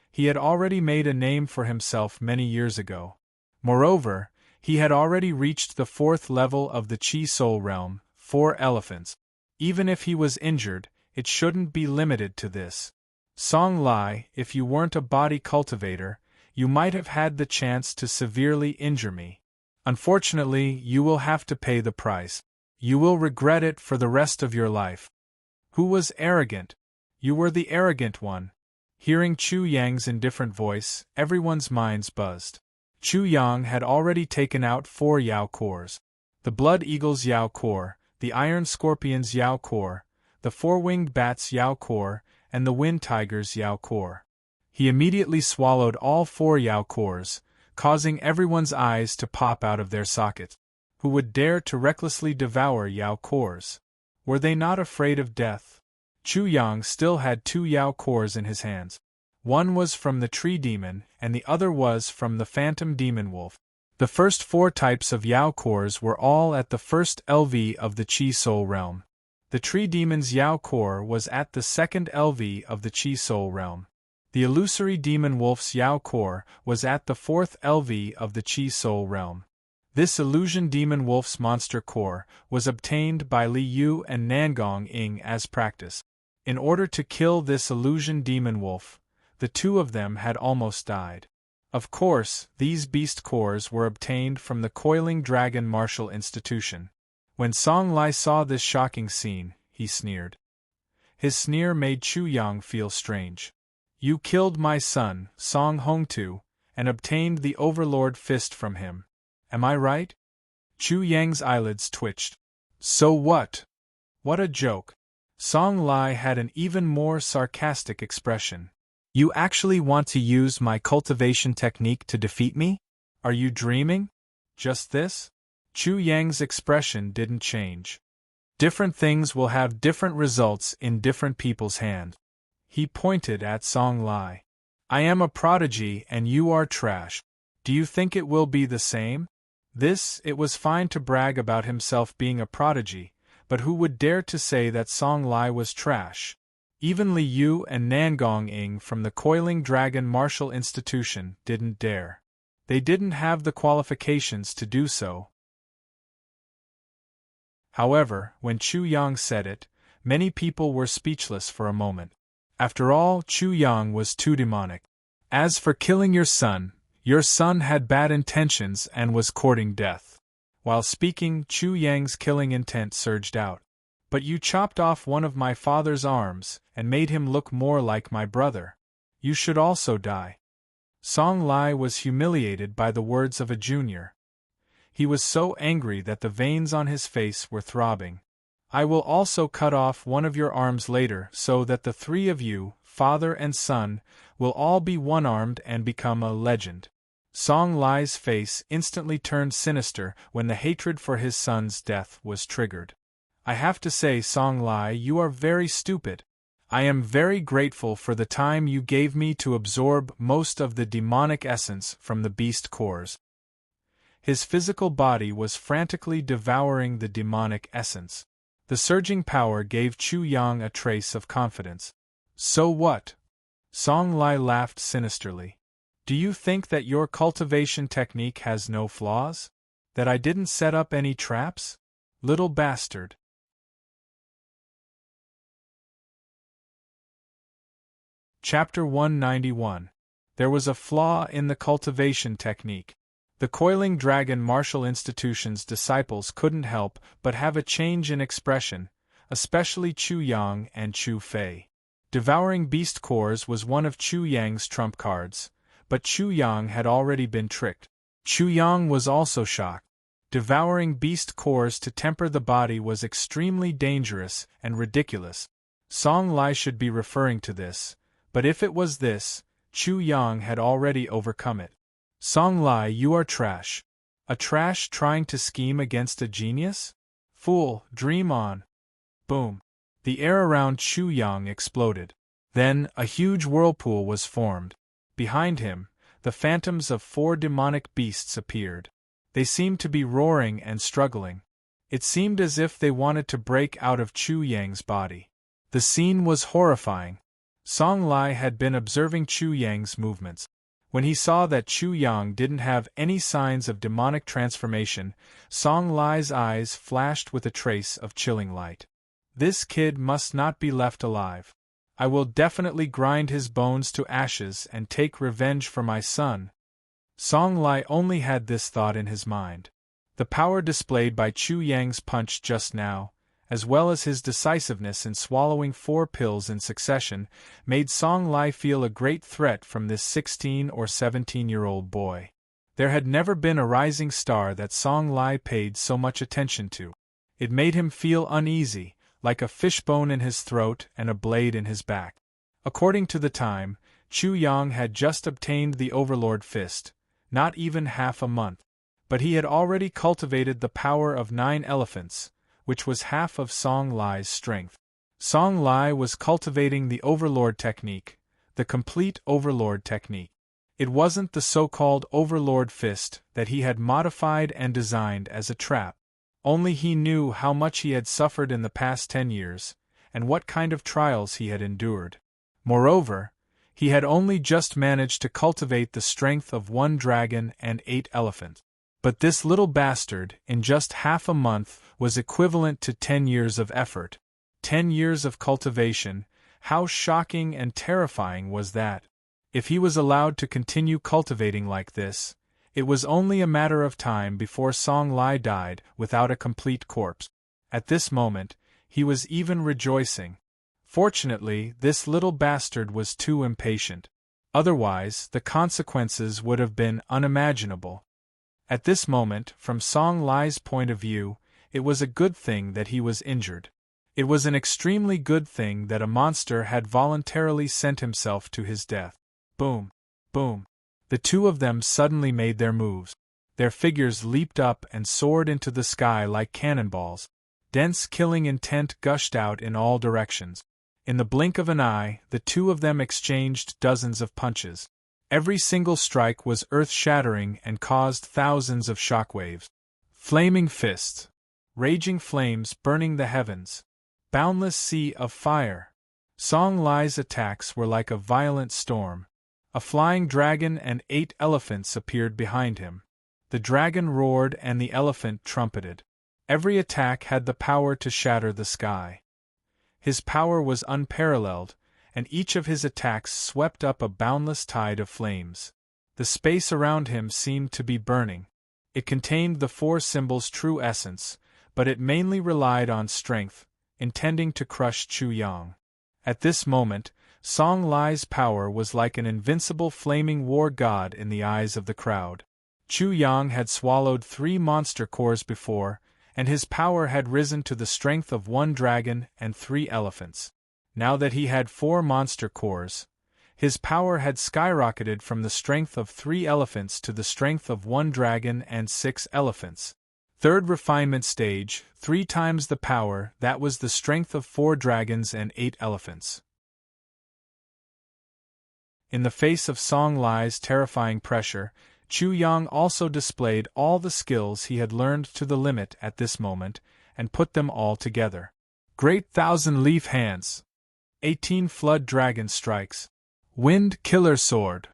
He had already made a name for himself many years ago. Moreover, he had already reached the 4th level of the Chi Soul Realm, 4 elephants. Even if he was injured, it shouldn't be limited to this. Song Lai, if you weren't a body cultivator, you might have had the chance to severely injure me. Unfortunately, you will have to pay the price. You will regret it for the rest of your life. Who was arrogant? You were the arrogant one. Hearing Chu Yang's indifferent voice, everyone's minds buzzed. Chu Yang had already taken out 4 Yao Cores. The Blood Eagle's Yao Core, the Iron Scorpion's Yao Core, the 4-Winged Bat's Yao Core, and the Wind Tiger's Yao Core. He immediately swallowed all 4 Yao Cores, causing everyone's eyes to pop out of their sockets. Who would dare to recklessly devour Yao Cores? Were they not afraid of death? Chu Yang still had 2 Yao Cores in his hands. One was from the Tree Demon, and the other was from the Phantom Demon Wolf. The first 4 types of Yao Cores were all at the first LV of the Chi Soul Realm. The Tree Demon's Yao Core was at the second LV of the Chi Soul Realm. The Illusory Demon Wolf's Yao Core was at the 4th LV of the Chi Soul Realm. This Illusion Demon Wolf's Monster Core was obtained by Li Yu and Nangong Ing as practice. In order to kill this Illusion Demon Wolf, the two of them had almost died. Of course, these beast cores were obtained from the Coiling Dragon Martial Institution. When Song Lai saw this shocking scene, he sneered. His sneer made Chu Yang feel strange. You killed my son, Song Hongtu, and obtained the Overlord Fist from him. Am I right? Chu Yang's eyelids twitched. So what? What a joke. Song Lai had an even more sarcastic expression. You actually want to use my cultivation technique to defeat me? Are you dreaming? Just this? Chu Yang's expression didn't change. Different things will have different results in different people's hands. He pointed at Song Lai. I am a prodigy and you are trash. Do you think it will be the same? It was fine to brag about himself being a prodigy, but who would dare to say that Song Lai was trash? Even Li Yu and Nangong Ing from the Coiling Dragon Martial Institution didn't dare. They didn't have the qualifications to do so. However, when Chu Yang said it, many people were speechless for a moment. After all, Chu Yang was too demonic. As for killing your son had bad intentions and was courting death. While speaking, Chu Yang's killing intent surged out. But you chopped off one of my father's arms and made him look more like my brother. You should also die. Song Lai was humiliated by the words of a junior. He was so angry that the veins on his face were throbbing. I will also cut off one of your arms later so that the three of you, father and son, will all be one-armed and become a legend. Song Lai's face instantly turned sinister when the hatred for his son's death was triggered. I have to say, Song Lai, you are very stupid. I am very grateful for the time you gave me to absorb most of the demonic essence from the beast cores. His physical body was frantically devouring the demonic essence. The surging power gave Chu Yang a trace of confidence. So what? Song Lai laughed sinisterly. Do you think that your cultivation technique has no flaws? That I didn't set up any traps? Little bastard. Chapter 191. There was a flaw in the cultivation technique. The Coiling Dragon Martial Institution's disciples couldn't help but have a change in expression, especially Chu Yang and Chu Fei. Devouring beast cores was one of Chu Yang's trump cards, but Chu Yang had already been tricked. Chu Yang was also shocked. Devouring beast cores to temper the body was extremely dangerous and ridiculous. Song Lai should be referring to this, but if it was this, Chu Yang had already overcome it. Song Lai, you are trash. A trash trying to scheme against a genius? Fool, dream on. Boom. The air around Chu Yang exploded. Then, a huge whirlpool was formed. Behind him, the phantoms of 4 demonic beasts appeared. They seemed to be roaring and struggling. It seemed as if they wanted to break out of Chu Yang's body. The scene was horrifying. Song Lai had been observing Chu Yang's movements. When he saw that Chu Yang didn't have any signs of demonic transformation, Song Lai's eyes flashed with a trace of chilling light. This kid must not be left alive. I will definitely grind his bones to ashes and take revenge for my son. Song Lai only had this thought in his mind. The power displayed by Chu Yang's punch just now, as well as his decisiveness in swallowing 4 pills in succession, made Song Lai feel a great threat from this 16 or 17-year-old boy. There had never been a rising star that Song Lai paid so much attention to. It made him feel uneasy, like a fishbone in his throat and a blade in his back. According to the time, Chu Yang had just obtained the Overlord Fist, not even half a month. But he had already cultivated the power of 9 elephants, which was half of Song Lai's strength. Song Lai was cultivating the Overlord technique, the complete Overlord technique. It wasn't the so-called Overlord Fist that he had modified and designed as a trap. Only he knew how much he had suffered in the past 10 years, and what kind of trials he had endured. Moreover, he had only just managed to cultivate the strength of 1 dragon and 8 elephants. But this little bastard, in just half a month, was equivalent to 10 years of effort. 10 years of cultivation, how shocking and terrifying was that? If he was allowed to continue cultivating like this, it was only a matter of time before Song Lai died without a complete corpse. At this moment, he was even rejoicing. Fortunately, this little bastard was too impatient. Otherwise, the consequences would have been unimaginable. At this moment, from Song Lai's point of view, it was a good thing that he was injured. It was an extremely good thing that a monster had voluntarily sent himself to his death. Boom! Boom! The two of them suddenly made their moves. Their figures leaped up and soared into the sky like cannonballs. Dense killing intent gushed out in all directions. In the blink of an eye, the two of them exchanged dozens of punches. Every single strike was earth-shattering and caused thousands of shockwaves. Flaming fists. Raging flames burning the heavens. Boundless sea of fire. Song Lai's attacks were like a violent storm. A flying dragon and 8 elephants appeared behind him. The dragon roared and the elephant trumpeted. Every attack had the power to shatter the sky. His power was unparalleled, and each of his attacks swept up a boundless tide of flames. The space around him seemed to be burning. It contained the 4 symbols' true essence, but it mainly relied on strength, intending to crush Chu Yang. At this moment, Song Lai's power was like an invincible flaming war god in the eyes of the crowd. Chu Yang had swallowed 3 monster cores before, and his power had risen to the strength of 1 dragon and 3 elephants. Now that he had 4 monster cores, his power had skyrocketed from the strength of 3 elephants to the strength of 1 dragon and 6 elephants. Third refinement stage, 3 times the power, that was the strength of 4 dragons and 8 elephants. In the face of Song Lai's terrifying pressure, Chu Yang also displayed all the skills he had learned to the limit at this moment, and put them all together. Great Thousand-Leaf Hands. 18 Flood Dragon Strikes. Wind Killer Sword.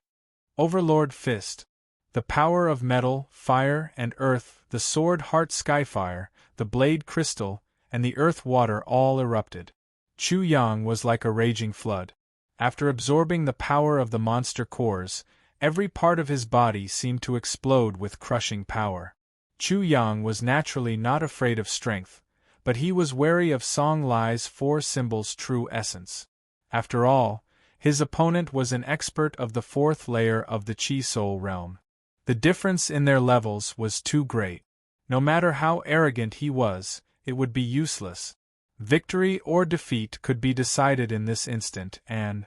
Overlord Fist. The power of metal, fire, and earth, the sword Heart Skyfire, the blade Crystal, and the earth Water all erupted. Chu Yang was like a raging flood. After absorbing the power of the monster cores, every part of his body seemed to explode with crushing power. Chu Yang was naturally not afraid of strength, but he was wary of Song Lai's 4 symbols' true essence. After all, his opponent was an expert of the 4th layer of the Chi Soul realm. The difference in their levels was too great. No matter how arrogant he was, it would be useless. Victory or defeat could be decided in this instant, and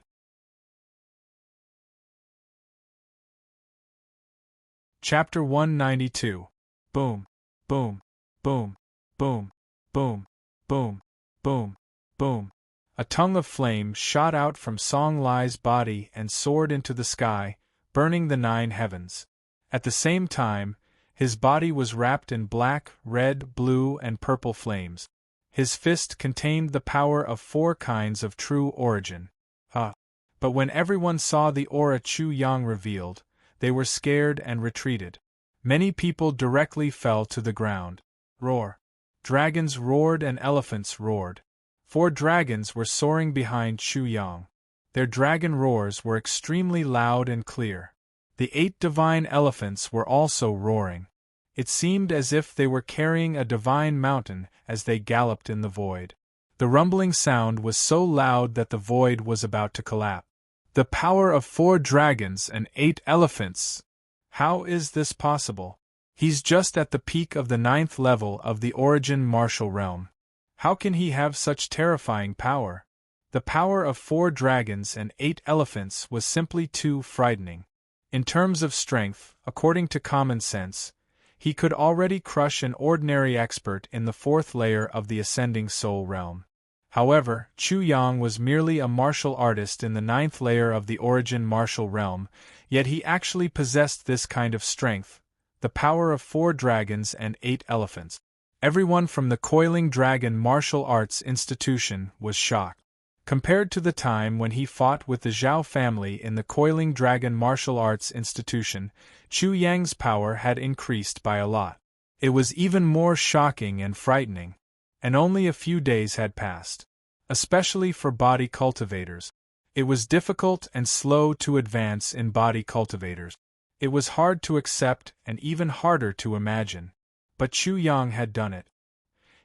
Chapter 192. Boom, boom, boom, boom, boom, boom, boom, boom. A tongue of flame shot out from Song Lai's body and soared into the sky, burning the 9 heavens. At the same time, his body was wrapped in black, red, blue, and purple flames. His fist contained the power of 4 kinds of true origin. But when everyone saw the aura Chu Yang revealed, they were scared and retreated. Many people directly fell to the ground. Roar. Dragons roared and elephants roared. 4 dragons were soaring behind Chu Yang. Their dragon roars were extremely loud and clear. The 8 divine elephants were also roaring. It seemed as if they were carrying a divine mountain as they galloped in the void. The rumbling sound was so loud that the void was about to collapse. The power of 4 dragons and 8 elephants! How is this possible? He's just at the peak of the 9th level of the origin martial realm. How can he have such terrifying power? The power of 4 dragons and 8 elephants was simply too frightening. In terms of strength, according to common sense, he could already crush an ordinary expert in the 4th layer of the ascending soul realm. However, Chu Yang was merely a martial artist in the 9th layer of the origin martial realm, yet he actually possessed this kind of strength, the power of 4 dragons and 8 elephants. Everyone from the Coiling Dragon Martial Arts Institution was shocked. Compared to the time when he fought with the Zhao family in the Coiling Dragon Martial Arts Institution, Chu Yang's power had increased by a lot. It was even more shocking and frightening. And only a few days had passed. Especially for body cultivators. It was difficult and slow to advance in body cultivators. It was hard to accept and even harder to imagine. But Chu Yang had done it.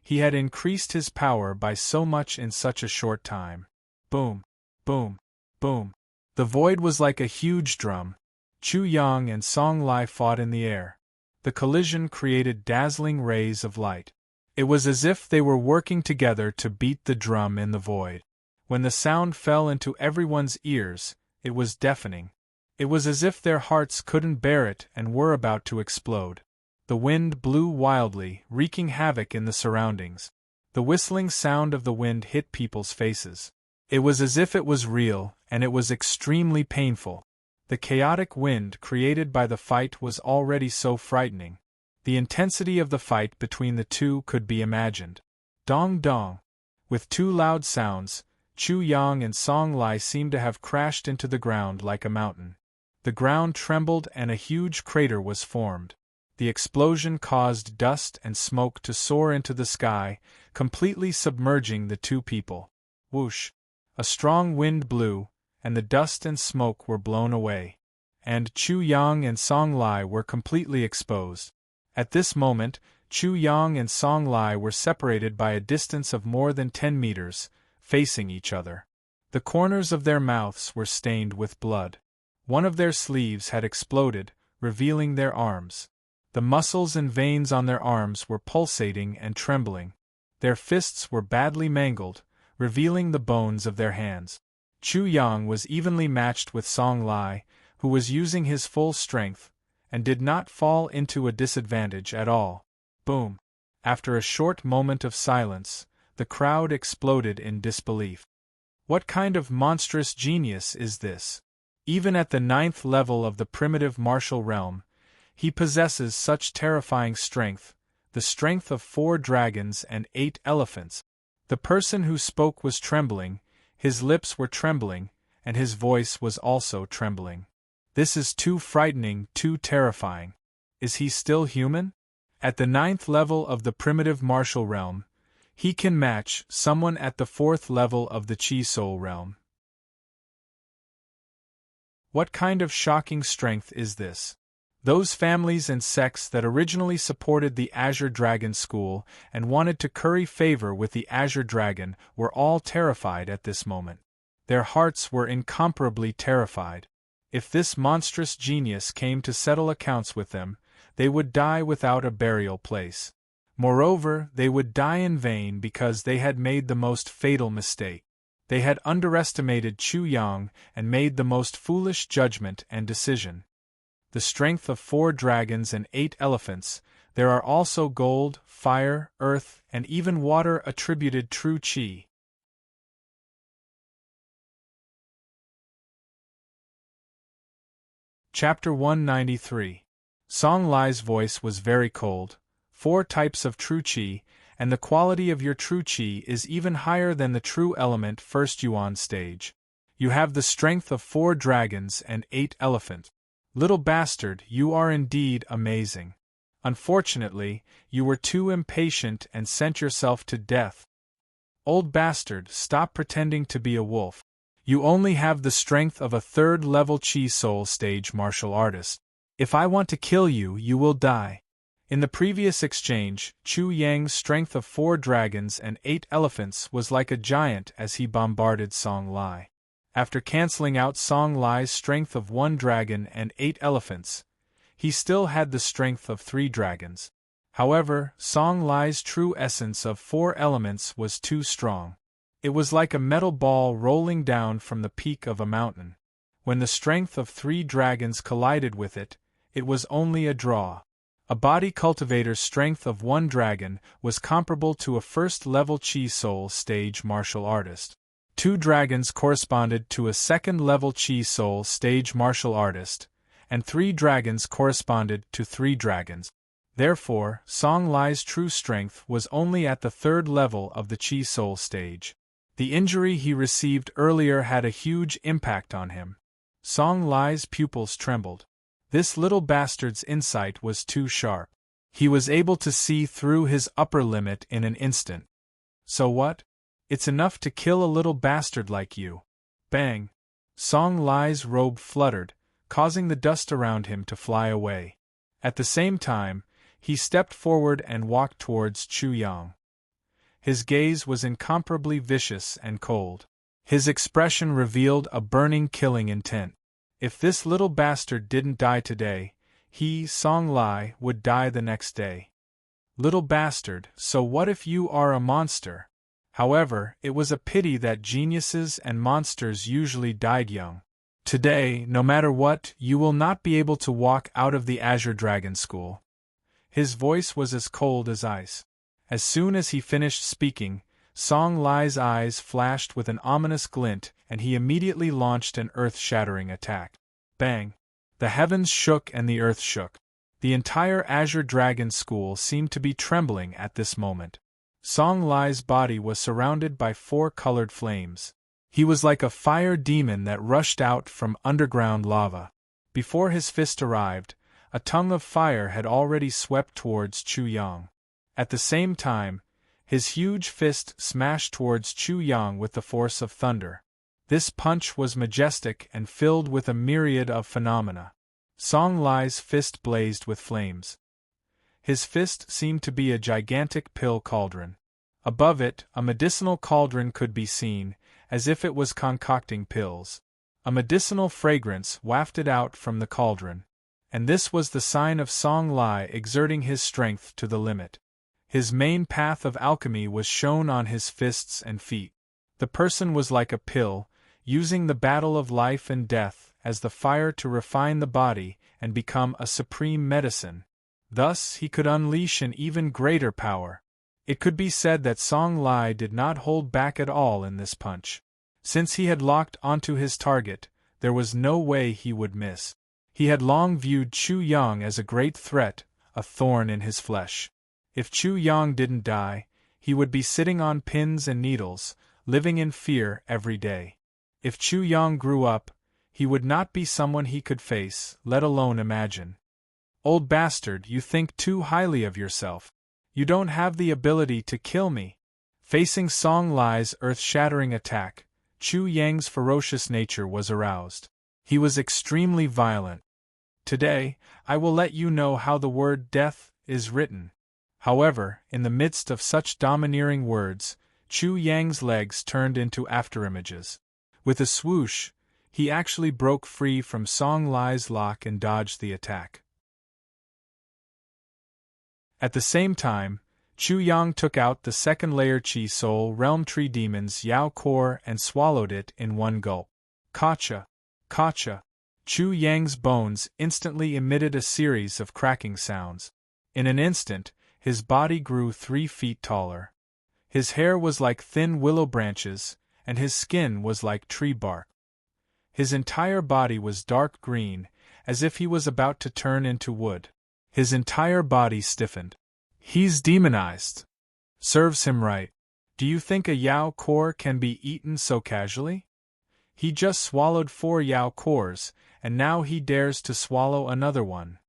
He had increased his power by so much in such a short time. Boom, boom, boom. The void was like a huge drum. Chu Yang and Song Lai fought in the air. The collision created dazzling rays of light. It was as if they were working together to beat the drum in the void. When the sound fell into everyone's ears, it was deafening. It was as if their hearts couldn't bear it and were about to explode. The wind blew wildly, wreaking havoc in the surroundings. The whistling sound of the wind hit people's faces. It was as if it was real, and it was extremely painful. The chaotic wind created by the fight was already so frightening. The intensity of the fight between the two could be imagined. Dong dong. With two loud sounds, Chu Yang and Song Lai seemed to have crashed into the ground like a mountain. The ground trembled and a huge crater was formed. The explosion caused dust and smoke to soar into the sky, completely submerging the two people. Whoosh! A strong wind blew, and the dust and smoke were blown away. And Chu Yang and Song Lai were completely exposed. At this moment, Chu Yang and Song Lai were separated by a distance of more than 10 meters, facing each other. The corners of their mouths were stained with blood. One of their sleeves had exploded, revealing their arms. The muscles and veins on their arms were pulsating and trembling. Their fists were badly mangled, revealing the bones of their hands. Chu Yang was evenly matched with Song Lai, who was using his full strength, and did not fall into a disadvantage at all. Boom! After a short moment of silence, the crowd exploded in disbelief. What kind of monstrous genius is this? Even at the 9th level of the primitive martial realm, he possesses such terrifying strength, the strength of 4 dragons and 8 elephants. The person who spoke was trembling, his lips were trembling, and his voice was also trembling. This is too frightening, too terrifying. Is he still human? At the 9th level of the primitive martial realm, he can match someone at the 4th level of the Chi Soul realm. What kind of shocking strength is this? Those families and sects that originally supported the Azure Dragon School and wanted to curry favor with the Azure Dragon were all terrified at this moment. Their hearts were incomparably terrified. If this monstrous genius came to settle accounts with them, they would die without a burial place. Moreover, they would die in vain because they had made the most fatal mistake. They had underestimated Chu Yang and made the most foolish judgment and decision. The strength of 4 dragons and 8 elephants, there are also gold, fire, earth, and even water attributed true Qi. Chapter 193. Song Lai's voice was very cold. 4 types of true Qi, and the quality of your true Qi is even higher than the true element first Yuan stage. You have the strength of 4 dragons and 8 elephants. Little bastard, you are indeed amazing. Unfortunately, you were too impatient and sent yourself to death. Old bastard, stop pretending to be a wolf. You only have the strength of a 3rd level Chi Soul stage martial artist. If I want to kill you, you will die. In the previous exchange, Chu Yang's strength of 4 dragons and 8 elephants was like a giant as he bombarded Song Lai. After cancelling out Song Lai's strength of 1 dragon and 8 elephants, he still had the strength of 3 dragons. However, Song Lai's true essence of 4 elements was too strong. It was like a metal ball rolling down from the peak of a mountain. When the strength of 3 dragons collided with it, it was only a draw. A body cultivator's strength of 1 dragon was comparable to a 1st level Chi Soul stage martial artist. 2 dragons corresponded to a 2nd level Chi Soul stage martial artist, and 3 dragons corresponded to 3 dragons. Therefore, Song Lai's true strength was only at the 3rd level of the Chi Soul stage. The injury he received earlier had a huge impact on him. Song Lai's pupils trembled. This little bastard's insight was too sharp. He was able to see through his upper limit in an instant. So what? It's enough to kill a little bastard like you. Bang! Song Lai's robe fluttered, causing the dust around him to fly away. At the same time, he stepped forward and walked towards Chu Yang. His gaze was incomparably vicious and cold. His expression revealed a burning, killing intent. If this little bastard didn't die today, he, Song Lai, would die the next day. Little bastard, so what if you are a monster? However, it was a pity that geniuses and monsters usually died young. Today, no matter what, you will not be able to walk out of the Azure Dragon School. His voice was as cold as ice. As soon as he finished speaking, Song Lai's eyes flashed with an ominous glint, and he immediately launched an earth-shattering attack. Bang! The heavens shook and the earth shook. The entire Azure Dragon School seemed to be trembling at this moment. Song Lai's body was surrounded by 4 colored flames. He was like a fire demon that rushed out from underground lava. Before his fist arrived, a tongue of fire had already swept towards Chu Yang. At the same time, his huge fist smashed towards Chu Yang with the force of thunder. This punch was majestic and filled with a myriad of phenomena. Song Lai's fist blazed with flames. His fist seemed to be a gigantic pill cauldron. Above it, a medicinal cauldron could be seen, as if it was concocting pills. A medicinal fragrance wafted out from the cauldron. And this was the sign of Song Lai exerting his strength to the limit. His main path of alchemy was shown on his fists and feet. The person was like a pill, using the battle of life and death as the fire to refine the body and become a supreme medicine. Thus he could unleash an even greater power. It could be said that Song Lai did not hold back at all in this punch. Since he had locked onto his target, there was no way he would miss. He had long viewed Chu Yang as a great threat, a thorn in his flesh. If Chu Yang didn't die, he would be sitting on pins and needles, living in fear every day. If Chu Yang grew up, he would not be someone he could face, let alone imagine. Old bastard, you think too highly of yourself. You don't have the ability to kill me. Facing Song Lai's earth-shattering attack, Chu Yang's ferocious nature was aroused. He was extremely violent. Today, I will let you know how the word death is written. However, in the midst of such domineering words, Chu Yang's legs turned into afterimages. With a swoosh, he actually broke free from Song Lai's lock and dodged the attack. At the same time, Chu Yang took out the second layer Chi Soul Realm Tree Demon's Yao Core and swallowed it in one gulp. Kacha! Kacha! Chu Yang's bones instantly emitted a series of cracking sounds. In an instant, his body grew 3 feet taller. His hair was like thin willow branches, and his skin was like tree bark. His entire body was dark green, as if he was about to turn into wood. His entire body stiffened. He's demonized. Serves him right. Do you think a Yao Core can be eaten so casually? He just swallowed 4 Yao Cores, and now he dares to swallow another one.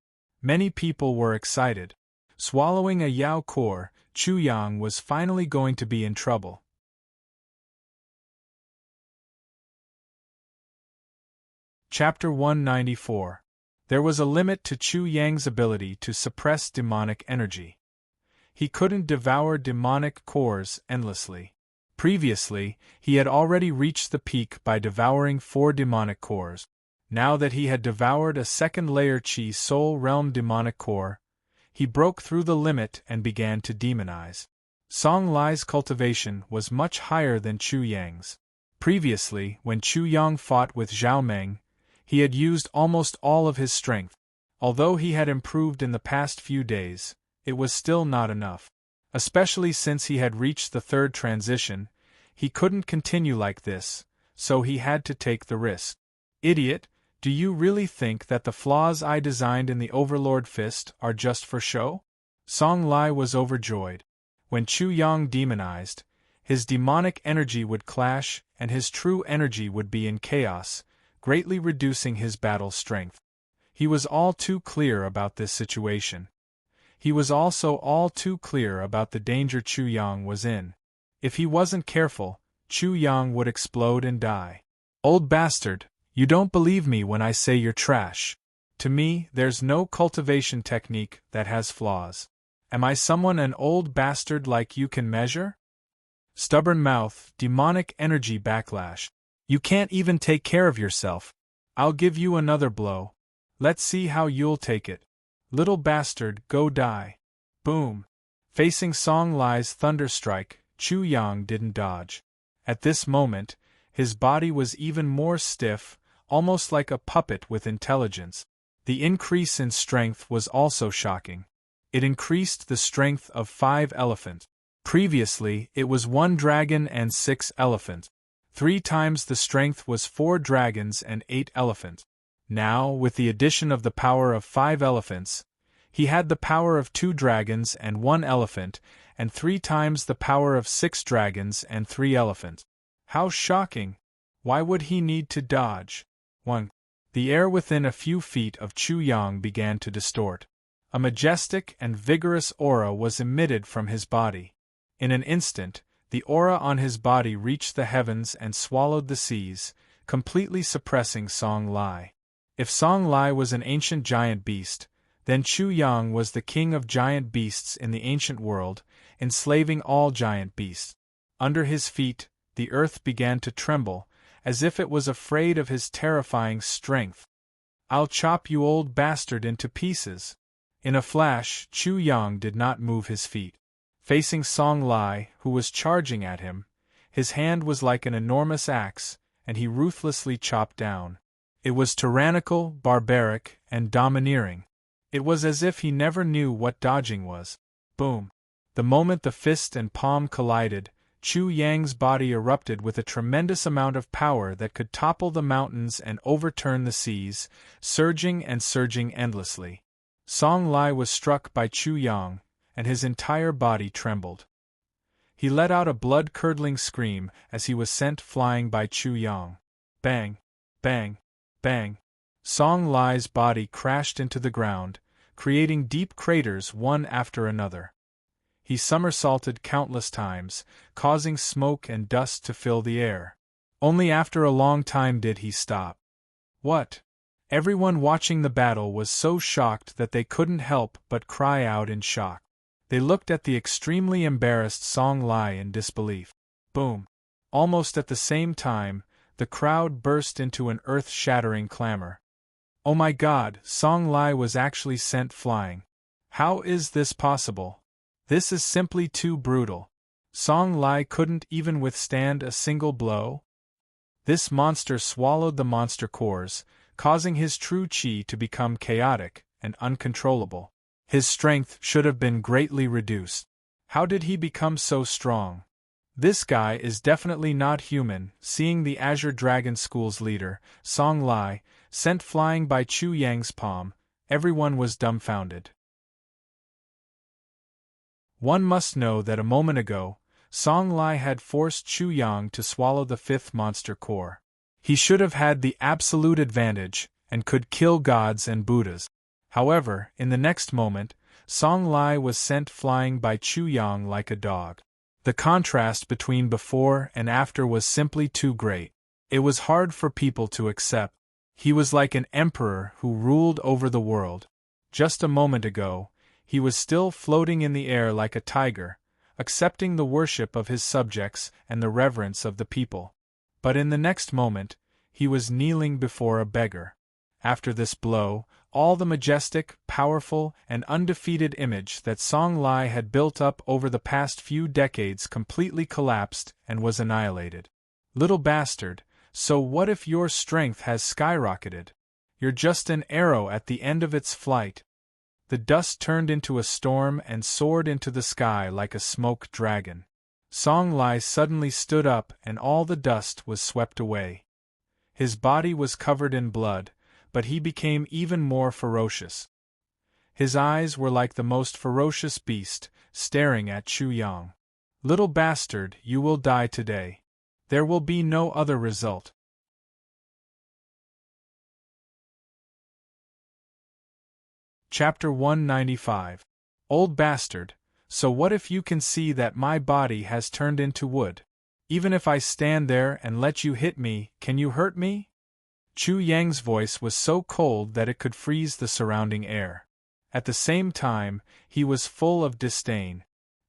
Many people were excited. Swallowing a Yao Core, Chu Yang was finally going to be in trouble. Chapter 194. There was a limit to Chu Yang's ability to suppress demonic energy. He couldn't devour demonic cores endlessly. Previously, he had already reached the peak by devouring 4 demonic cores. Now that he had devoured a second layer Chi Soul Realm demonic core, he broke through the limit and began to demonize. Song Lai's cultivation was much higher than Chu Yang's. Previously, when Chu Yang fought with Zhao Meng, he had used almost all of his strength. Although he had improved in the past few days, it was still not enough. Especially since he had reached the 3rd transition, he couldn't continue like this, so he had to take the risk. Idiot, do you really think that the flaws I designed in the Overlord Fist are just for show? Song Lai was overjoyed. When Chu Yang demonized, his demonic energy would clash and his true energy would be in chaos, greatly reducing his battle strength. He was all too clear about this situation. He was also all too clear about the danger Chu Yang was in. If he wasn't careful, Chu Yang would explode and die. Old bastard, You don't believe me when I say you're trash. To me, there's no cultivation technique that has flaws. Am I someone an old bastard like you can measure? Stubborn mouth, demonic energy backlash. You can't even take care of yourself. I'll give you another blow. Let's see how you'll take it. Little bastard, go die. Boom. Facing Song Lai's thunderstrike, Chu Yang didn't dodge. At this moment, his body was even more stiff, almost like a puppet with intelligence. The increase in strength was also shocking. It increased the strength of 5 elephants. Previously, it was 1 dragon and 6 elephants. 3 times the strength was 4 dragons and 8 elephants. Now, with the addition of the power of 5 elephants, he had the power of 2 dragons and 1 elephant, and 3 times the power of 6 dragons and 3 elephants. How shocking! Why would he need to dodge? 1. The air within a few feet of Chu Yang began to distort. A majestic and vigorous aura was emitted from his body. In an instant, the aura on his body reached the heavens and swallowed the seas, completely suppressing Song Lai. If Song Lai was an ancient giant beast, then Chu Yang was the king of giant beasts in the ancient world, enslaving all giant beasts. Under his feet, the earth began to tremble, as if it was afraid of his terrifying strength. I'll chop you old bastard into pieces. In a flash, Chu Yang did not move his feet. Facing Song Lai, who was charging at him, his hand was like an enormous axe, and he ruthlessly chopped down. It was tyrannical, barbaric, and domineering. It was as if he never knew what dodging was. Boom! The moment the fist and palm collided, Chu Yang's body erupted with a tremendous amount of power that could topple the mountains and overturn the seas, surging and surging endlessly. Song Lai was struck by Chu Yang, and his entire body trembled. He let out a blood-curdling scream as he was sent flying by Chu Yang. Bang! Bang! Bang! Song Lai's body crashed into the ground, creating deep craters one after another. He somersaulted countless times, causing smoke and dust to fill the air. Only after a long time did he stop. What? Everyone watching the battle was so shocked that they couldn't help but cry out in shock. They looked at the extremely embarrassed Song Lai in disbelief. Boom! Almost at the same time, the crowd burst into an earth-shattering clamor. Oh my God, Song Lai was actually sent flying. How is this possible? This is simply too brutal. Song Lai couldn't even withstand a single blow? This monster swallowed the monster cores, causing his true chi to become chaotic and uncontrollable. His strength should have been greatly reduced. How did he become so strong? This guy is definitely not human. Seeing the Azure Dragon School's leader, Song Lai, sent flying by Chu Yang's palm, everyone was dumbfounded. One must know that a moment ago, Song Lai had forced Chu Yang to swallow the 5th monster core. He should have had the absolute advantage, and could kill gods and Buddhas. However, in the next moment, Song Lai was sent flying by Chu Yang like a dog. The contrast between before and after was simply too great. It was hard for people to accept. He was like an emperor who ruled over the world. Just a moment ago, he was still floating in the air like a tiger, accepting the worship of his subjects and the reverence of the people. But in the next moment, he was kneeling before a beggar. After this blow, all the majestic, powerful, and undefeated image that Song Lai had built up over the past few decades completely collapsed and was annihilated. Little bastard, so what if your strength has skyrocketed? You're just an arrow at the end of its flight. The dust turned into a storm and soared into the sky like a smoke dragon. Song Lai suddenly stood up and all the dust was swept away. His body was covered in blood, but he became even more ferocious. His eyes were like the most ferocious beast, staring at Chu Yang. Little bastard, you will die today. There will be no other result. Chapter 195. Old bastard, so what if you can see that my body has turned into wood? Even if I stand there and let you hit me, can you hurt me? Chu Yang's voice was so cold that it could freeze the surrounding air. At the same time, he was full of disdain.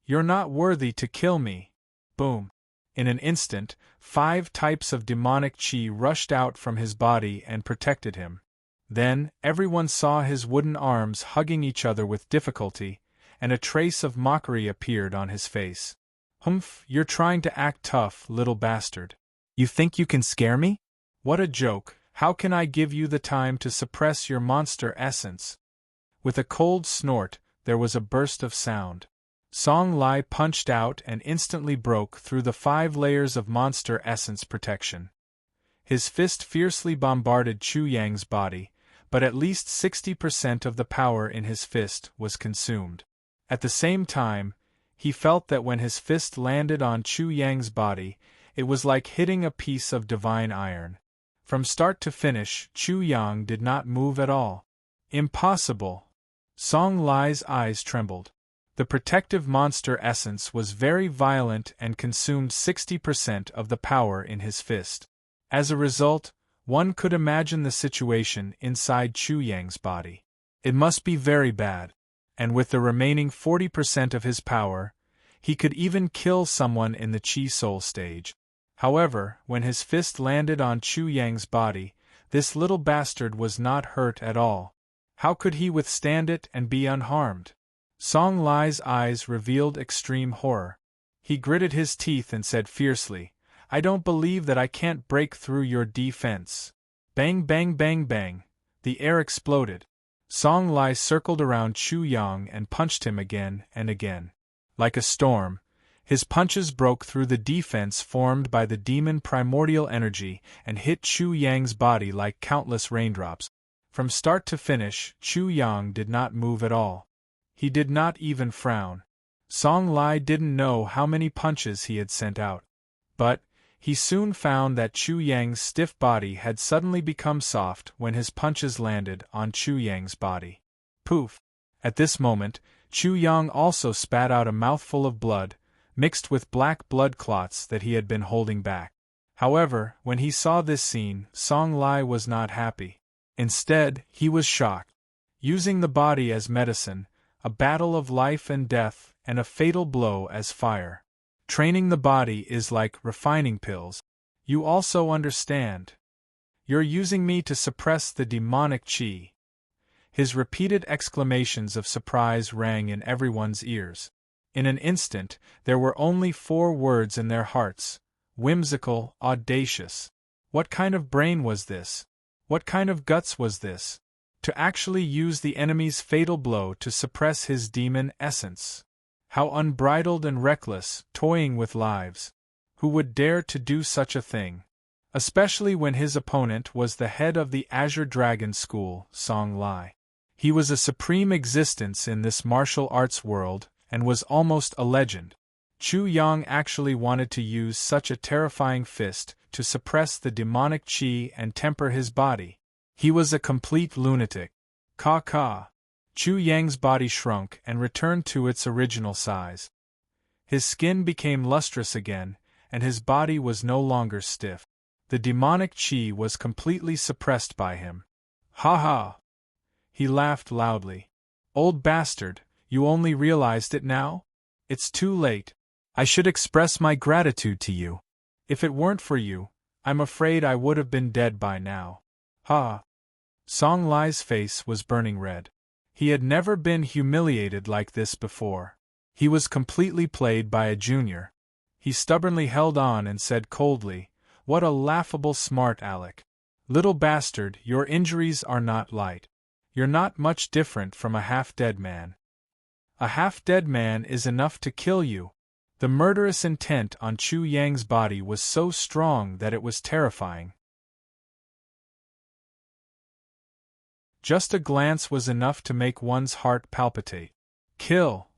"You're not worthy to kill me." Boom. In an instant, 5 types of demonic chi rushed out from his body and protected him. Then, everyone saw his wooden arms hugging each other with difficulty, and a trace of mockery appeared on his face. "Humph, you're trying to act tough, little bastard. You think you can scare me? What a joke. How can I give you the time to suppress your monster essence?" With a cold snort, there was a burst of sound. Song Lai punched out and instantly broke through the 5 layers of monster essence protection. His fist fiercely bombarded Chu Yang's body, but at least 60% of the power in his fist was consumed. At the same time, he felt that when his fist landed on Chu Yang's body, it was like hitting a piece of divine iron. From start to finish, Chu Yang did not move at all. Impossible! Song Lai's eyes trembled. The protective monster essence was very violent and consumed 60% of the power in his fist. As a result, one could imagine the situation inside Chu Yang's body. It must be very bad. And with the remaining 40% of his power, he could even kill someone in the Chi Soul stage. However, when his fist landed on Chu Yang's body, this little bastard was not hurt at all. How could he withstand it and be unharmed? Song Lai's eyes revealed extreme horror. He gritted his teeth and said fiercely, "I don't believe that I can't break through your defense." Bang bang bang bang. The air exploded. Song Lai circled around Chu Yang and punched him again and again. Like a storm, his punches broke through the defense formed by the demon primordial energy and hit Chu Yang's body like countless raindrops. From start to finish, Chu Yang did not move at all. He did not even frown. Song Lai didn't know how many punches he had sent out. But he soon found that Chu Yang's stiff body had suddenly become soft when his punches landed on Chu Yang's body. Poof! At this moment, Chu Yang also spat out a mouthful of blood, mixed with black blood clots that he had been holding back. However, when he saw this scene, Song Lai was not happy. Instead, he was shocked. Using the body as medicine, a battle of life and death, and a fatal blow as fire. Training the body is like refining pills. You also understand. You're using me to suppress the demonic chi. His repeated exclamations of surprise rang in everyone's ears. In an instant, there were only 4 words in their hearts: whimsical, audacious. What kind of brain was this? What kind of guts was this? To actually use the enemy's fatal blow to suppress his demon essence. How unbridled and reckless, toying with lives. Who would dare to do such a thing? Especially when his opponent was the head of the Azure Dragon School, Song Lai. He was a supreme existence in this martial arts world, and was almost a legend. Chu Yang actually wanted to use such a terrifying fist to suppress the demonic chi and temper his body. He was a complete lunatic. Ka. Chu Yang's body shrunk and returned to its original size. His skin became lustrous again, and his body was no longer stiff. The demonic chi was completely suppressed by him. Ha ha! He laughed loudly. Old bastard, you only realized it now? It's too late. I should express my gratitude to you. If it weren't for you, I'm afraid I would have been dead by now. Ha! Song Lai's face was burning red. He had never been humiliated like this before. He was completely played by a junior. He stubbornly held on and said coldly, "What a laughable smart aleck. Little bastard, your injuries are not light. You're not much different from a half-dead man. A half-dead man is enough to kill you." The murderous intent on Chu Yang's body was so strong that it was terrifying. Just a glance was enough to make one's heart palpitate. Kill!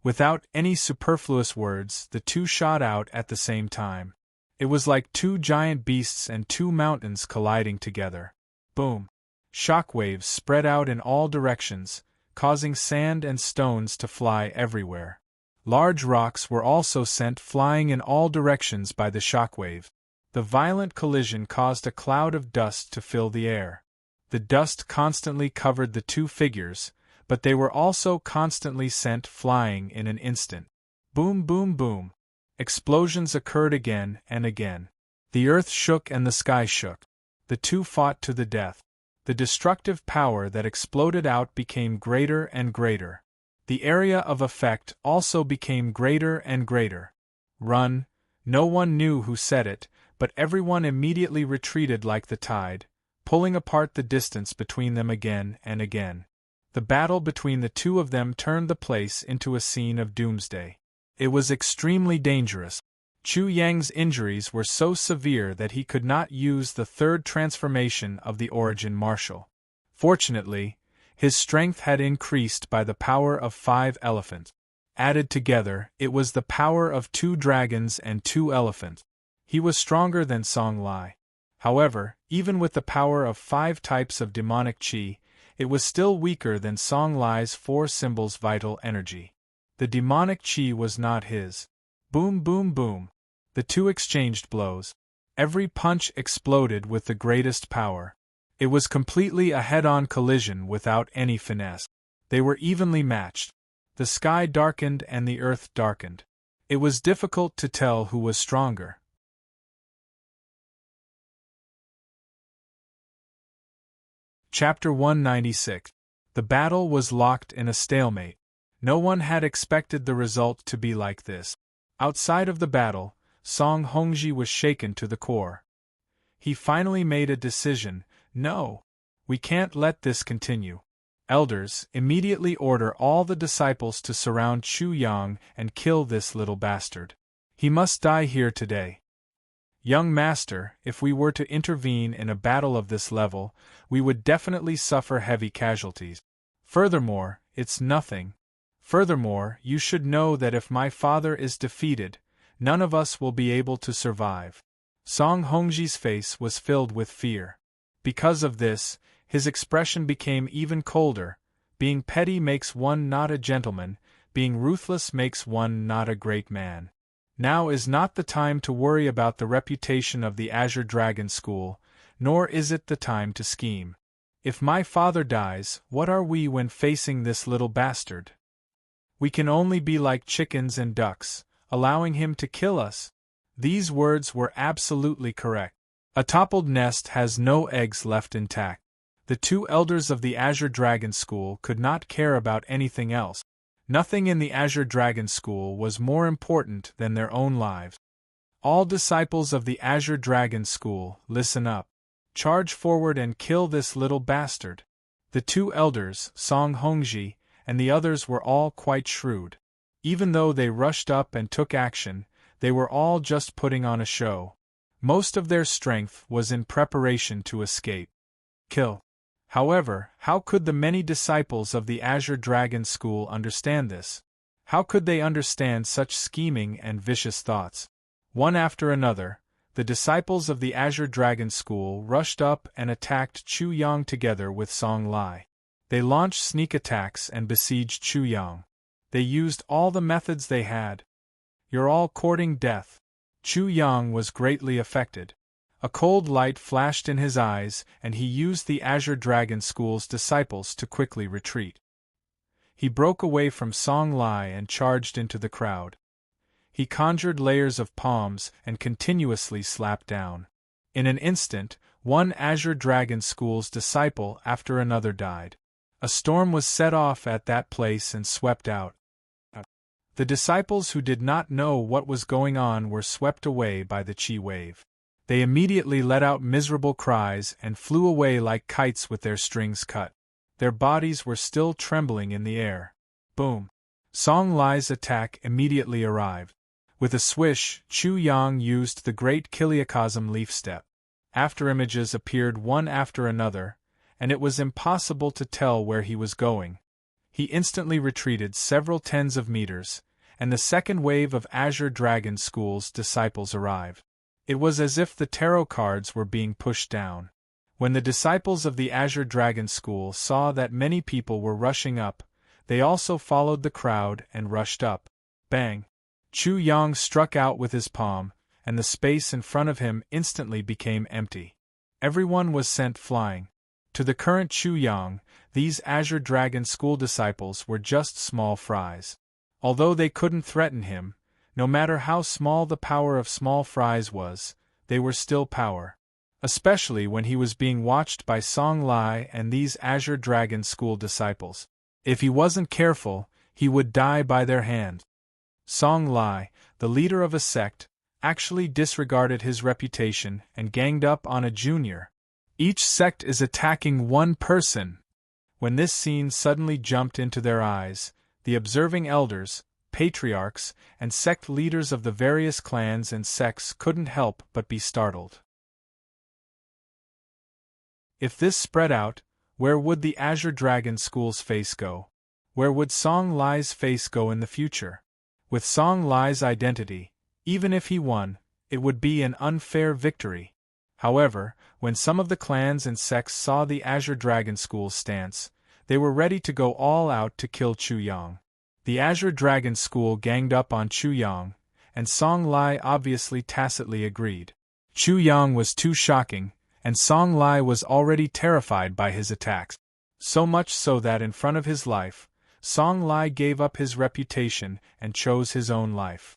Without any superfluous words, the two shot out at the same time. It was like 2 giant beasts and 2 mountains colliding together. Boom! Shockwaves spread out in all directions, causing sand and stones to fly everywhere. Large rocks were also sent flying in all directions by the shockwave. The violent collision caused a cloud of dust to fill the air. The dust constantly covered the two figures, but they were also constantly sent flying in an instant. Boom, boom, boom. Explosions occurred again and again. The earth shook and the sky shook. The two fought to the death. The destructive power that exploded out became greater and greater. The area of effect also became greater and greater. Run. No one knew who said it, but everyone immediately retreated like the tide, pulling apart the distance between them again and again. The battle between the two of them turned the place into a scene of doomsday. It was extremely dangerous. Chu Yang's injuries were so severe that he could not use the third transformation of the origin martial. Fortunately, his strength had increased by the power of 5 elephants. Added together, it was the power of 2 dragons and 2 elephants. He was stronger than Song Lai. However, even with the power of 5 types of demonic qi, it was still weaker than Song Lai's 4 symbols vital energy. The demonic qi was not his. Boom, boom, boom. The two exchanged blows. Every punch exploded with the greatest power. It was completely a head-on collision without any finesse. They were evenly matched. The sky darkened and the earth darkened. It was difficult to tell who was stronger. Chapter 196. The battle was locked in a stalemate. No one had expected the result to be like this. Outside of the battle, Song Hongji was shaken to the core. He finally made a decision. No. We can't let this continue. Elders, immediately order all the disciples to surround Chu Yang and kill this little bastard. He must die here today. Young master, if we were to intervene in a battle of this level, we would definitely suffer heavy casualties. Furthermore, it's nothing. Furthermore, you should know that if my father is defeated, none of us will be able to survive. Song Hongji's face was filled with fear. Because of this, his expression became even colder. Being petty makes one not a gentleman, being ruthless makes one not a great man. Now is not the time to worry about the reputation of the Azure Dragon School, nor is it the time to scheme. If my father dies, what are we when facing this little bastard? We can only be like chickens and ducks, allowing him to kill us. These words were absolutely correct. A toppled nest has no eggs left intact. The 2 elders of the Azure Dragon School could not care about anything else. Nothing in the Azure Dragon School was more important than their own lives. All disciples of the Azure Dragon School, listen up. Charge forward and kill this little bastard. The 2 elders, Song Hongji, and the others were all quite shrewd. Even though they rushed up and took action, they were all just putting on a show. Most of their strength was in preparation to escape. Kill. However, how could the many disciples of the Azure Dragon School understand this? How could they understand such scheming and vicious thoughts? One after another, the disciples of the Azure Dragon School rushed up and attacked Chu Yang together with Song Lai. They launched sneak attacks and besieged Chu Yang. They used all the methods they had. You're all courting death. Chu Yang was greatly affected. A cold light flashed in his eyes, and he used the Azure Dragon School's disciples to quickly retreat. He broke away from Song Lai and charged into the crowd. He conjured layers of palms and continuously slapped down. In an instant, one Azure Dragon School's disciple after another died. A storm was set off at that place and swept out. The disciples who did not know what was going on were swept away by the chi wave. They immediately let out miserable cries and flew away like kites with their strings cut. Their bodies were still trembling in the air. Boom! Song Lai's attack immediately arrived. With a swish, Chu Yang used the great Kiliacosm leaf step. Afterimages appeared one after another, and it was impossible to tell where he was going. He instantly retreated several tens of meters, and the second wave of Azure Dragon School's disciples arrived. It was as if the tarot cards were being pushed down. When the disciples of the Azure Dragon School saw that many people were rushing up, they also followed the crowd and rushed up. Bang! Chu Yang struck out with his palm, and the space in front of him instantly became empty. Everyone was sent flying. To the current Chu Yang, these Azure Dragon school disciples were just small fries. Although they couldn't threaten him, no matter how small the power of small fries was, they were still power. Especially when he was being watched by Song Lai and these Azure Dragon school disciples. If he wasn't careful, he would die by their hand. Song Lai, the leader of a sect, actually disregarded his reputation and ganged up on a junior. Each sect is attacking one person. When this scene suddenly jumped into their eyes, the observing elders, patriarchs, and sect leaders of the various clans and sects couldn't help but be startled. If this spread out, where would the Azure Dragon School's face go? Where would Song Lai's face go in the future? With Song Lai's identity, even if he won, it would be an unfair victory. However, when some of the clans and sects saw the Azure Dragon School's stance, they were ready to go all out to kill Chu Yang. The Azure Dragon School ganged up on Chu Yang, and Song Lai obviously tacitly agreed. Chu Yang was too shocking, and Song Lai was already terrified by his attacks. So much so that in front of his life, Song Lai gave up his reputation and chose his own life.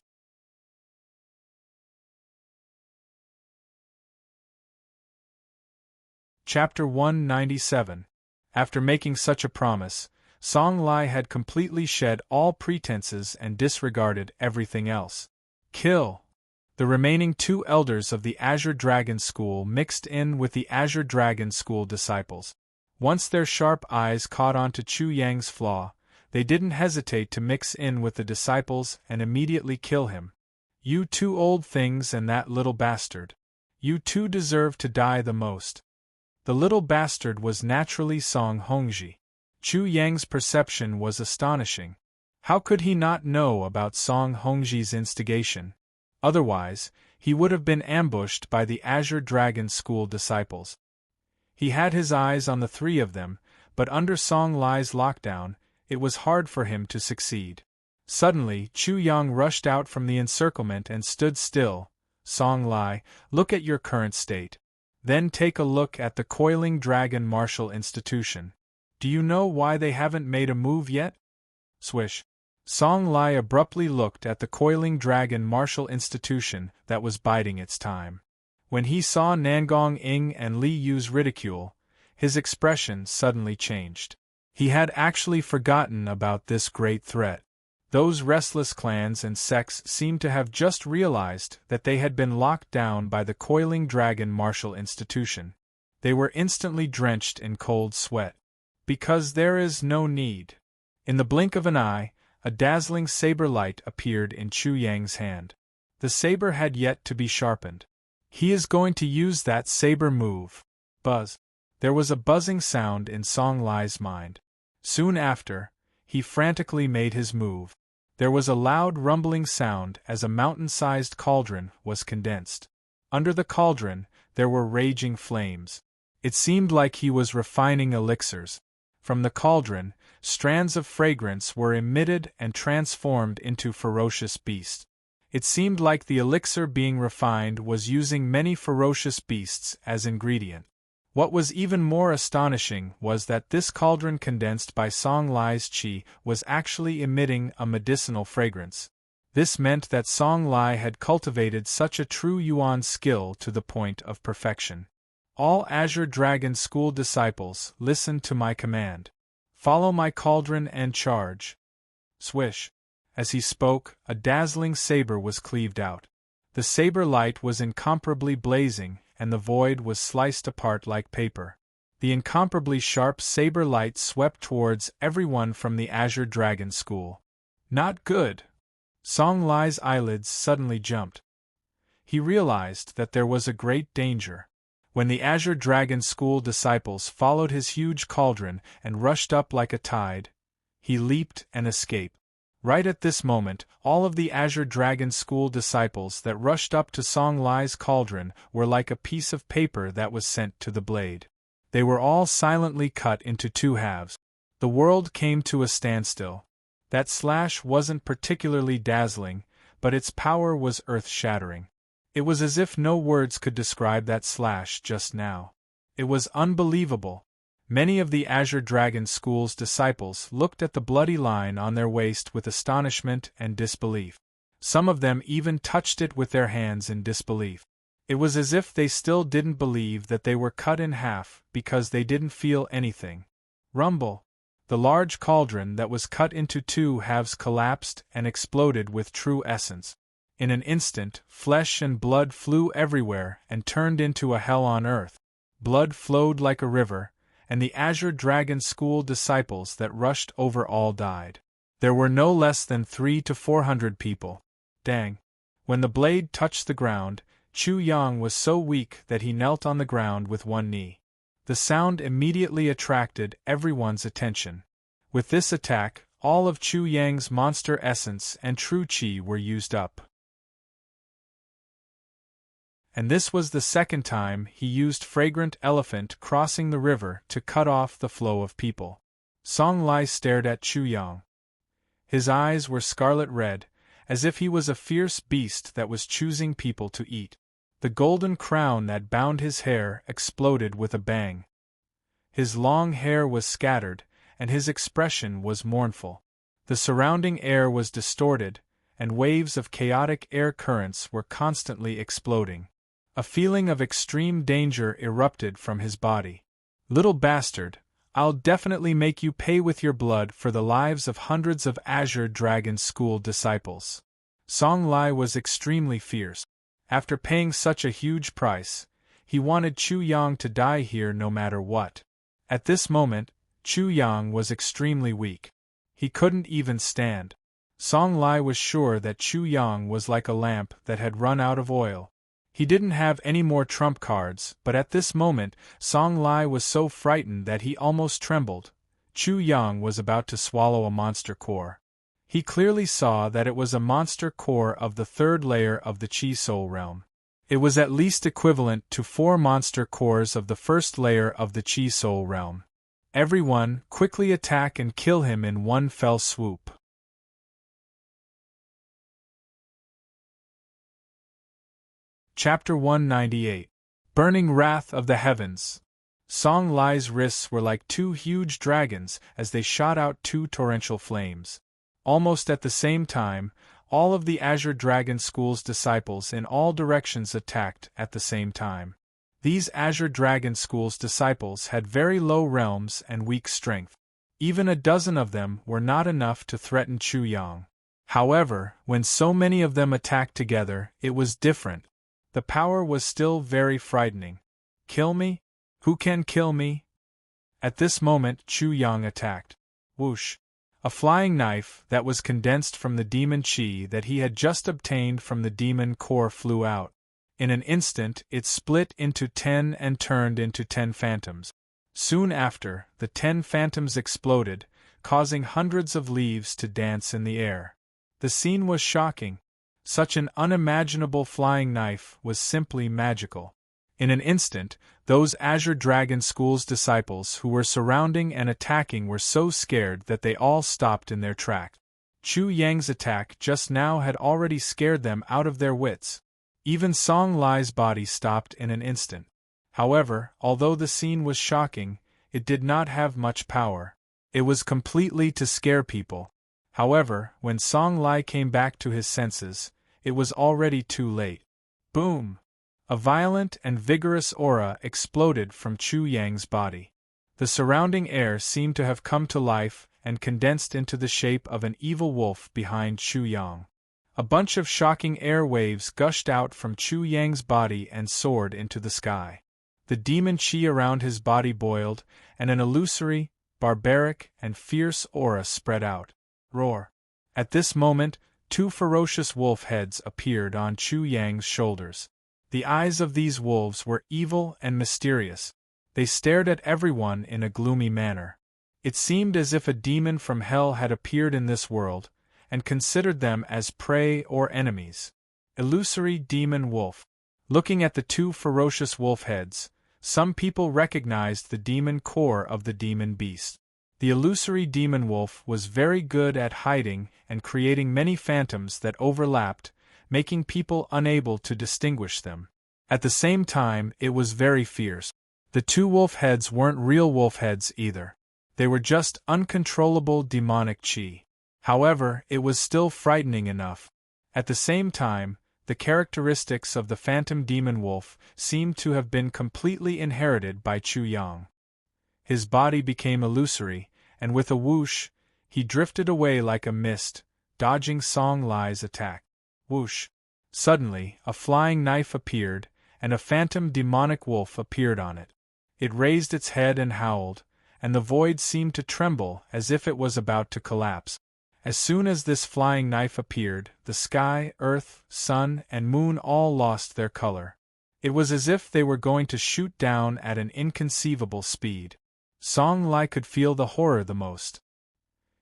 Chapter 197. After making such a promise, Song Lai had completely shed all pretenses and disregarded everything else. Kill! The remaining two elders of the Azure Dragon School mixed in with the Azure Dragon School disciples. Once their sharp eyes caught on to Chu Yang's flaw, they didn't hesitate to mix in with the disciples and immediately kill him. You two old things and that little bastard. You two deserve to die the most. The little bastard was naturally Song Hongji. Chu Yang's perception was astonishing. How could he not know about Song Hongji's instigation? Otherwise, he would have been ambushed by the Azure Dragon School disciples. He had his eyes on the three of them, but under Song Lai's lockdown, it was hard for him to succeed. Suddenly, Chu Yang rushed out from the encirclement and stood still. Song Lai, look at your current state. Then take a look at the Coiling Dragon Martial Institution. Do you know why they haven't made a move yet? Swish. Song Lai abruptly looked at the Coiling Dragon Martial Institution that was biding its time. When he saw Nangong Ing and Li Yu's ridicule, his expression suddenly changed. He had actually forgotten about this great threat. Those restless clans and sects seemed to have just realized that they had been locked down by the Coiling Dragon Martial Institution. They were instantly drenched in cold sweat. Because there is no need. In the blink of an eye, a dazzling saber light appeared in Chu Yang's hand. The saber had yet to be sharpened. He is going to use that saber move. Buzz. There was a buzzing sound in Song Lai's mind. Soon after, he frantically made his move. There was a loud rumbling sound as a mountain-sized cauldron was condensed. Under the cauldron, there were raging flames. It seemed like he was refining elixirs. From the cauldron, strands of fragrance were emitted and transformed into ferocious beasts. It seemed like the elixir being refined was using many ferocious beasts as ingredient. What was even more astonishing was that this cauldron condensed by Song Lai's qi was actually emitting a medicinal fragrance. This meant that Song Lai had cultivated such a true Yuan skill to the point of perfection. All Azure Dragon School disciples, listen to my command. Follow my cauldron and charge. Swish. As he spoke, a dazzling saber was cleaved out. The saber light was incomparably blazing, and the void was sliced apart like paper. The incomparably sharp saber light swept towards everyone from the Azure Dragon School. Not good. Song Lai's eyelids suddenly jumped. He realized that there was a great danger. When the Azure Dragon School disciples followed his huge cauldron and rushed up like a tide, he leaped and escaped. Right at this moment, all of the Azure Dragon School disciples that rushed up to Song Lai's cauldron were like a piece of paper that was sent to the blade. They were all silently cut into two halves. The world came to a standstill. That slash wasn't particularly dazzling, but its power was earth-shattering. It was as if no words could describe that slash just now. It was unbelievable. Many of the Azure Dragon School's disciples looked at the bloody line on their waist with astonishment and disbelief. Some of them even touched it with their hands in disbelief. It was as if they still didn't believe that they were cut in half because they didn't feel anything. Rumble! The large cauldron that was cut into two halves collapsed and exploded with true essence. In an instant, flesh and blood flew everywhere and turned into a hell on earth. Blood flowed like a river, and the Azure Dragon School disciples that rushed over all died. There were no less than 300 to 400 people. Dang! When the blade touched the ground, Chu Yang was so weak that he knelt on the ground with one knee. The sound immediately attracted everyone's attention. With this attack, all of Chu Yang's monster essence and true qi were used up. And this was the second time he used Fragrant Elephant crossing the river to cut off the flow of people. Song Lai stared at Chu Yang. His eyes were scarlet red, as if he was a fierce beast that was choosing people to eat. The golden crown that bound his hair exploded with a bang. His long hair was scattered, and his expression was mournful. The surrounding air was distorted, and waves of chaotic air currents were constantly exploding. A feeling of extreme danger erupted from his body. Little bastard, I'll definitely make you pay with your blood for the lives of hundreds of Azure Dragon School disciples. Song Lai was extremely fierce. After paying such a huge price, he wanted Chu Yang to die here no matter what. At this moment, Chu Yang was extremely weak. He couldn't even stand. Song Lai was sure that Chu Yang was like a lamp that had run out of oil. He didn't have any more trump cards, but at this moment, Song Lai was so frightened that he almost trembled. Chu Yang was about to swallow a monster core. He clearly saw that it was a monster core of the third layer of the Chi Soul realm. It was at least equivalent to 4 monster cores of the first layer of the Chi Soul realm. Everyone, quickly attack and kill him in one fell swoop. Chapter 198. Burning Wrath of the Heavens. Song Lai's wrists were like 2 huge dragons as they shot out 2 torrential flames. Almost at the same time, all of the Azure Dragon School's disciples in all directions attacked at the same time. These Azure Dragon School's disciples had very low realms and weak strength. Even a dozen of them were not enough to threaten Chu Yang. However, when so many of them attacked together, it was different. The power was still very frightening. Kill me? Who can kill me? At this moment, Chu Yang attacked. Whoosh! A flying knife that was condensed from the demon chi that he had just obtained from the demon core flew out. In an instant, it split into 10 and turned into 10 phantoms. Soon after, the 10 phantoms exploded, causing hundreds of leaves to dance in the air. The scene was shocking. Such an unimaginable flying knife was simply magical. In an instant, those Azure Dragon School's disciples who were surrounding and attacking were so scared that they all stopped in their track. Chu Yang's attack just now had already scared them out of their wits. Even Song Lai's body stopped in an instant. However, although the scene was shocking, it did not have much power. It was completely to scare people. However, when Song Lai came back to his senses, it was already too late. Boom! A violent and vigorous aura exploded from Chu Yang's body. The surrounding air seemed to have come to life and condensed into the shape of an evil wolf behind Chu Yang. A bunch of shocking air waves gushed out from Chu Yang's body and soared into the sky. The demon chi around his body boiled, and an illusory, barbaric, and fierce aura spread out. Roar! At this moment, 2 ferocious wolf heads appeared on Chu Yang's shoulders. The eyes of these wolves were evil and mysterious. They stared at everyone in a gloomy manner. It seemed as if a demon from hell had appeared in this world, and considered them as prey or enemies. Illusory demon wolf. Looking at the 2 ferocious wolf heads, some people recognized the demon core of the demon beast. The illusory demon wolf was very good at hiding and creating many phantoms that overlapped, making people unable to distinguish them. At the same time, it was very fierce. The two wolf heads weren't real wolf heads either. They were just uncontrollable demonic chi. However, it was still frightening enough. At the same time, the characteristics of the phantom demon wolf seemed to have been completely inherited by Chu Yang. His body became illusory, and with a whoosh, he drifted away like a mist, dodging Song Lai's attack. Whoosh! Suddenly, a flying knife appeared, and a phantom demonic wolf appeared on it. It raised its head and howled, and the void seemed to tremble as if it was about to collapse. As soon as this flying knife appeared, the sky, earth, sun, and moon all lost their color. It was as if they were going to shoot down at an inconceivable speed. Song Lai could feel the horror the most.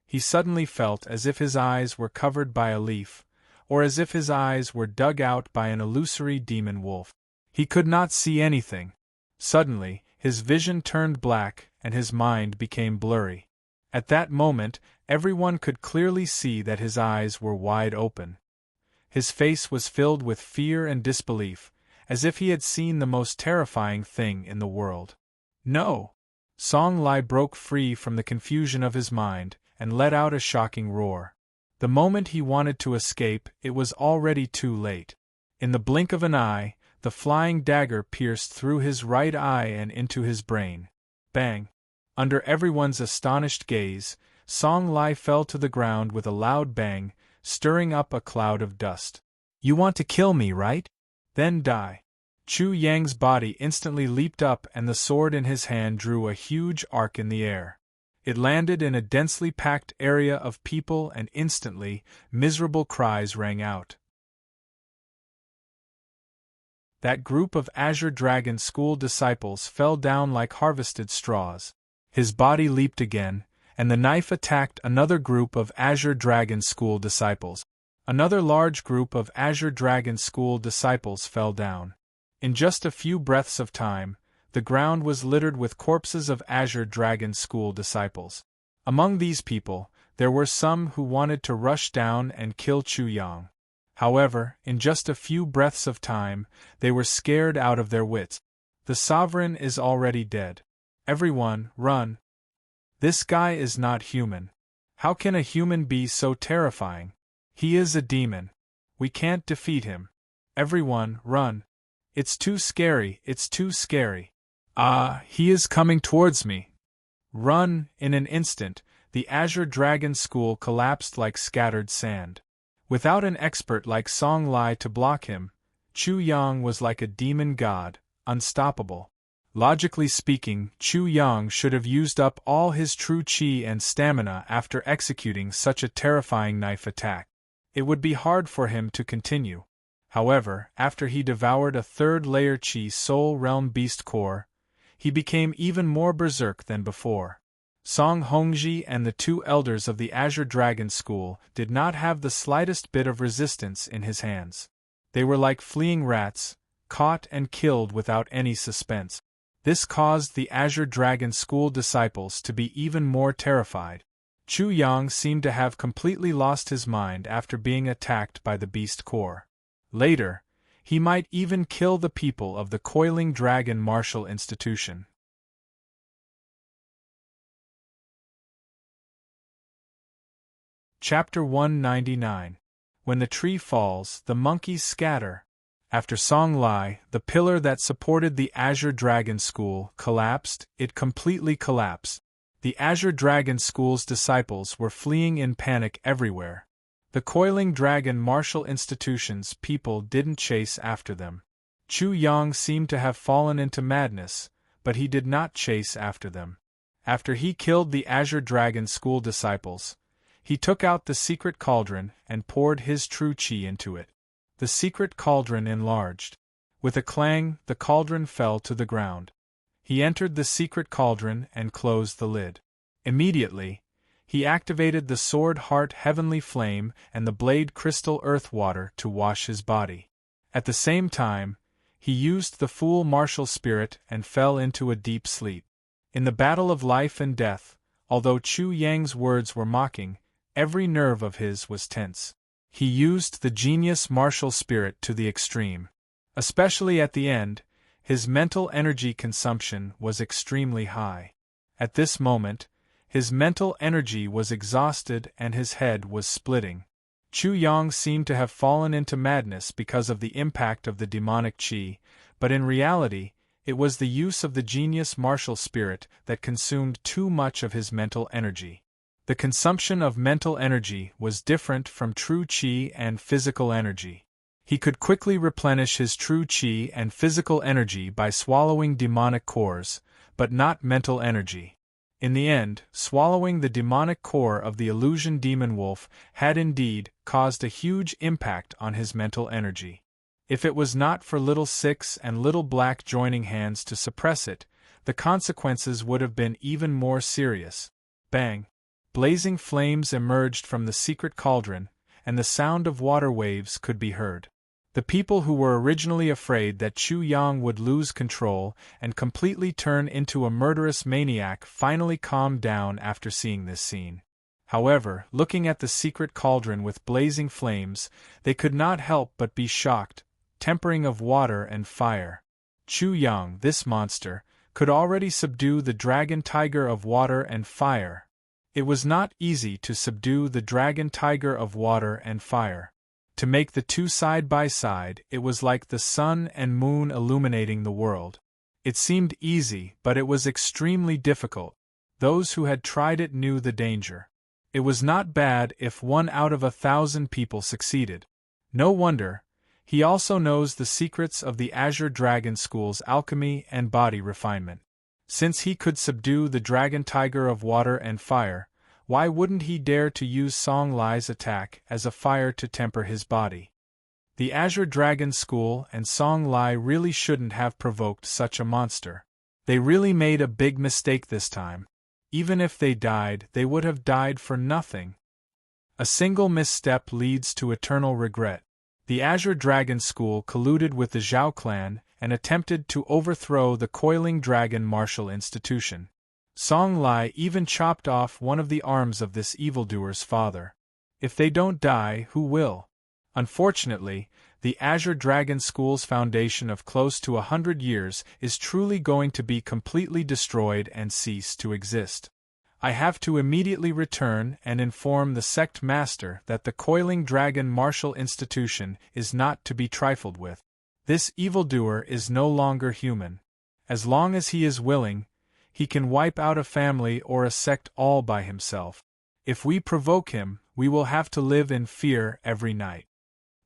He suddenly felt as if his eyes were covered by a leaf, or as if his eyes were dug out by an illusory demon wolf. He could not see anything. Suddenly, his vision turned black and his mind became blurry. At that moment, everyone could clearly see that his eyes were wide open. His face was filled with fear and disbelief, as if he had seen the most terrifying thing in the world. No! Song Lai broke free from the confusion of his mind and let out a shocking roar. The moment he wanted to escape, it was already too late. In the blink of an eye, the flying dagger pierced through his right eye and into his brain. Bang! Under everyone's astonished gaze, Song Lai fell to the ground with a loud bang, stirring up a cloud of dust. "You want to kill me, right? Then die." Chu Yang's body instantly leaped up and the sword in his hand drew a huge arc in the air. It landed in a densely packed area of people and instantly, miserable cries rang out. That group of Azure Dragon School disciples fell down like harvested straws. His body leaped again, and the knife attacked another group of Azure Dragon School disciples. Another large group of Azure Dragon School disciples fell down. In just a few breaths of time, the ground was littered with corpses of Azure Dragon School disciples. Among these people, there were some who wanted to rush down and kill Chu Yang. However, in just a few breaths of time, they were scared out of their wits. "The sovereign is already dead. Everyone, run! This guy is not human. How can a human be so terrifying? He is a demon. We can't defeat him. Everyone, run! It's too scary, it's too scary. Ah, he is coming towards me. Run!" In an instant, the Azure Dragon School collapsed like scattered sand. Without an expert like Song Lai to block him, Chu Yang was like a demon god, unstoppable. Logically speaking, Chu Yang should have used up all his true chi and stamina after executing such a terrifying knife attack. It would be hard for him to continue. However, after he devoured a third-layer chi soul realm beast core, he became even more berserk than before. Song Hongji and the two elders of the Azure Dragon School did not have the slightest bit of resistance in his hands. They were like fleeing rats, caught and killed without any suspense. This caused the Azure Dragon School disciples to be even more terrified. Chu Yang seemed to have completely lost his mind after being attacked by the beast core. Later, he might even kill the people of the Coiling Dragon Martial Institution. Chapter 199. When the tree falls, the monkeys scatter. After Song Lai, the pillar that supported the Azure Dragon School, collapsed. It completely collapsed. The Azure Dragon School's disciples were fleeing in panic everywhere. The Coiling Dragon Martial Institution's people didn't chase after them. Chu Yang seemed to have fallen into madness, but he did not chase after them. After he killed the Azure Dragon School disciples, he took out the secret cauldron and poured his true chi into it. The secret cauldron enlarged. With a clang, the cauldron fell to the ground. He entered the secret cauldron and closed the lid. Immediately, he activated the sword heart heavenly flame and the blade crystal earth water to wash his body. At the same time, he used the full martial spirit and fell into a deep sleep. In the battle of life and death, although Chu Yang's words were mocking, every nerve of his was tense. He used the genius martial spirit to the extreme. Especially at the end, his mental energy consumption was extremely high. At this moment, his mental energy was exhausted and his head was splitting. Chu Yang seemed to have fallen into madness because of the impact of the demonic qi, but in reality, it was the use of the genius martial spirit that consumed too much of his mental energy. The consumption of mental energy was different from true qi and physical energy. He could quickly replenish his true qi and physical energy by swallowing demonic cores, but not mental energy. In the end, swallowing the demonic core of the illusion demon wolf had indeed caused a huge impact on his mental energy. If it was not for Little Six and Little Black joining hands to suppress it, the consequences would have been even more serious. Bang! Blazing flames emerged from the secret cauldron, and the sound of water waves could be heard. The people who were originally afraid that Chu Yang would lose control and completely turn into a murderous maniac finally calmed down after seeing this scene. However, looking at the secret cauldron with blazing flames, they could not help but be shocked. Tempering of water and fire. Chu Yang, this monster, could already subdue the dragon tiger of water and fire. It was not easy to subdue the dragon tiger of water and fire. To make the two side by side, it was like the sun and moon illuminating the world. It seemed easy, but it was extremely difficult. Those who had tried it knew the danger. It was not bad if 1 out of 1,000 people succeeded. No wonder. He also knows the secrets of the Azure Dragon School's alchemy and body refinement. Since he could subdue the dragon tiger of water and fire, why wouldn't he dare to use Song Lai's attack as a fire to temper his body? The Azure Dragon School and Song Lai really shouldn't have provoked such a monster. They really made a big mistake this time. Even if they died, they would have died for nothing. A single misstep leads to eternal regret. The Azure Dragon School colluded with the Zhao clan and attempted to overthrow the Coiling Dragon Martial Institution. Song Lai even chopped off one of the arms of this evildoer's father. If they don't die, who will? Unfortunately, the Azure Dragon School's foundation of close to 100 years is truly going to be completely destroyed and cease to exist. I have to immediately return and inform the sect master that the Coiling Dragon Martial Institution is not to be trifled with. This evildoer is no longer human. As long as he is willing, he can wipe out a family or a sect all by himself. If we provoke him, we will have to live in fear every night.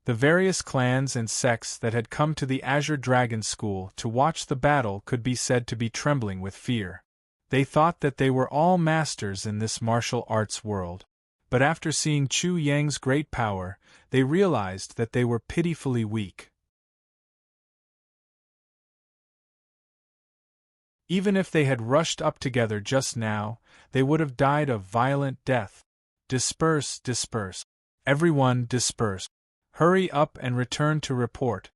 The various clans and sects that had come to the Azure Dragon School to watch the battle could be said to be trembling with fear. They thought that they were all masters in this martial arts world. But after seeing Chu Yang's great power, they realized that they were pitifully weak. Even if they had rushed up together just now, they would have died a violent death. Disperse, disperse. Everyone disperse. Hurry up and return to report.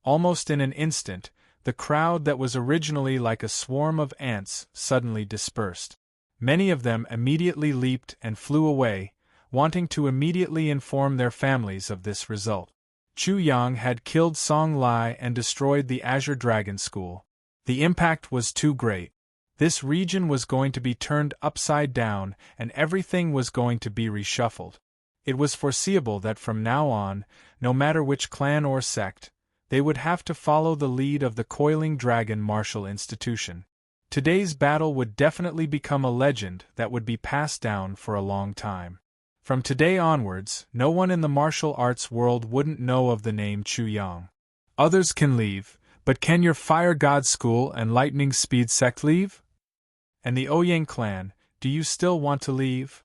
Almost in an instant, the crowd that was originally like a swarm of ants suddenly dispersed. Many of them immediately leaped and flew away, wanting to immediately inform their families of this result. Chu Yang had killed Song Lai and destroyed the Azure Dragon School. The impact was too great. This region was going to be turned upside down and everything was going to be reshuffled. It was foreseeable that from now on, no matter which clan or sect, they would have to follow the lead of the Coiling Dragon Martial Institution. Today's battle would definitely become a legend that would be passed down for a long time. From today onwards, no one in the martial arts world wouldn't know of the name Chu Yang. Others can leave, but can your Fire God School and Lightning Speed sect leave? And the Ouyang clan, do you still want to leave?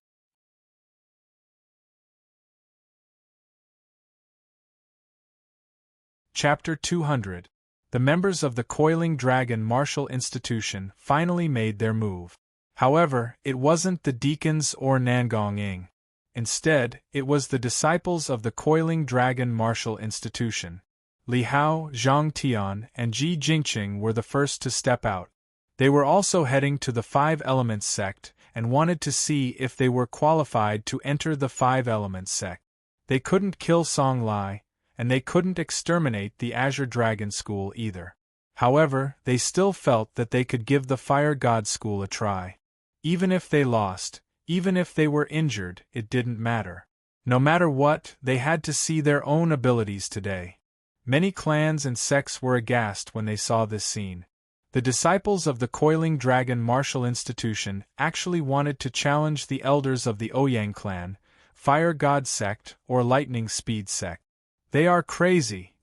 Chapter 200. The members of the Coiling Dragon Martial Institution finally made their move. However, it wasn't the deacons or Nangong Ying. Instead, it was the disciples of the Coiling Dragon Martial Institution. Li Hao, Zhang Tian, and Ji Jingqing were the first to step out. They were also heading to the Five Elements sect and wanted to see if they were qualified to enter the Five Elements sect. They couldn't kill Song Lai, and they couldn't exterminate the Azure Dragon School either. However, they still felt that they could give the Fire God School a try. Even if they lost, even if they were injured, it didn't matter. No matter what, they had to see their own abilities today. Many clans and sects were aghast when they saw this scene. The disciples of the Coiling Dragon Martial Institution actually wanted to challenge the elders of the Ouyang clan, Fire God Sect, or Lightning Speed Sect. They are crazy.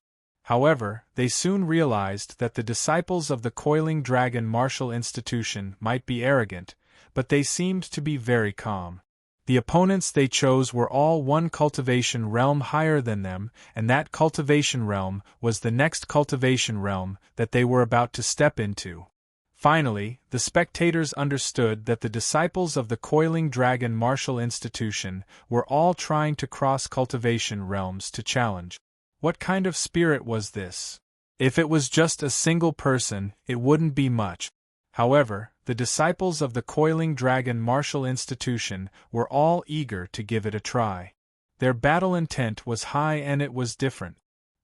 However, they soon realized that the disciples of the Coiling Dragon Martial Institution might be arrogant, but they seemed to be very calm. The opponents they chose were all one cultivation realm higher than them, and that cultivation realm was the next cultivation realm that they were about to step into. Finally, the spectators understood that the disciples of the Coiling Dragon Martial Institution were all trying to cross cultivation realms to challenge. What kind of spirit was this? If it was just a single person, it wouldn't be much. However, the disciples of the Coiling Dragon Martial Institution were all eager to give it a try. Their battle intent was high and it was different.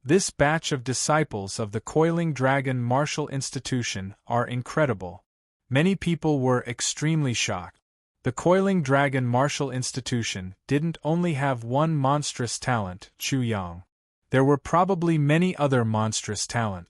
This batch of disciples of the Coiling Dragon Martial Institution are incredible. Many people were extremely shocked. The Coiling Dragon Martial Institution didn't only have one monstrous talent, Chu Yang. There were probably many other monstrous talent.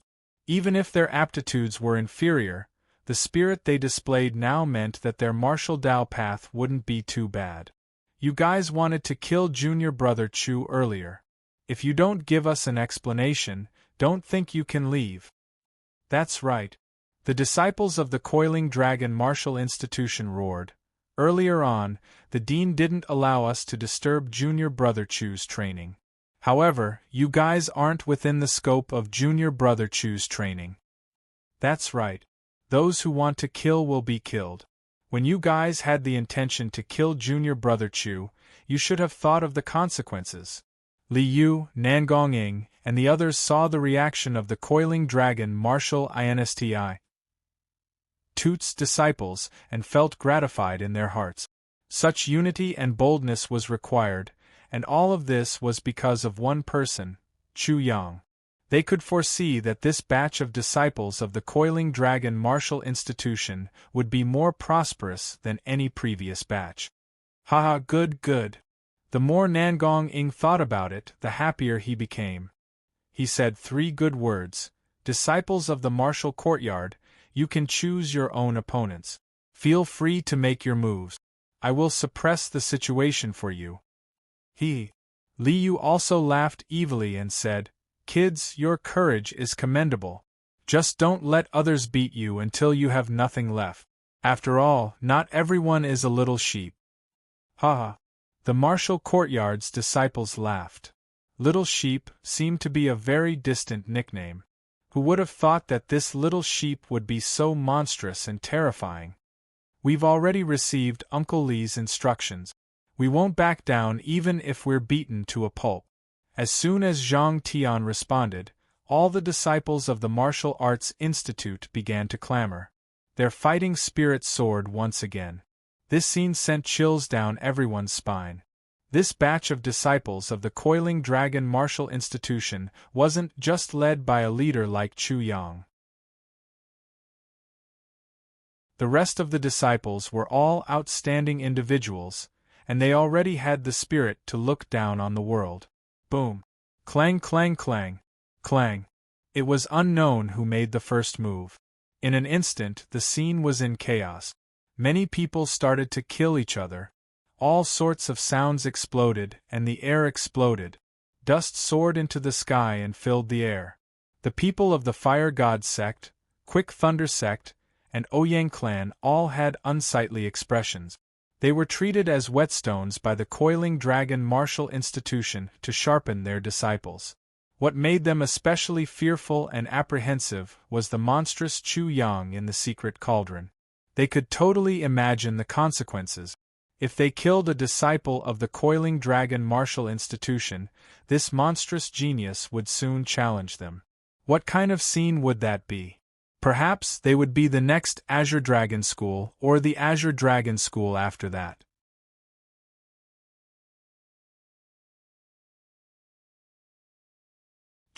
Even if their aptitudes were inferior, the spirit they displayed now meant that their martial Dao path wouldn't be too bad. You guys wanted to kill junior brother Chu earlier. If you don't give us an explanation, don't think you can leave. That's right. The disciples of the Coiling Dragon Martial Institution roared. Earlier on, the dean didn't allow us to disturb junior brother Chu's training. However, you guys aren't within the scope of junior brother Chu's training. That's right. Those who want to kill will be killed. When you guys had the intention to kill junior brother Chu, you should have thought of the consequences. Li Yu, Nangong Ying, and the others saw the reaction of the Coiling Dragon Martial Insti Toot's disciples and felt gratified in their hearts. Such unity and boldness was required, and all of this was because of one person, Chu Yang. They could foresee that this batch of disciples of the Coiling Dragon Martial Institution would be more prosperous than any previous batch. Haha, good, good. The more Nangong Ying thought about it, the happier he became. He said 3 good words. Disciples of the martial courtyard, you can choose your own opponents. Feel free to make your moves. I will suppress the situation for you. Li Yu also laughed evilly and said, Kids, your courage is commendable. Just don't let others beat you until you have nothing left. After all, not everyone is a little sheep. Haha. The martial courtyard's disciples laughed. Little sheep seemed to be a very distant nickname. Who would have thought that this little sheep would be so monstrous and terrifying? We've already received Uncle Li's instructions. We won't back down even if we're beaten to a pulp. As soon as Zhang Tian responded, all the disciples of the Martial Arts Institute began to clamor. Their fighting spirit soared once again. This scene sent chills down everyone's spine. This batch of disciples of the Coiling Dragon Martial Institution wasn't just led by a leader like Chu Yang. The rest of the disciples were all outstanding individuals, and they already had the spirit to look down on the world. Boom! Clang, clang, clang, clang. It was unknown who made the first move. In an instant, the scene was in chaos. Many people started to kill each other. All sorts of sounds exploded, and the air exploded. Dust soared into the sky and filled the air. The people of the Fire God Sect, Quick Thunder Sect, and Ouyang clan all had unsightly expressions. They were treated as whetstones by the Coiling Dragon Martial Institution to sharpen their disciples. What made them especially fearful and apprehensive was the monstrous Chu Yang in the secret cauldron. They could totally imagine the consequences. If they killed a disciple of the Coiling Dragon Martial Institution, this monstrous genius would soon challenge them. What kind of scene would that be? Perhaps they would be the next Azure Dragon School or the Azure Dragon School after that.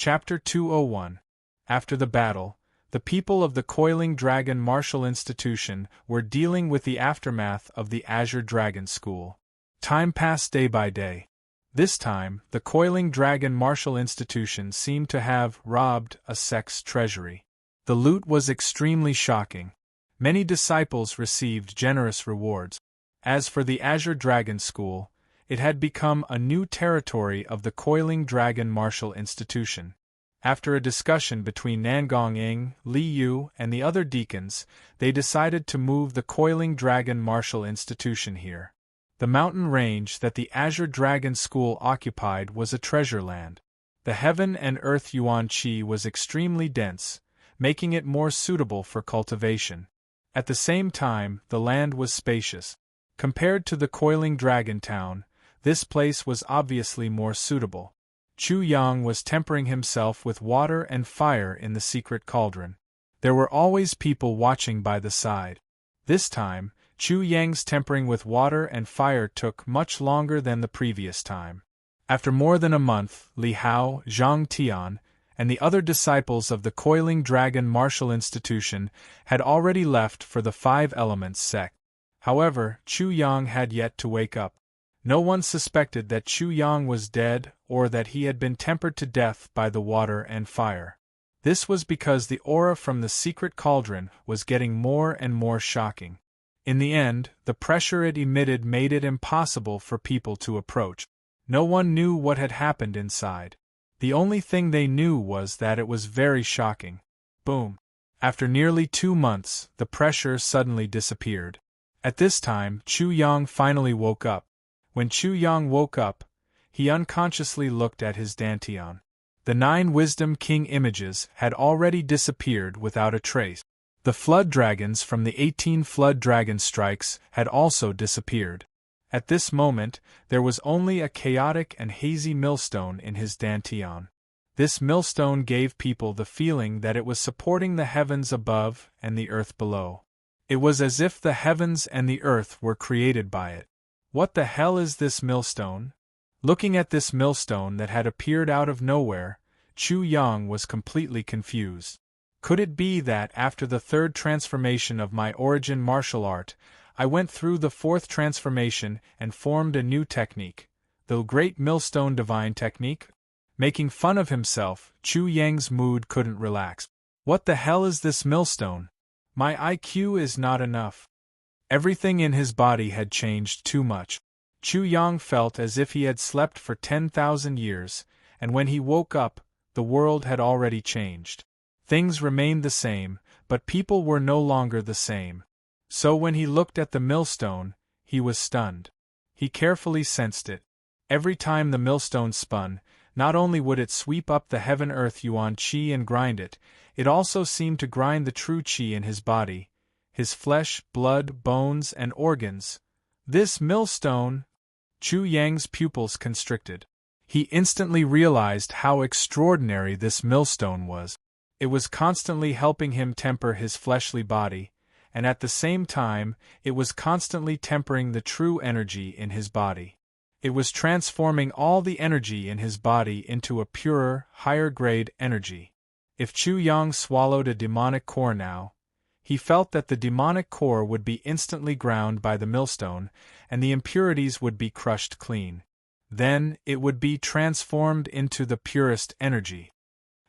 Chapter 201. After the battle, the people of the Coiling Dragon Martial Institution were dealing with the aftermath of the Azure Dragon School. Time passed day by day. This time, the Coiling Dragon Martial Institution seemed to have robbed a sect's treasury. The loot was extremely shocking. Many disciples received generous rewards. As for the Azure Dragon School, it had become a new territory of the Coiling Dragon Martial Institution. After a discussion between Nangong Ing, Li Yu, and the other deacons, they decided to move the Coiling Dragon Martial Institution here. The mountain range that the Azure Dragon School occupied was a treasure land. The heaven and earth yuan qi was extremely dense, making it more suitable for cultivation. At the same time, the land was spacious. Compared to the Coiling Dragon Town, this place was obviously more suitable. Chu Yang was tempering himself with water and fire in the secret cauldron. There were always people watching by the side. This time, Chu Yang's tempering with water and fire took much longer than the previous time. After more than a month, Li Hao, Zhang Tian, and the other disciples of the Coiling Dragon Martial Institution had already left for the Five Elements sect. However, Chu Yang had yet to wake up. No one suspected that Chu Yang was dead or that he had been tempered to death by the water and fire. This was because the aura from the secret cauldron was getting more and more shocking. In the end, the pressure it emitted made it impossible for people to approach. No one knew what had happened inside. The only thing they knew was that it was very shocking. Boom. After nearly 2 months, the pressure suddenly disappeared. At this time, Chu Yang finally woke up. When Chu Yang woke up, he unconsciously looked at his dantian. The 9 Wisdom King images had already disappeared without a trace. The flood dragons from the 18 flood dragon strikes had also disappeared. At this moment, there was only a chaotic and hazy millstone in his dantian. This millstone gave people the feeling that it was supporting the heavens above and the earth below. It was as if the heavens and the earth were created by it. What the hell is this millstone? Looking at this millstone that had appeared out of nowhere, Chu Yang was completely confused. Could it be that after the 3rd transformation of my origin martial art, I went through the 4th transformation and formed a new technique, the Great Millstone Divine Technique? Making fun of himself, Chu Yang's mood couldn't relax. What the hell is this millstone? My IQ is not enough. Everything in his body had changed too much. Chu Yang felt as if he had slept for 10,000 years, and when he woke up, the world had already changed. Things remained the same, but people were no longer the same. So when he looked at the millstone, he was stunned. He carefully sensed it. Every time the millstone spun, not only would it sweep up the heaven-earth yuan qi and grind it, it also seemed to grind the true qi in his body, his flesh, blood, bones, and organs. This millstone... Chu Yang's pupils constricted. He instantly realized how extraordinary this millstone was. It was constantly helping him temper his fleshly body, and at the same time, it was constantly tempering the true energy in his body. It was transforming all the energy in his body into a purer, higher-grade energy. If Chu Yang swallowed a demonic core now, he felt that the demonic core would be instantly ground by the millstone, and the impurities would be crushed clean. Then, it would be transformed into the purest energy.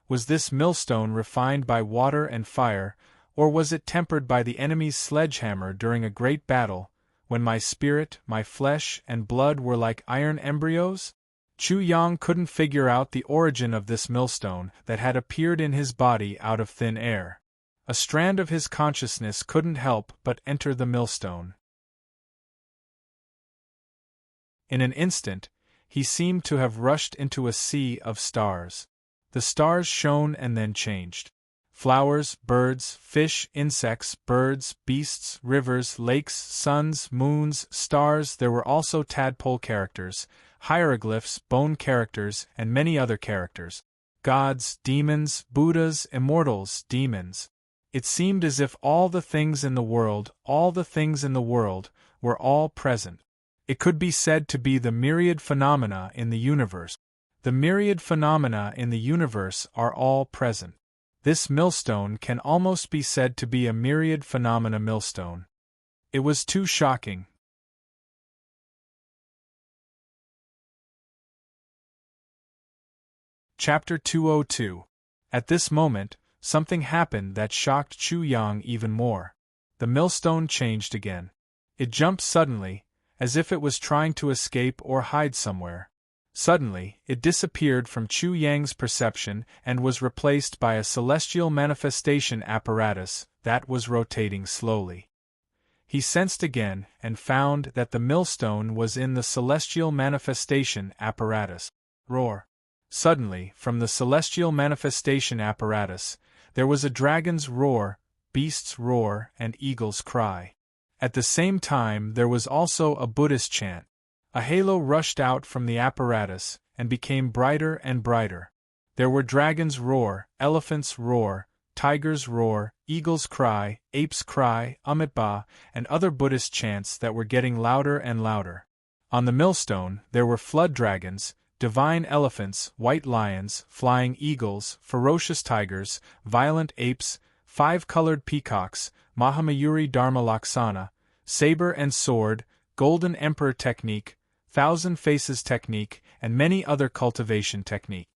Was this millstone refined by water and fire, or was it tempered by the enemy's sledgehammer during a great battle, when my spirit, my flesh, and blood were like iron embryos? Chu Yang couldn't figure out the origin of this millstone that had appeared in his body out of thin air. A strand of his consciousness couldn't help but enter the millstone. In an instant, he seemed to have rushed into a sea of stars. The stars shone and then changed. Flowers, birds, fish, insects, birds, beasts, rivers, lakes, suns, moons, stars. There were also tadpole characters, hieroglyphs, bone characters, and many other characters. Gods, demons, Buddhas, immortals, demons. It seemed as if all the things in the world, were all present. It could be said to be the myriad phenomena in the universe. The myriad phenomena in the universe are all present. This millstone can almost be said to be a myriad phenomena millstone. It was too shocking. Chapter 202. At this moment, something happened that shocked Chu Yang even more. The millstone changed again. It jumped suddenly, as if it was trying to escape or hide somewhere. Suddenly, it disappeared from Chu Yang's perception and was replaced by a celestial manifestation apparatus that was rotating slowly. He sensed again and found that the millstone was in the celestial manifestation apparatus. Roar! Suddenly, from the celestial manifestation apparatus, there was a dragon's roar, beast's roar, and eagle's cry. At the same time, there was also a Buddhist chant. A halo rushed out from the apparatus and became brighter and brighter. There were dragon's roar, elephant's roar, tiger's roar, eagle's cry, ape's cry, Amitabha, and other Buddhist chants that were getting louder and louder. On the millstone, there were flood dragons, divine elephants, white lions, flying eagles, ferocious tigers, violent apes, 5-colored peacocks, Mahamayuri Dharma Laksana, saber and sword, golden emperor technique, 1,000 faces technique, and many other cultivation technique.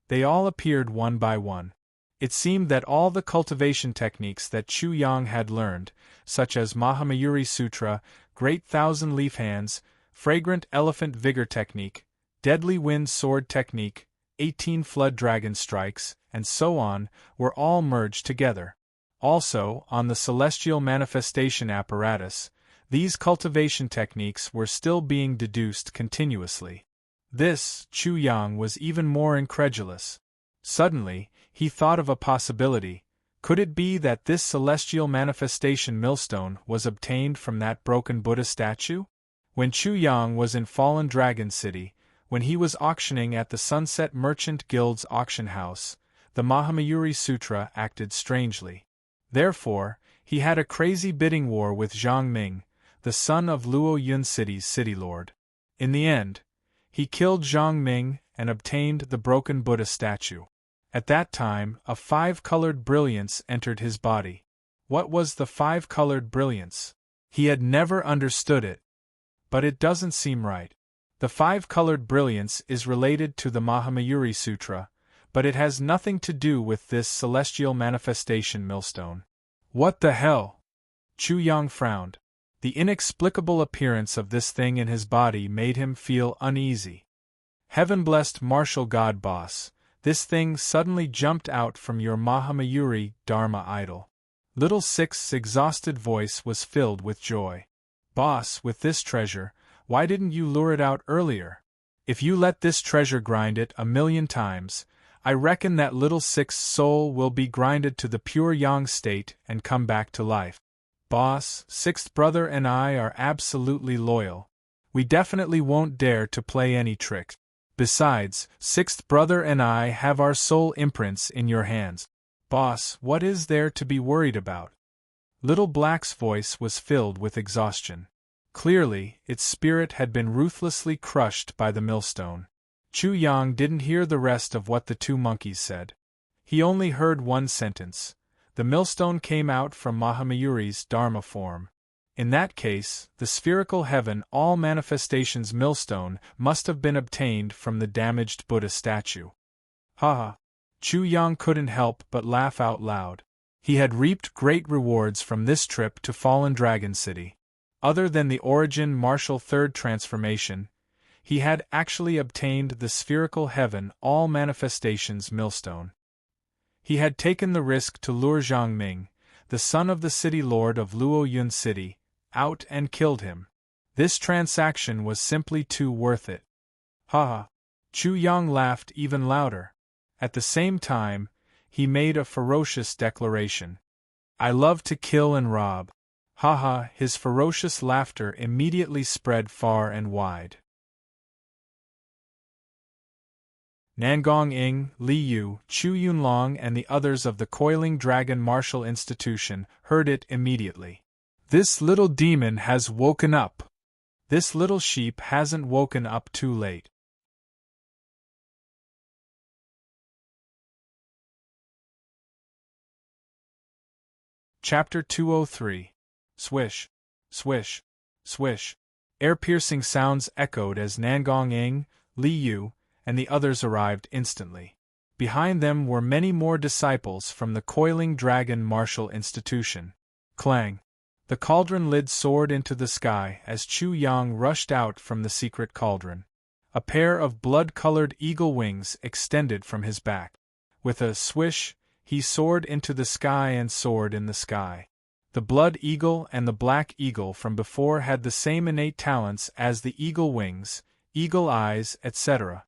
They all appeared one by one. It seemed that all the cultivation techniques that Chu Yang had learned, such as Mahamayuri Sutra, Great Thousand Leaf Hands, Fragrant Elephant Vigor Technique, Deadly Wind Sword Technique, 18 Flood Dragon Strikes, and so on, were all merged together. Also, on the celestial manifestation apparatus, these cultivation techniques were still being deduced continuously. This, Chu Yang was even more incredulous. Suddenly, he thought of a possibility. Could it be that this celestial manifestation millstone was obtained from that broken Buddha statue? When Chu Yang was in Fallen Dragon City, when he was auctioning at the Sunset Merchant Guild's auction house, the Mahamayuri Sutra acted strangely. Therefore, he had a crazy bidding war with Zhang Ming, the son of Luo Yun City's city lord. In the end, he killed Zhang Ming and obtained the broken Buddha statue. At that time, a 5-colored brilliance entered his body. What was the 5-colored brilliance? He had never understood it. But it doesn't seem right. The 5-colored brilliance is related to the Mahamayuri Sutra, but it has nothing to do with this celestial manifestation millstone. What the hell? Chu Yang frowned. The inexplicable appearance of this thing in his body made him feel uneasy. Heaven-blessed martial god boss, this thing suddenly jumped out from your Mahamayuri Dharma idol. Little Six's exhausted voice was filled with joy. Boss, with this treasure, why didn't you lure it out earlier? If you let this treasure grind it 1,000,000 times, I reckon that Little Six's soul will be grinded to the pure yang state and come back to life. Boss, Sixth Brother and I are absolutely loyal. We definitely won't dare to play any tricks. Besides, Sixth Brother and I have our soul imprints in your hands. Boss, what is there to be worried about? Little Black's voice was filled with exhaustion. Clearly, its spirit had been ruthlessly crushed by the millstone. Chu Yang didn't hear the rest of what the two monkeys said. He only heard one sentence. The millstone came out from Mahamayuri's Dharma form. In that case, the spherical heaven all manifestations millstone must have been obtained from the damaged Buddha statue. Ha! Chu Yang couldn't help but laugh out loud. He had reaped great rewards from this trip to Fallen Dragon City. Other than the origin martial third transformation, he had actually obtained the spherical heaven all manifestations millstone. He had taken the risk to lure Zhang Ming, the son of the city lord of Luo Yun City, out and killed him. This transaction was simply too worth it. Ha ha! Chu Yang laughed even louder. At the same time, he made a ferocious declaration. I love to kill and rob. Ha ha! His ferocious laughter immediately spread far and wide. Nangong Ing, Li Yu, Chu Yunlong and the others of the Coiling Dragon Martial Institution heard it immediately. This little demon has woken up. This little sheep hasn't woken up too late. Chapter 203. Swish, swish, swish. Air-piercing sounds echoed as Nangong Ing, Li Yu, and the others arrived instantly. Behind them were many more disciples from the Coiling Dragon Martial Institution. Clang! The cauldron lid soared into the sky as Chu Yang rushed out from the secret cauldron. A pair of blood-colored eagle wings extended from his back. With a swish, he soared into the sky and soared in the sky. The blood eagle and the black eagle from before had the same innate talents as the eagle wings, eagle eyes, etc.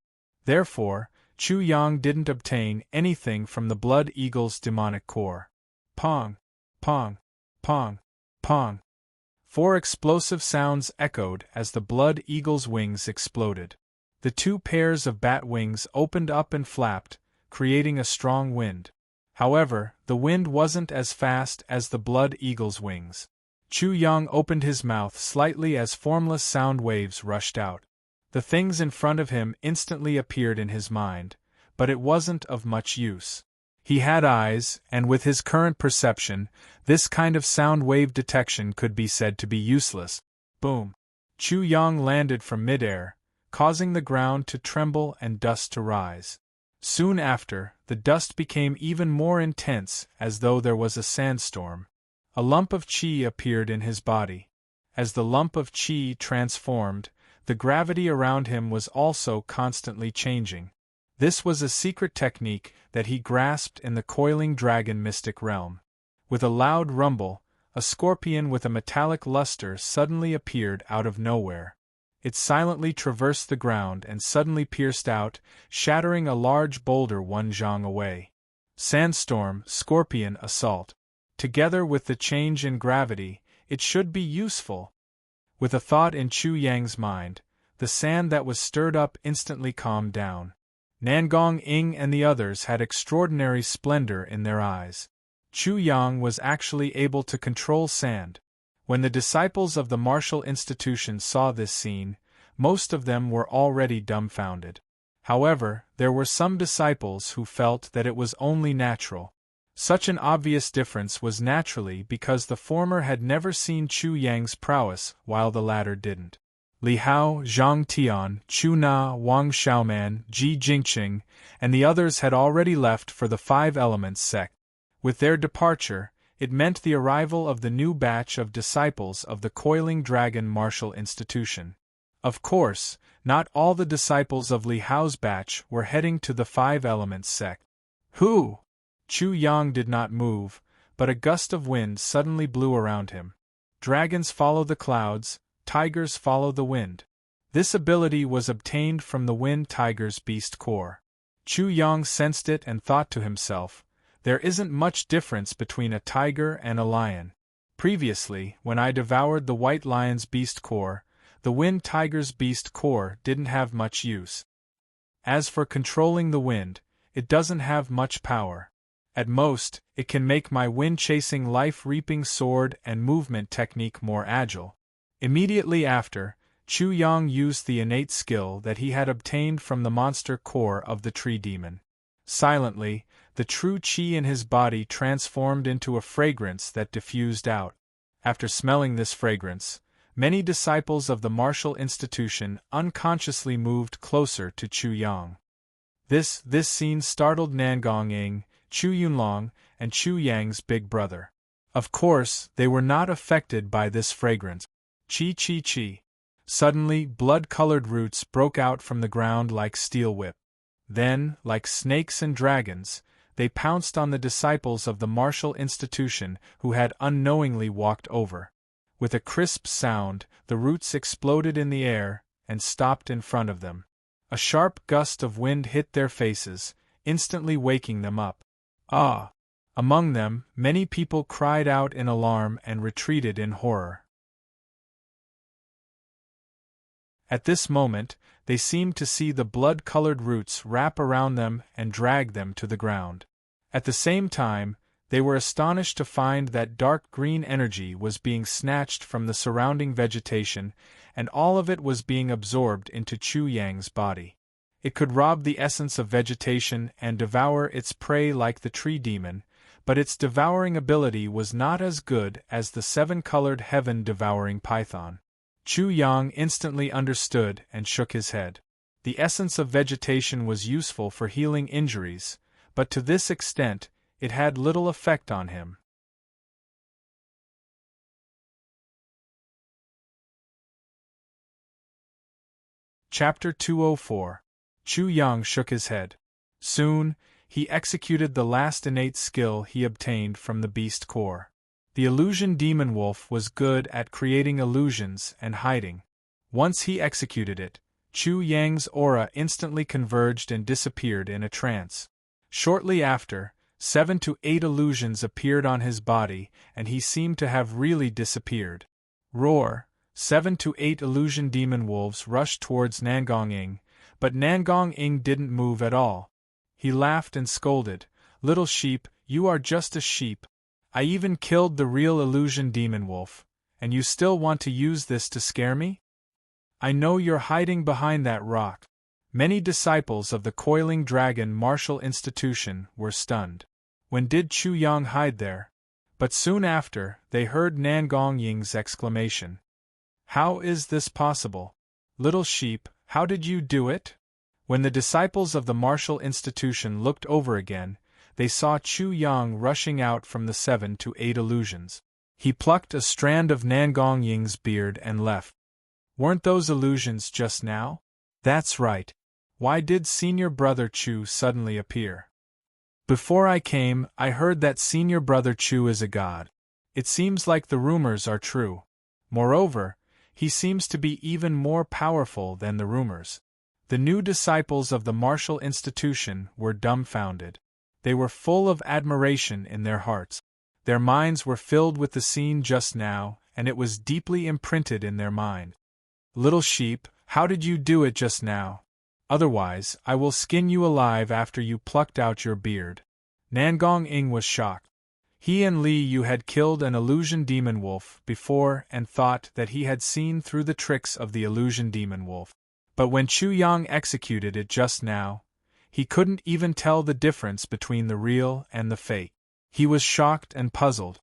Therefore, Chu Yang didn't obtain anything from the blood eagle's demonic core. Pong! Pong! Pong! Pong! 4 explosive sounds echoed as the blood eagle's wings exploded. The 2 pairs of bat wings opened up and flapped, creating a strong wind. However, the wind wasn't as fast as the blood eagle's wings. Chu Yang opened his mouth slightly as formless sound waves rushed out. The things in front of him instantly appeared in his mind, but it wasn't of much use. He had eyes, and with his current perception, this kind of sound wave detection could be said to be useless. Boom! Chu Yang landed from midair, causing the ground to tremble and dust to rise. Soon after, the dust became even more intense, as though there was a sandstorm. A lump of qi appeared in his body. As the lump of qi transformed, the gravity around him was also constantly changing. This was a secret technique that he grasped in the Coiling Dragon mystic realm. With a loud rumble, a scorpion with a metallic luster suddenly appeared out of nowhere. It silently traversed the ground and suddenly pierced out, shattering a large boulder 1 zhang away. Sandstorm, scorpion, assault. Together with the change in gravity, it should be useful. With a thought in Chu Yang's mind, the sand that was stirred up instantly calmed down. Nangong Ing and the others had extraordinary splendor in their eyes. Chu Yang was actually able to control sand. When the disciples of the martial institution saw this scene, most of them were already dumbfounded. However, there were some disciples who felt that it was only natural. Such an obvious difference was naturally because the former had never seen Chu Yang's prowess while the latter didn't. Li Hao, Zhang Tian, Chu Na, Wang Xiaoman, Ji Jingqing, and the others had already left for the 5 Elements sect. With their departure, it meant the arrival of the new batch of disciples of the Coiling Dragon Martial Institution. Of course, not all the disciples of Li Hao's batch were heading to the 5 Elements sect. Who? Chu Yang did not move, but a gust of wind suddenly blew around him. Dragons follow the clouds, tigers follow the wind. This ability was obtained from the Wind Tiger's beast core. Chu Yang sensed it and thought to himself, there isn't much difference between a tiger and a lion. Previously, when I devoured the White Lion's beast core, the Wind Tiger's beast core didn't have much use. As for controlling the wind, it doesn't have much power. At most, it can make my wind-chasing life-reaping sword and movement technique more agile. Immediately after, Chu Yang used the innate skill that he had obtained from the monster core of the tree demon. Silently, the true qi in his body transformed into a fragrance that diffused out. After smelling this fragrance, many disciples of the martial institution unconsciously moved closer to Chu Yang. This scene startled Nangong Ing, Chu Yunlong, and Chu Yang's big brother. Of course, they were not affected by this fragrance. Chi chi chi. Suddenly, blood-colored roots broke out from the ground like steel whip. Then, like snakes and dragons, they pounced on the disciples of the martial institution who had unknowingly walked over. With a crisp sound, the roots exploded in the air and stopped in front of them. A sharp gust of wind hit their faces, instantly waking them up. Ah! Among them, many people cried out in alarm and retreated in horror. At this moment, they seemed to see the blood-colored roots wrap around them and drag them to the ground. At the same time, they were astonished to find that dark green energy was being snatched from the surrounding vegetation, and all of it was being absorbed into Chu Yang's body. It could rob the essence of vegetation and devour its prey like the tree demon, but its devouring ability was not as good as the seven-colored heaven-devouring python. Chu Yang instantly understood and shook his head. The essence of vegetation was useful for healing injuries, but to this extent, it had little effect on him. Chapter 204. Chu Yang shook his head. Soon, he executed the last innate skill he obtained from the beast core. The illusion demon wolf was good at creating illusions and hiding. Once he executed it, Chu Yang's aura instantly converged and disappeared in a trance. Shortly after, 7 to 8 illusions appeared on his body, and he seemed to have really disappeared. Roar! 7 to 8 illusion demon wolves rushed towards Nangong-ing, but Nangong-ing didn't move at all. He laughed and scolded, "Little sheep, you are just a sheep. I even killed the real illusion demon wolf, and you still want to use this to scare me? I know you're hiding behind that rock." Many disciples of the Coiling Dragon Martial Institution were stunned. When did Chu Yang hide there? But soon after, they heard Nangong-ying's exclamation. "How is this possible? Little sheep, how did you do it?" When the disciples of the Martial Institution looked over again, they saw Chu Yang rushing out from the 7 to 8 illusions. He plucked a strand of Nangong-ying's beard and left. "Weren't those illusions just now?" "That's right. Why did Senior Brother Chu suddenly appear?" "Before I came, I heard that Senior Brother Chu is a god. It seems like the rumors are true. Moreover, he seems to be even more powerful than the rumors." The new disciples of the Martial Institution were dumbfounded. They were full of admiration in their hearts. Their minds were filled with the scene just now, and it was deeply imprinted in their mind. "Little sheep, how did you do it just now? Otherwise, I will skin you alive after you plucked out your beard." Nangong-ing was shocked. He and Li Yu had killed an illusion demon wolf before and thought that he had seen through the tricks of the illusion demon wolf. But when Chu Yang executed it just now, he couldn't even tell the difference between the real and the fake. He was shocked and puzzled.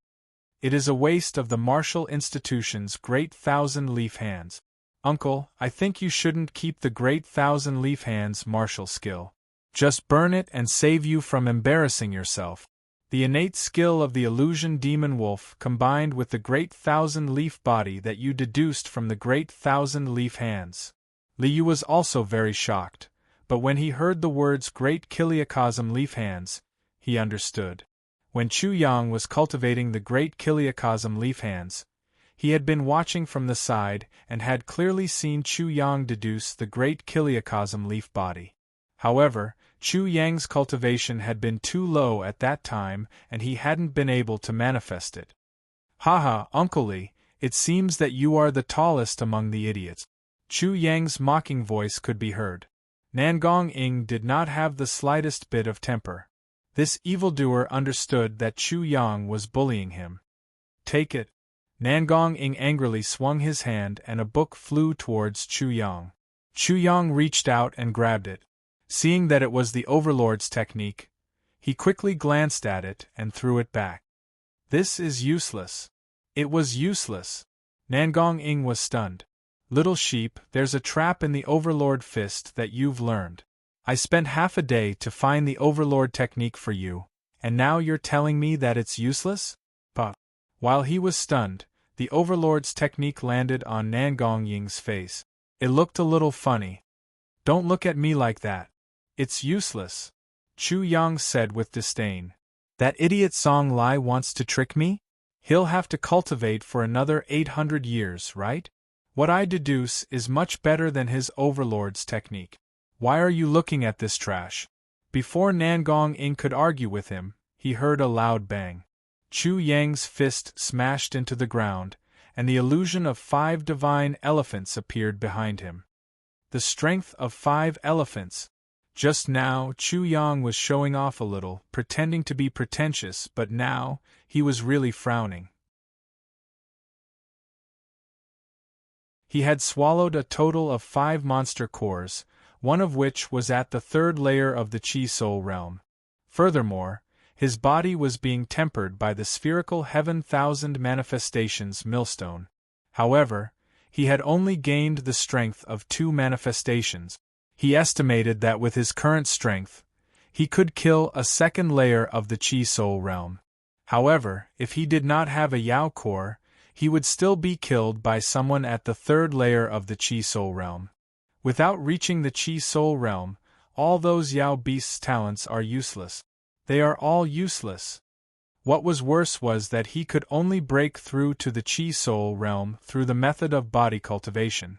It is a waste of the Martial Institution's Great Thousand Leaf Hands. "Uncle, I think you shouldn't keep the Great Thousand Leaf Hands martial skill. Just burn it and save you from embarrassing yourself." The innate skill of the illusion demon wolf combined with the Great Thousand Leaf body that you deduced from the Great Thousand Leaf Hands. Li Yu was also very shocked, but when he heard the words Great Kiliacosm Leaf Hands, he understood. When Chu Yang was cultivating the Great Kiliacosm Leaf Hands, he had been watching from the side and had clearly seen Chu Yang deduce the Great Kiliacosm Leaf body. However, Chu Yang's cultivation had been too low at that time and he hadn't been able to manifest it. "Haha, Uncle Li, it seems that you are the tallest among the idiots." Chu Yang's mocking voice could be heard. Nangong-ing did not have the slightest bit of temper. This evildoer understood that Chu Yang was bullying him. "Take it." Nangong-ing angrily swung his hand and a book flew towards Chu Yang. Chu Yang reached out and grabbed it. Seeing that it was the Overlord's technique, he quickly glanced at it and threw it back. "This is useless." It was useless. Nangong-ing was stunned. "Little sheep, there's a trap in the Overlord fist that you've learned. I spent half a day to find the Overlord technique for you, and now you're telling me that it's useless?" But while he was stunned, the Overlord's technique landed on Nangong-ying's face. It looked a little funny. "Don't look at me like that. It's useless," Chu Yang said with disdain. "That idiot Song Lai wants to trick me? He'll have to cultivate for another 800 years, right? What I deduce is much better than his Overlord's technique. Why are you looking at this trash?" Before Nangong-ing could argue with him, he heard a loud bang. Chu Yang's fist smashed into the ground, and the illusion of 5 divine elephants appeared behind him. The strength of 5 elephants. Just now, Chu Yang was showing off a little, pretending to be pretentious, but now, he was really frowning. He had swallowed a total of 5 monster cores, one of which was at the 3rd layer of the Chi Soul realm. Furthermore, His body was being tempered by the spherical heaven thousand manifestations millstone. However, he had only gained the strength of 2 manifestations. He estimated that with his current strength, he could kill a second layer of the Chi Soul realm. However, if he did not have a Yao core, he would still be killed by someone at the 3rd layer of the Chi Soul realm. Without reaching the Chi Soul realm, all those Yao beasts' talents are useless. They are all useless. What was worse was that he could only break through to the Chi Soul realm through the method of body cultivation.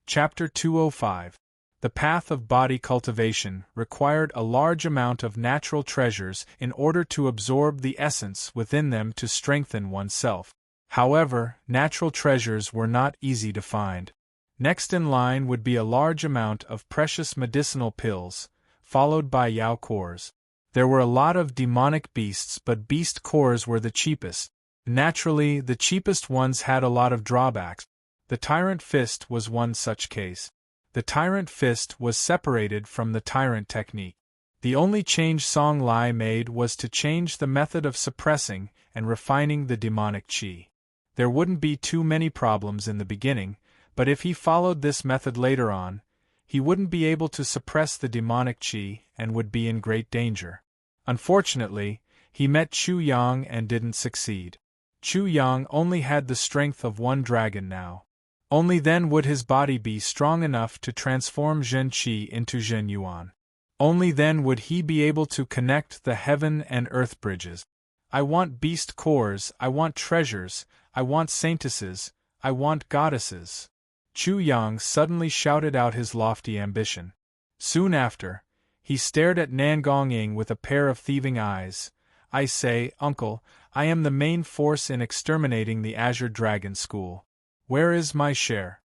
Chapter 205. The path of body cultivation required a large amount of natural treasures in order to absorb the essence within them to strengthen oneself. However, natural treasures were not easy to find. Next in line would be a large amount of precious medicinal pills, followed by Yao cores. There were a lot of demonic beasts, but beast cores were the cheapest. Naturally, the cheapest ones had a lot of drawbacks. The Tyrant Fist was one such case. The Tyrant Fist was separated from the Tyrant Technique. The only change Song Lai made was to change the method of suppressing and refining the demonic chi. There wouldn't be too many problems in the beginning, but if he followed this method later on, he wouldn't be able to suppress the demonic chi and would be in great danger. Unfortunately, he met Chu Yang and didn't succeed. Chu Yang only had the strength of 1 dragon now. Only then would his body be strong enough to transform Zhen Qi into Zhen Yuan. Only then would he be able to connect the heaven and earth bridges. I want beast cores, I want treasures, I want saintesses, I want goddesses. Chu Yang suddenly shouted out his lofty ambition. Soon after, he stared at Nangong Ying with a pair of thieving eyes. I say, Uncle, I am the main force in exterminating the Azure Dragon School. Where is my share?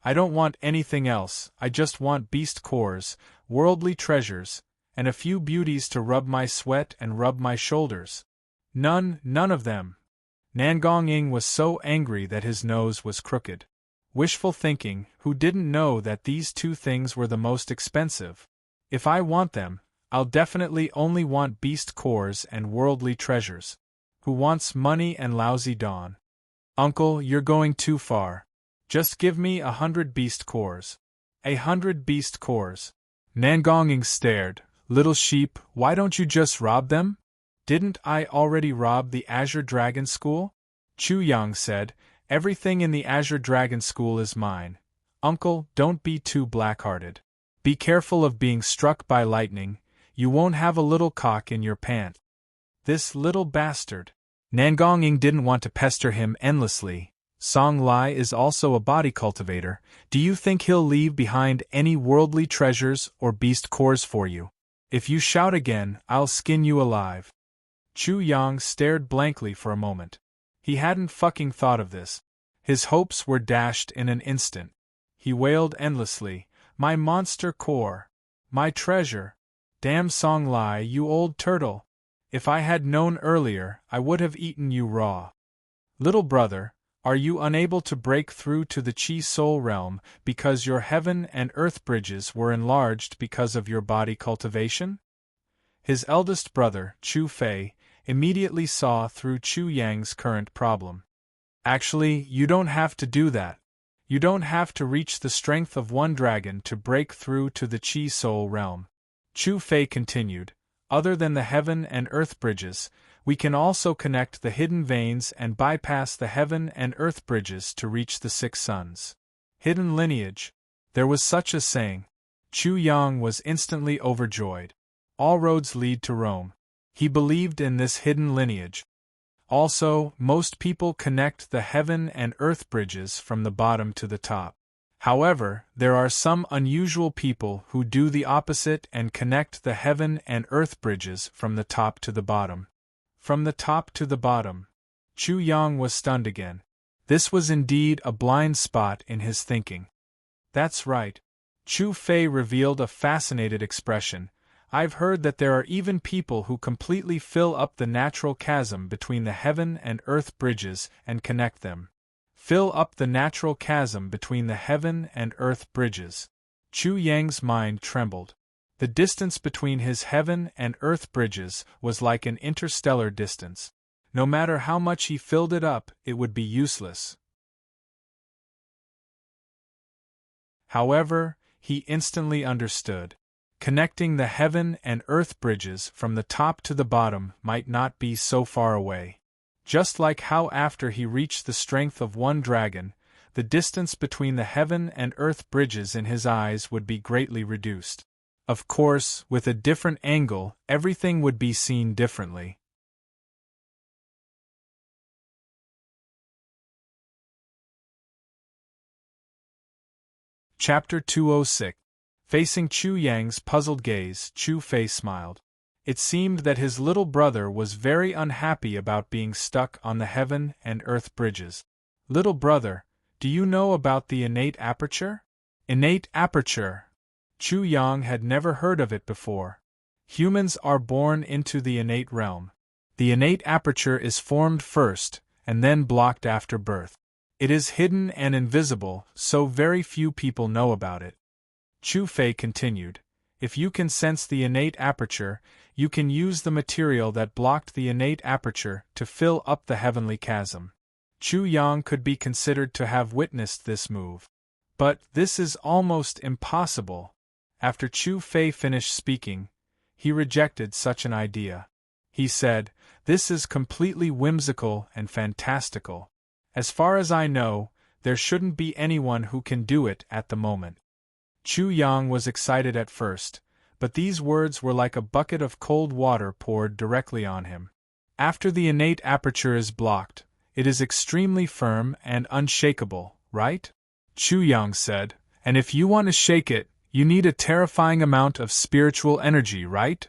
I don't want anything else, I just want beast cores, worldly treasures, and a few beauties to rub my sweat and rub my shoulders. None of them. Nangong Ying was so angry that his nose was crooked. Wishful thinking, who didn't know that these 2 things were the most expensive? If I want them, I'll definitely only want beast cores and worldly treasures. Who wants money and lousy dawn? Uncle, you're going too far. Just give me 100 beast cores. 100 beast cores. Nangong Ying stared. Little sheep, why don't you just rob them? Didn't I already rob the Azure Dragon School? Chu Yang said, everything in the Azure Dragon School is mine. Uncle, don't be too black-hearted. Be careful of being struck by lightning, you won't have a little cock in your pant. This little bastard. Nangong Ying didn't want to pester him endlessly. Song Lai is also a body cultivator. Do you think he'll leave behind any worldly treasures or beast cores for you? If you shout again, I'll skin you alive. Chu Yang stared blankly for a moment. He hadn't fucking thought of this. His hopes were dashed in an instant. He wailed endlessly, my monster core. My treasure. Damn Song Lai, you old turtle. If I had known earlier, I would have eaten you raw. Little brother, are you unable to break through to the Chi Soul realm because your heaven and earth bridges were enlarged because of your body cultivation? His eldest brother, Chu Fei, immediately saw through Chu Yang's current problem. Actually, you don't have to do that. You don't have to reach the strength of 1 dragon to break through to the Chi Soul realm. Chu Fei continued. Other than the heaven and earth bridges, we can also connect the hidden veins and bypass the heaven and earth bridges to reach the 6 suns. Hidden lineage. There was such a saying. Chu Yang was instantly overjoyed. All roads lead to Rome. He believed in this hidden lineage. Also, most people connect the heaven and earth bridges from the bottom to the top. However, there are some unusual people who do the opposite and connect the heaven and earth bridges from the top to the bottom. From the top to the bottom. Chu Yang was stunned again. This was indeed a blind spot in his thinking. That's right. Chu Fei revealed a fascinated expression. I've heard that there are even people who completely fill up the natural chasm between the heaven and earth bridges and connect them. Fill up the natural chasm between the heaven and earth bridges. Chu Yang's mind trembled. The distance between his heaven and earth bridges was like an interstellar distance. No matter how much he filled it up, it would be useless. However, he instantly understood. Connecting the heaven and earth bridges from the top to the bottom might not be so far away. Just like how after he reached the strength of one dragon, the distance between the heaven and earth bridges in his eyes would be greatly reduced. Of course, with a different angle, everything would be seen differently. Chapter 206. Facing Chu Yang's puzzled gaze, Chu Fei smiled. It seemed that his little brother was very unhappy about being stuck on the heaven and earth bridges. Little brother, do you know about the innate aperture? Innate aperture. Chu Yang had never heard of it before. Humans are born into the innate realm. The innate aperture is formed first, and then blocked after birth. It is hidden and invisible, so very few people know about it. Chu Fei continued, if you can sense the innate aperture, you can use the material that blocked the innate aperture to fill up the heavenly chasm. Chu Yang could be considered to have witnessed this move. But this is almost impossible. After Chu Fei finished speaking, he rejected such an idea. He said, this is completely whimsical and fantastical. As far as I know, there shouldn't be anyone who can do it at the moment. Chu Yang was excited at first, but these words were like a bucket of cold water poured directly on him. After the innate aperture is blocked, it is extremely firm and unshakable, right? Chu Yang said, and if you want to shake it, you need a terrifying amount of spiritual energy, right?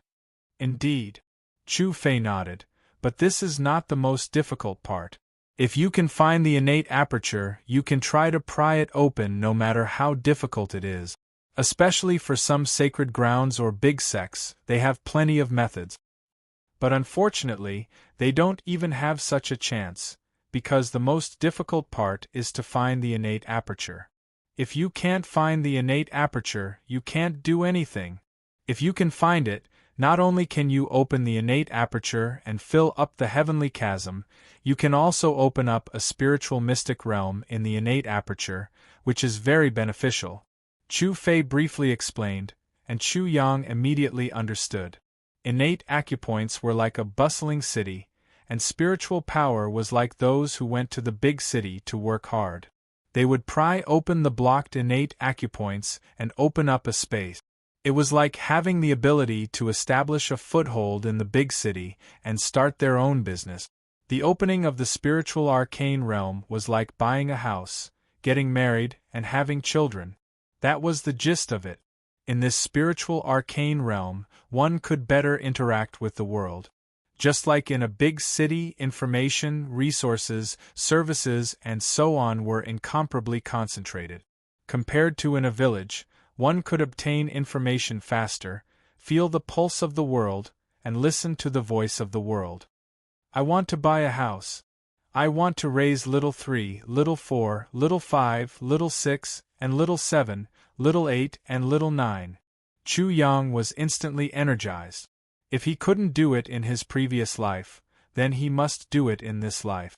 Indeed. Chu Fei nodded, but this is not the most difficult part. If you can find the innate aperture, you can try to pry it open no matter how difficult it is. Especially for some sacred grounds or big sects, they have plenty of methods. But unfortunately, they don't even have such a chance, because the most difficult part is to find the innate aperture. If you can't find the innate aperture, you can't do anything. If you can find it, not only can you open the innate aperture and fill up the heavenly chasm, you can also open up a spiritual mystic realm in the innate aperture, which is very beneficial. Chu Fei briefly explained, and Chu Yang immediately understood. Innate acupoints were like a bustling city, and spiritual power was like those who went to the big city to work hard. They would pry open the blocked innate acupoints and open up a space. It was like having the ability to establish a foothold in the big city and start their own business. The opening of the spiritual arcane realm was like buying a house, getting married, and having children. That was the gist of it. In this spiritual arcane realm, one could better interact with the world. Just like in a big city, information, resources, services, and so on were incomparably concentrated. Compared to in a village, one could obtain information faster, feel the pulse of the world, and listen to the voice of the world. I want to buy a house. I want to raise little 3, little 4, little 5, little 6, and little 7, little 8, and little 9. Chu Yang was instantly energized. If he couldn't do it in his previous life, then he must do it in this life.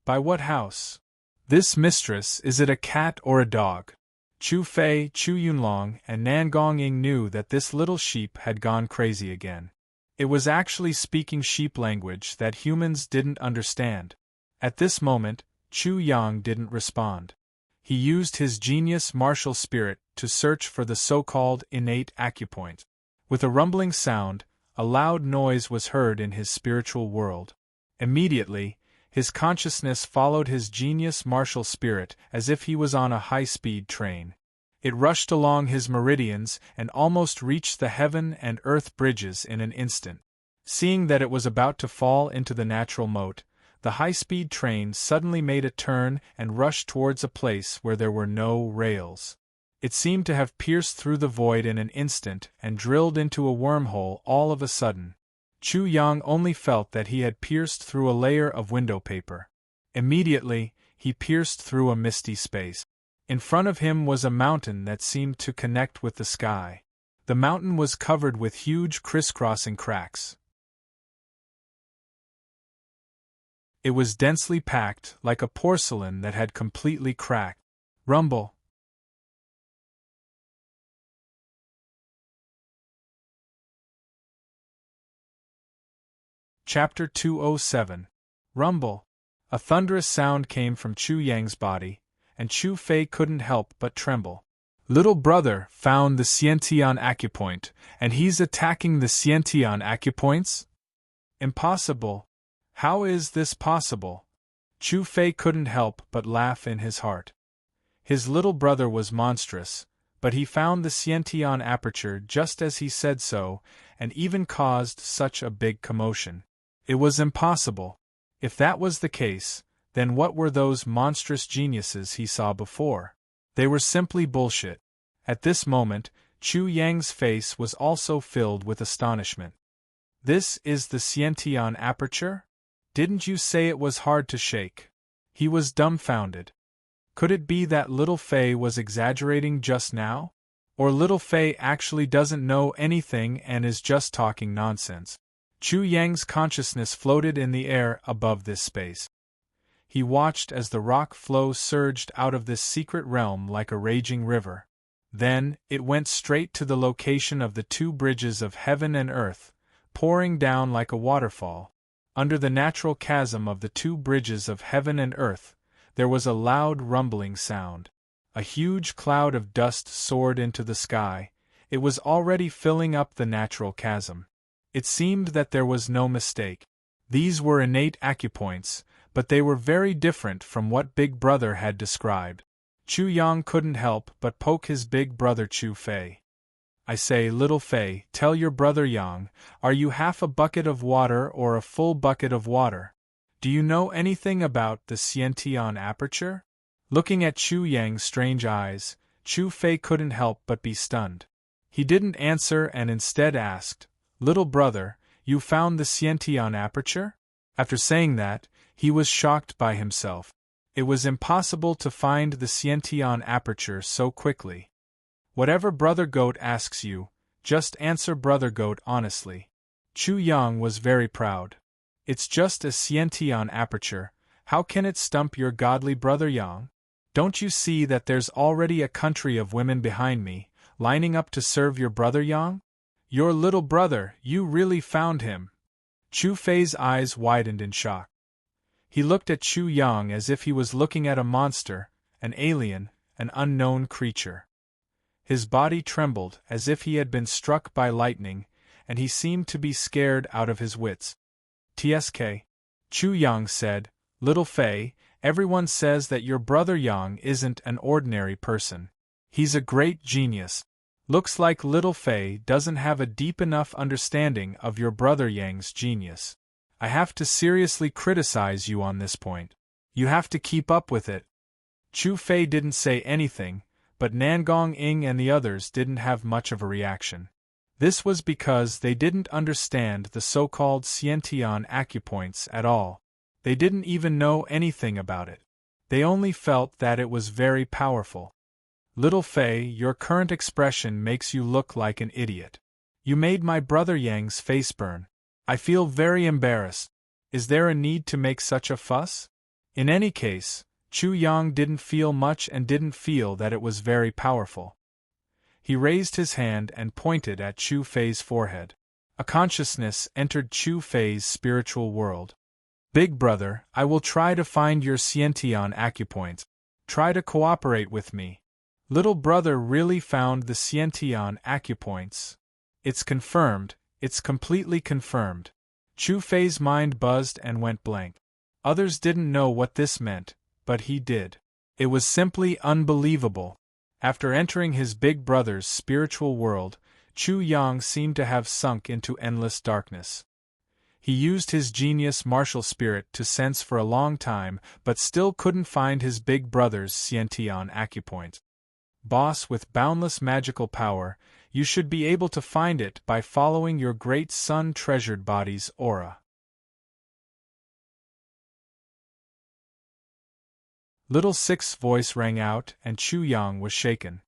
By what house? This mistress, is it a cat or a dog? Chu Fei, Chu Yunlong, and Nan Gongying knew that this little sheep had gone crazy again. It was actually speaking sheep language that humans didn't understand. At this moment, Chu Yang didn't respond. He used his genius martial spirit to search for the so-called innate acupoint. With a rumbling sound, a loud noise was heard in his spiritual world. Immediately, his consciousness followed his genius martial spirit as if he was on a high-speed train. It rushed along his meridians and almost reached the heaven and earth bridges in an instant. Seeing that it was about to fall into the natural moat, the high-speed train suddenly made a turn and rushed towards a place where there were no rails. It seemed to have pierced through the void in an instant and drilled into a wormhole all of a sudden. Chu Yang only felt that he had pierced through a layer of window paper. Immediately, he pierced through a misty space. In front of him was a mountain that seemed to connect with the sky. The mountain was covered with huge crisscrossing cracks. It was densely packed, like a porcelain that had completely cracked. Rumble. Chapter 207. Rumble. A thunderous sound came from Chu Yang's body, and Chu Fei couldn't help but tremble. Little brother found the Xiantian acupoint, and he's attacking the Xiantian acupoints? Impossible. How is this possible? Chu Fei couldn't help but laugh in his heart. His little brother was monstrous, but he found the Xiantian aperture just as he said so, and even caused such a big commotion. It was impossible. If that was the case, then what were those monstrous geniuses he saw before? They were simply bullshit. At this moment, Chu Yang's face was also filled with astonishment. This is the Xiantian aperture? Didn't you say it was hard to shake? He was dumbfounded. Could it be that Little Fei was exaggerating just now? Or Little Fei actually doesn't know anything and is just talking nonsense? Chu Yang's consciousness floated in the air above this space. He watched as the rock flow surged out of this secret realm like a raging river. Then, it went straight to the location of the two bridges of heaven and earth, pouring down like a waterfall. Under the natural chasm of the two bridges of heaven and earth, there was a loud rumbling sound. A huge cloud of dust soared into the sky. It was already filling up the natural chasm. It seemed that there was no mistake. These were innate acupoints, but they were very different from what Big Brother had described. Chu Yang couldn't help but poke his big brother Chu Fei. I say, Little Fei, tell your brother Yang, are you half a bucket of water or a full bucket of water? Do you know anything about the Xiantian aperture? Looking at Chu Yang's strange eyes, Chu Fei couldn't help but be stunned. He didn't answer and instead asked, Little brother, you found the Xiantian aperture? After saying that, he was shocked by himself. It was impossible to find the Xiantian aperture so quickly. Whatever Brother Goat asks you, just answer Brother Goat honestly. Chu Yang was very proud. It's just a Xiantian aperture, how can it stump your godly brother Yang? Don't you see that there's already a country of women behind me, lining up to serve your brother Yang? Your little brother, you really found him. Chu Fei's eyes widened in shock. He looked at Chu Yang as if he was looking at a monster, an alien, an unknown creature. His body trembled as if he had been struck by lightning, and he seemed to be scared out of his wits. "Tsk," Chu Yang said, "Little Fei, everyone says that your brother Yang isn't an ordinary person. He's a great genius. Looks like Little Fei doesn't have a deep enough understanding of your brother Yang's genius. I have to seriously criticize you on this point. You have to keep up with it." Chu Fei didn't say anything, but Nangong Ing and the others didn't have much of a reaction. This was because they didn't understand the so-called Xiantian acupoints at all. They didn't even know anything about it. They only felt that it was very powerful. "Little Fei, your current expression makes you look like an idiot. You made my brother Yang's face burn. I feel very embarrassed. Is there a need to make such a fuss?" In any case, Chu Yang didn't feel much and didn't feel that it was very powerful. He raised his hand and pointed at Chu Fei's forehead. A consciousness entered Chu Fei's spiritual world. "Big brother, I will try to find your Xiantian acupoints. Try to cooperate with me." Little brother really found the Xiantian acupoints. It's confirmed, it's completely confirmed. Chu Fei's mind buzzed and went blank. Others didn't know what this meant, but he did. It was simply unbelievable. After entering his big brother's spiritual world, Chu Yang seemed to have sunk into endless darkness. He used his genius martial spirit to sense for a long time, but still couldn't find his big brother's Xiantian acupoint. Boss, with boundless magical power, you should be able to find it by following your great sun-treasured body's aura. Little Six's voice rang out, and Chu Yang was shaken.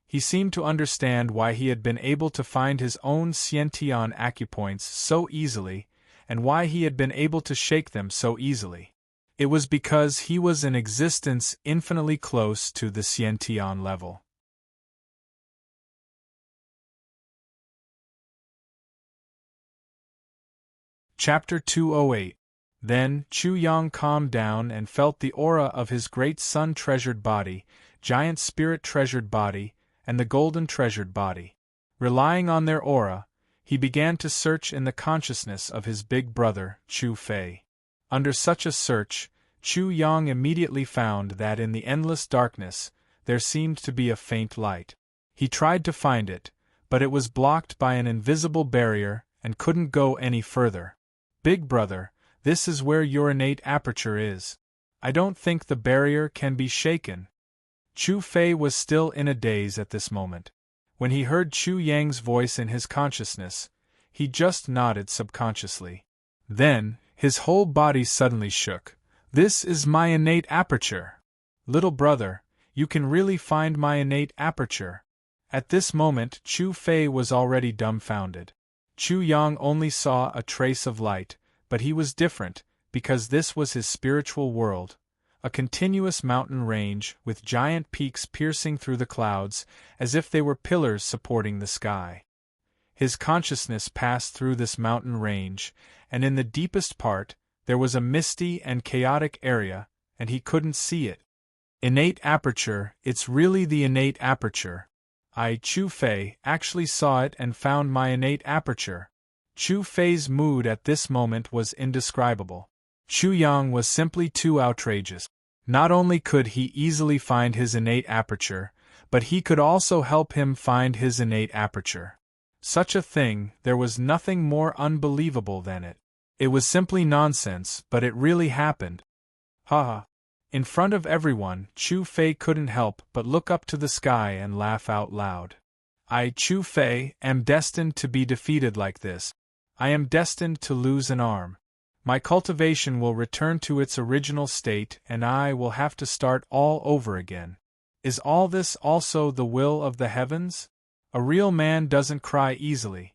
He seemed to understand why he had been able to find his own Xiantian acupoints so easily, and why he had been able to shake them so easily. It was because he was in existence infinitely close to the Xiantian level. Chapter 208. Then, Chu Yang calmed down and felt the aura of his great sun treasured body, giant spirit treasured body, and the golden treasured body. Relying on their aura, he began to search in the consciousness of his big brother, Chu Fei. Under such a search, Chu Yang immediately found that in the endless darkness, there seemed to be a faint light. He tried to find it, but it was blocked by an invisible barrier and couldn't go any further. Big brother, this is where your innate aperture is. I don't think the barrier can be shaken. Chu Fei was still in a daze at this moment. When he heard Chu Yang's voice in his consciousness, he just nodded subconsciously. Then, his whole body suddenly shook. This is my innate aperture. Little brother, you can really find my innate aperture. At this moment, Chu Fei was already dumbfounded. Chu Yang only saw a trace of light, but he was different, because this was his spiritual world, a continuous mountain range with giant peaks piercing through the clouds, as if they were pillars supporting the sky. His consciousness passed through this mountain range, and in the deepest part, there was a misty and chaotic area, and he couldn't see it. Innate aperture, it's really the innate aperture. I, Chu Fei, actually saw it and found my innate aperture. Chu Fei's mood at this moment was indescribable. Chu Yang was simply too outrageous. Not only could he easily find his innate aperture, but he could also help him find his innate aperture. Such a thing, there was nothing more unbelievable than it. It was simply nonsense, but it really happened. Haha. In front of everyone, Chu Fei couldn't help but look up to the sky and laugh out loud. I, Chu Fei, am destined to be defeated like this. I am destined to lose an arm. My cultivation will return to its original state and I will have to start all over again. Is all this also the will of the heavens? A real man doesn't cry easily.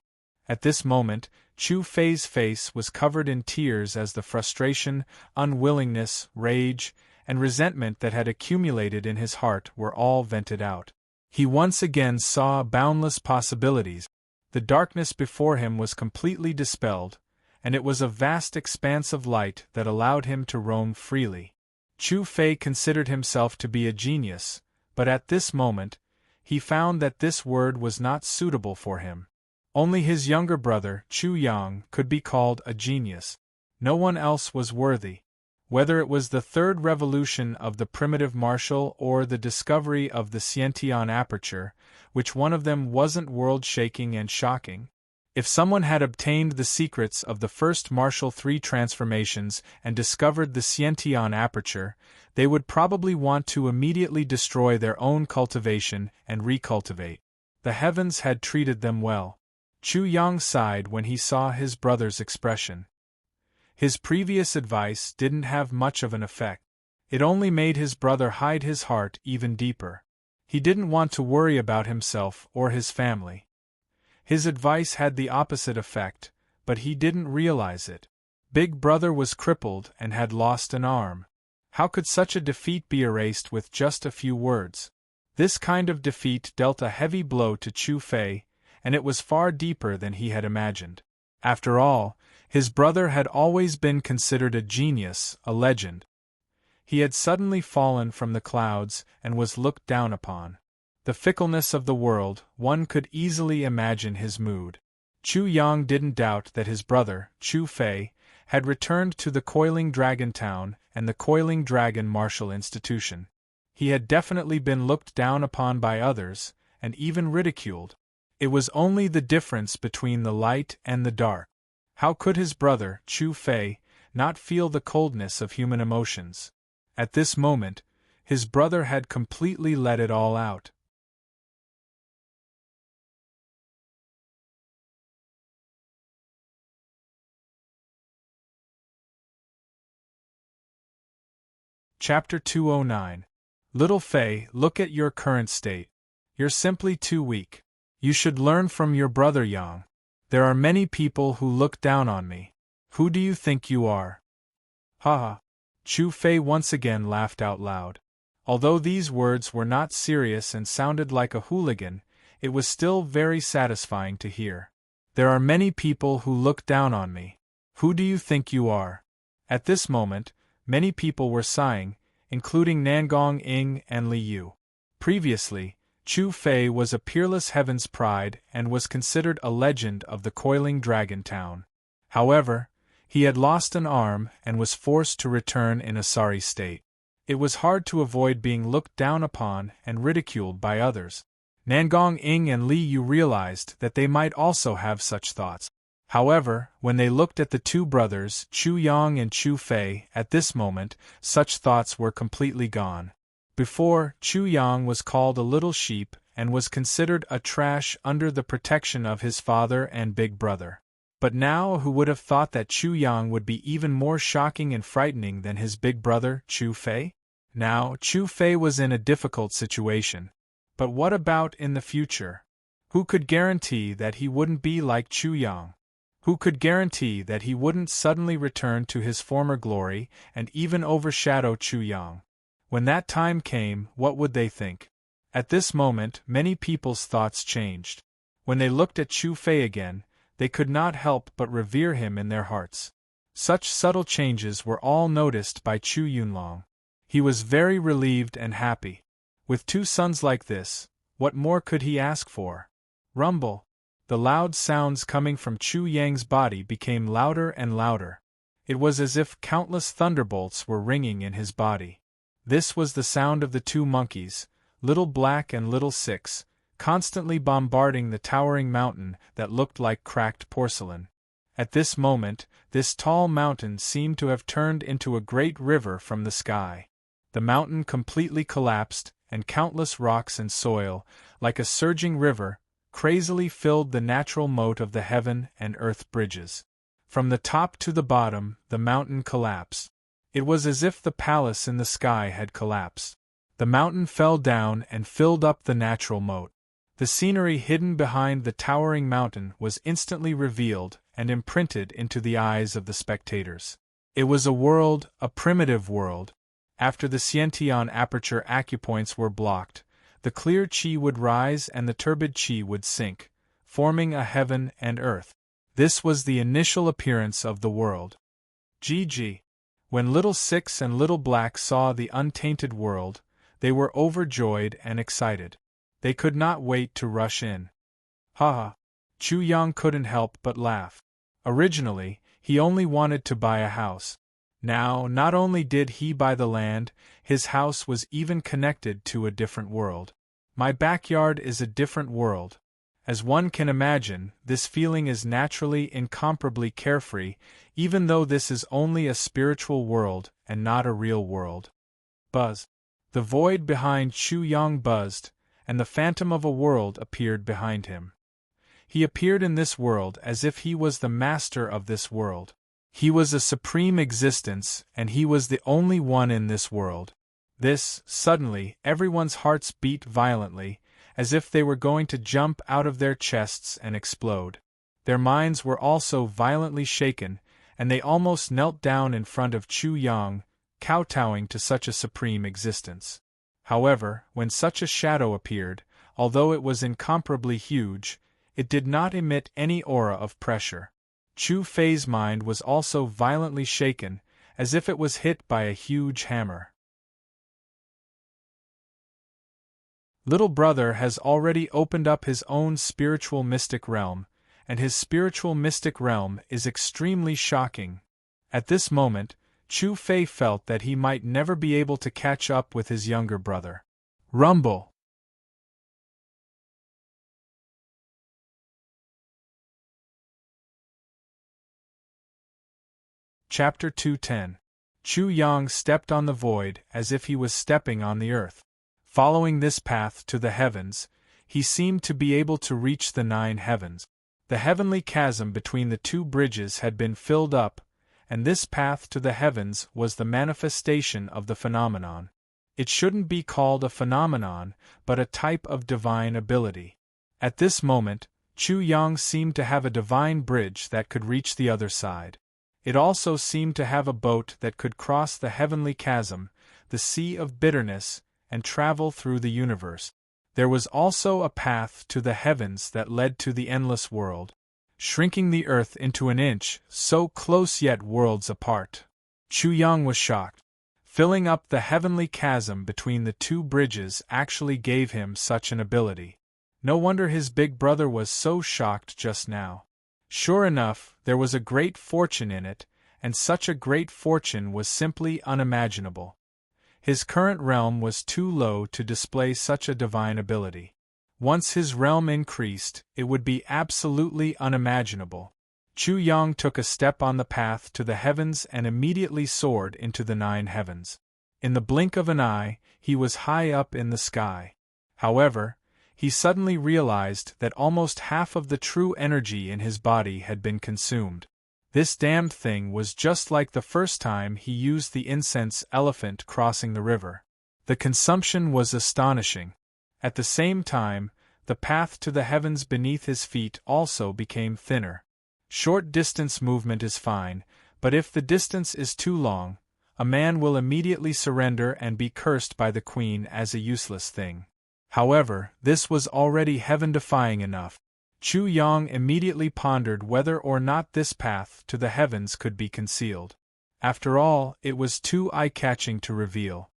At this moment, Chu Fei's face was covered in tears as the frustration, unwillingness, rage, and resentment that had accumulated in his heart were all vented out. He once again saw boundless possibilities. The darkness before him was completely dispelled, and it was a vast expanse of light that allowed him to roam freely. Chu Fei considered himself to be a genius, but at this moment, he found that this word was not suitable for him. Only his younger brother, Chu Yang, could be called a genius. No one else was worthy. Whether it was the third revolution of the primitive martial or the discovery of the Xiantian aperture, which one of them wasn't world-shaking and shocking? If someone had obtained the secrets of the first martial 3 transformations and discovered the Xiantian aperture, they would probably want to immediately destroy their own cultivation and recultivate. The heavens had treated them well. Chu Yang sighed when he saw his brother's expression. His previous advice didn't have much of an effect. It only made his brother hide his heart even deeper. He didn't want to worry about himself or his family. His advice had the opposite effect, but he didn't realize it. Big brother was crippled and had lost an arm. How could such a defeat be erased with just a few words? This kind of defeat dealt a heavy blow to Chu Fei, and it was far deeper than he had imagined. After all, his brother had always been considered a genius, a legend. He had suddenly fallen from the clouds and was looked down upon. The fickleness of the world, one could easily imagine his mood. Chu Yang didn't doubt that his brother, Chu Fei, had returned to the Coiling Dragon Town and the Coiling Dragon Martial Institution. He had definitely been looked down upon by others, and even ridiculed. It was only the difference between the light and the dark. How could his brother, Chu Fei, not feel the coldness of human emotions? At this moment, his brother had completely let it all out. Chapter 209. Little Fei, look at your current state. You're simply too weak. You should learn from your brother Yang. There are many people who look down on me. Who do you think you are? Ha ha. Chu Fei once again laughed out loud. Although these words were not serious and sounded like a hooligan, it was still very satisfying to hear. There are many people who look down on me. Who do you think you are? At this moment, many people were sighing, including Nangong Ing and Li Yu. Previously, Chu Fei was a peerless heaven's pride and was considered a legend of the coiling dragon town. However, he had lost an arm and was forced to return in a sorry state. It was hard to avoid being looked down upon and ridiculed by others. Nangong Ing and Li Yu realized that they might also have such thoughts. However, when they looked at the two brothers, Chu Yang and Chu Fei, at this moment, such thoughts were completely gone. Before, Chu Yang was called a little sheep and was considered a trash under the protection of his father and big brother. But now who would have thought that Chu Yang would be even more shocking and frightening than his big brother, Chu Fei? Now, Chu Fei was in a difficult situation. But what about in the future? Who could guarantee that he wouldn't be like Chu Yang? Who could guarantee that he wouldn't suddenly return to his former glory and even overshadow Chu Yang? When that time came, what would they think? At this moment, many people's thoughts changed. When they looked at Chu Fei again, they could not help but revere him in their hearts. Such subtle changes were all noticed by Chu Yunlong. He was very relieved and happy. With two sons like this, what more could he ask for? Rumble. The loud sounds coming from Chu Yang's body became louder and louder. It was as if countless thunderbolts were ringing in his body. This was the sound of the two monkeys, Little Black and Little Six, constantly bombarding the towering mountain that looked like cracked porcelain. At this moment, this tall mountain seemed to have turned into a great river from the sky. The mountain completely collapsed, and countless rocks and soil, like a surging river, crazily filled the natural moat of the heaven and earth bridges. From the top to the bottom, the mountain collapsed. It was as if the palace in the sky had collapsed. The mountain fell down and filled up the natural moat. The scenery hidden behind the towering mountain was instantly revealed and imprinted into the eyes of the spectators. It was a world, a primitive world. After the Xiantian aperture acupoints were blocked, the clear qi would rise and the turbid qi would sink, forming a heaven and earth. This was the initial appearance of the world. GG. When Little Six and Little Black saw the untainted world, they were overjoyed and excited. They could not wait to rush in. Haha. Chu Yang couldn't help but laugh. Originally, he only wanted to buy a house. Now, not only did he buy the land, his house was even connected to a different world. My backyard is a different world. As one can imagine, this feeling is naturally incomparably carefree, even though this is only a spiritual world and not a real world. Buzz. The void behind Chu Yang buzzed, and the phantom of a world appeared behind him. He appeared in this world as if he was the master of this world. He was a supreme existence, and he was the only one in this world. Suddenly, everyone's hearts beat violently, as if they were going to jump out of their chests and explode. Their minds were also violently shaken, and they almost knelt down in front of Chu Yang, kowtowing to such a supreme existence. However, when such a shadow appeared, although it was incomparably huge, it did not emit any aura of pressure. Chu Fei's mind was also violently shaken, as if it was hit by a huge hammer. Little brother has already opened up his own spiritual mystic realm, and his spiritual mystic realm is extremely shocking. At this moment, Chu Fei felt that he might never be able to catch up with his younger brother. Rumble! Chapter 210. Chu Yang stepped on the void as if he was stepping on the earth. Following this path to the heavens, he seemed to be able to reach the 9 heavens. The heavenly chasm between the two bridges had been filled up, and this path to the heavens was the manifestation of the phenomenon. It shouldn't be called a phenomenon, but a type of divine ability. At this moment, Chu Yang seemed to have a divine bridge that could reach the other side. It also seemed to have a boat that could cross the heavenly chasm, the sea of bitterness, and travel through the universe. There was also a path to the heavens that led to the endless world, shrinking the earth into an inch, so close yet worlds apart. Chu Yang was shocked. Filling up the heavenly chasm between the two bridges actually gave him such an ability. No wonder his big brother was so shocked just now. Sure enough, there was a great fortune in it, and such a great fortune was simply unimaginable. His current realm was too low to display such a divine ability. Once his realm increased, it would be absolutely unimaginable. Chu Yang took a step on the path to the heavens and immediately soared into the 9 heavens. In the blink of an eye, he was high up in the sky. However, he suddenly realized that almost half of the true energy in his body had been consumed. This damned thing was just like the first time he used the incense elephant crossing the river. The consumption was astonishing. At the same time, the path to the heavens beneath his feet also became thinner. Short distance movement is fine, but if the distance is too long, a man will immediately surrender and be cursed by the queen as a useless thing. However, this was already heaven-defying enough. Chu Yang immediately pondered whether or not this path to the heavens could be concealed. After all, it was too eye-catching to reveal.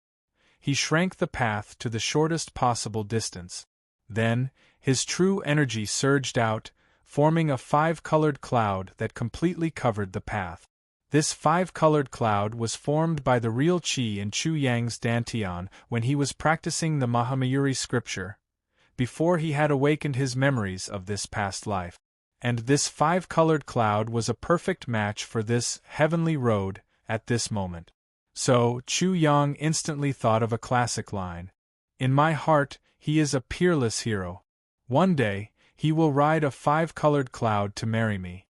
He shrank the path to the shortest possible distance. Then, his true energy surged out, forming a 5-colored cloud that completely covered the path. This 5-colored cloud was formed by the real Qi in Chu Yang's dantian when he was practicing the Mahamayuri scripture, before he had awakened his memories of this past life. And this 5-colored cloud was a perfect match for this heavenly road at this moment. So, Chu Yang instantly thought of a classic line. In my heart, he is a peerless hero. One day, he will ride a 5-colored cloud to marry me.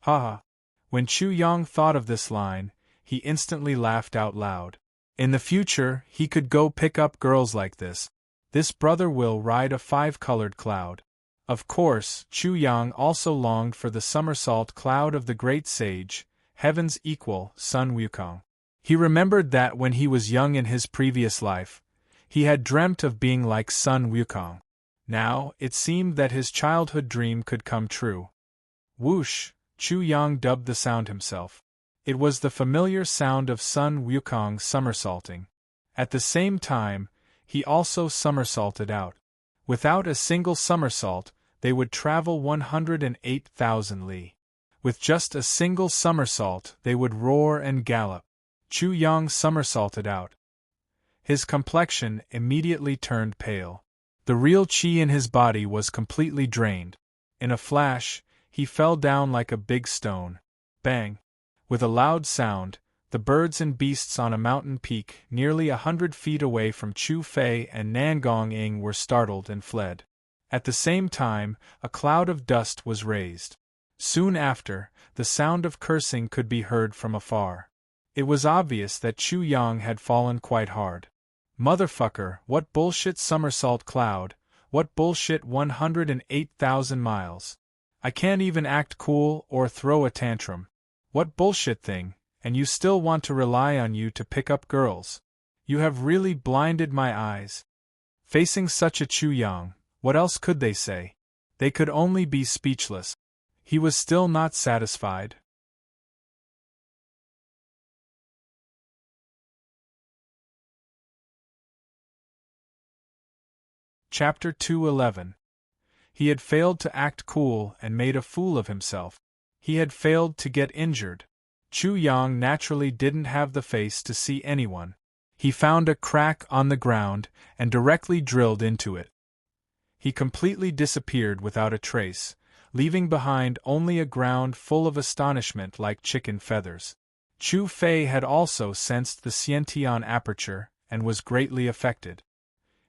Ha ha. When Chu Yang thought of this line, he instantly laughed out loud. In the future, he could go pick up girls like this. This brother will ride a 5-colored cloud. Of course, Chu Yang also longed for the somersault cloud of the great sage, heaven's equal, Sun Wukong. He remembered that when he was young in his previous life, he had dreamt of being like Sun Wukong. Now, it seemed that his childhood dream could come true. Whoosh! Chu Yang dubbed the sound himself. It was the familiar sound of Sun Wukong somersaulting. At the same time, he also somersaulted out. Without a single somersault, they would travel 108,000 li. With just a single somersault, they would roar and gallop. Chu Yang somersaulted out. His complexion immediately turned pale. The real qi in his body was completely drained. In a flash, he fell down like a big stone. Bang! With a loud sound, the birds and beasts on a mountain peak nearly 100 feet away from Chu Fei and Nangong Ing were startled and fled. At the same time, a cloud of dust was raised. Soon after, the sound of cursing could be heard from afar. It was obvious that Chu Yang had fallen quite hard. Motherfucker, what bullshit somersault cloud, what bullshit 108,000 miles. I can't even act cool or throw a tantrum. What bullshit thing, and you still want to rely on you to pick up girls. You have really blinded my eyes. Facing such a Chu Yang, what else could they say? They could only be speechless. He was still not satisfied. Chapter 211. He had failed to act cool and made a fool of himself. He had failed to get injured. Chu Yang naturally didn't have the face to see anyone. He found a crack on the ground and directly drilled into it. He completely disappeared without a trace, leaving behind only a ground full of astonishment like chicken feathers. Chu Fei had also sensed the Xiantian aperture and was greatly affected.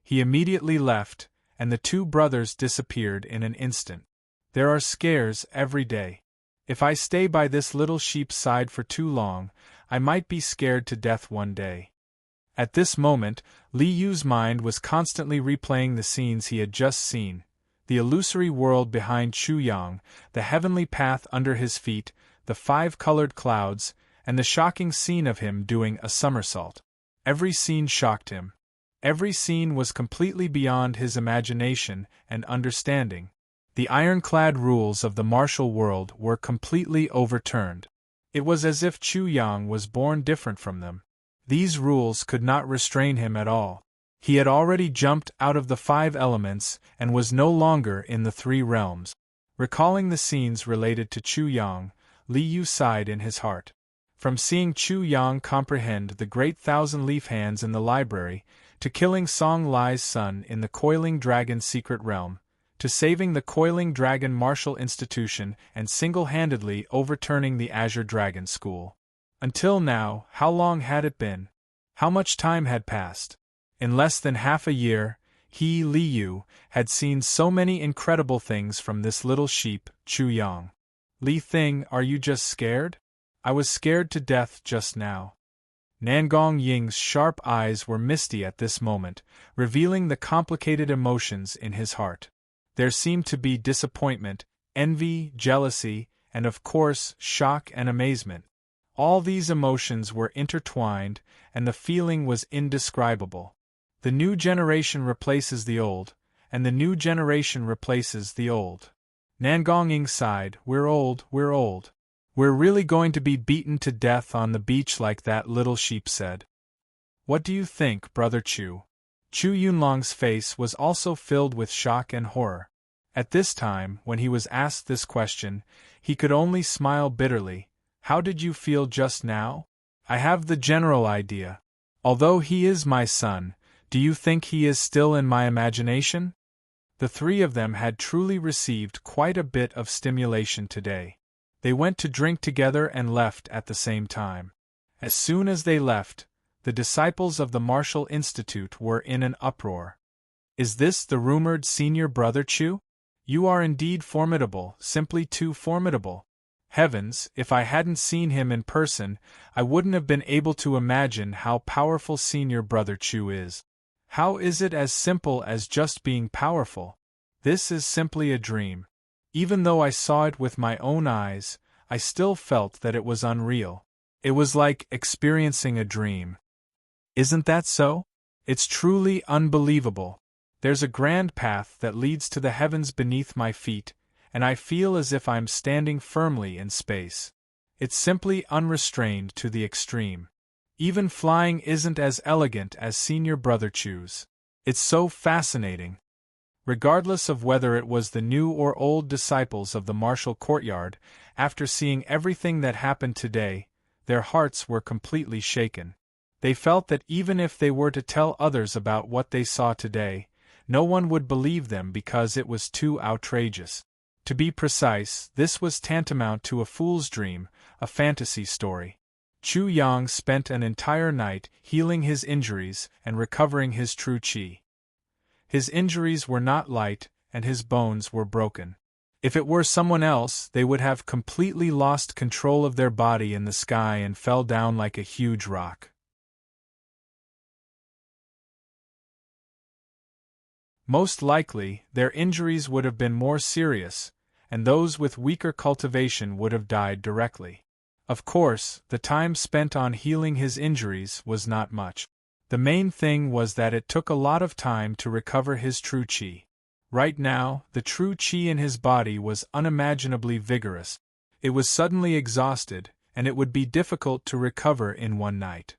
He immediately left, and the two brothers disappeared in an instant. There are scares every day. If I stay by this little sheep's side for too long, I might be scared to death one day. At this moment, Li Yu's mind was constantly replaying the scenes he had just seen, the illusory world behind Chu Yang, the heavenly path under his feet, the 5-colored clouds, and the shocking scene of him doing a somersault. Every scene shocked him. Every scene was completely beyond his imagination and understanding. The ironclad rules of the martial world were completely overturned. It was as if Chu Yang was born different from them. These rules could not restrain him at all. He had already jumped out of the 5 elements and was no longer in the 3 realms. Recalling the scenes related to Chu Yang, Li Yu sighed in his heart. From seeing Chu Yang comprehend the great 1,000-leaf hands in the library, to killing Song Lai's son in the Coiling Dragon secret realm, to saving the Coiling Dragon Martial Institution and single-handedly overturning the Azure Dragon School. Until now, how long had it been? How much time had passed? In less than half a year, he, Li Yu, had seen so many incredible things from this little sheep, Chu Yang. Li Thing, are you just scared? I was scared to death just now. Nangong Ying's sharp eyes were misty at this moment, revealing the complicated emotions in his heart. There seemed to be disappointment, envy, jealousy, and of course, shock and amazement. All these emotions were intertwined, and the feeling was indescribable. The new generation replaces the old, and the new generation replaces the old. Nangong Ying sighed, we're old. We're really going to be beaten to death on the beach like that little sheep said. What do you think, Brother Chu? Chu Yunlong's face was also filled with shock and horror. At this time, when he was asked this question, he could only smile bitterly. How did you feel just now? I have the general idea. Although he is my son, do you think he is still in my imagination? The 3 of them had truly received quite a bit of stimulation today. They went to drink together and left at the same time. As soon as they left, the disciples of the Martial Institute were in an uproar. Is this the rumored senior brother Chu? You are indeed formidable, simply too formidable. Heavens, if I hadn't seen him in person, I wouldn't have been able to imagine how powerful senior brother Chu is. How is it as simple as just being powerful? This is simply a dream. Even though I saw it with my own eyes, I still felt that it was unreal. It was like experiencing a dream. Isn't that so? It's truly unbelievable. There's a grand path that leads to the heavens beneath my feet, and I feel as if I'm standing firmly in space. It's simply unrestrained to the extreme. Even flying isn't as elegant as senior brother Chu's. It's so fascinating. Regardless of whether it was the new or old disciples of the martial courtyard, after seeing everything that happened today, their hearts were completely shaken. They felt that even if they were to tell others about what they saw today, no one would believe them because it was too outrageous. To be precise, this was tantamount to a fool's dream, a fantasy story. Chu Yang spent an entire night healing his injuries and recovering his true qi. His injuries were not light, and his bones were broken. If it were someone else, they would have completely lost control of their body in the sky and fell down like a huge rock. Most likely, their injuries would have been more serious, and those with weaker cultivation would have died directly. Of course, the time spent on healing his injuries was not much. The main thing was that it took a lot of time to recover his true qi. Right now, the true qi in his body was unimaginably vigorous. It was suddenly exhausted, and it would be difficult to recover in one night.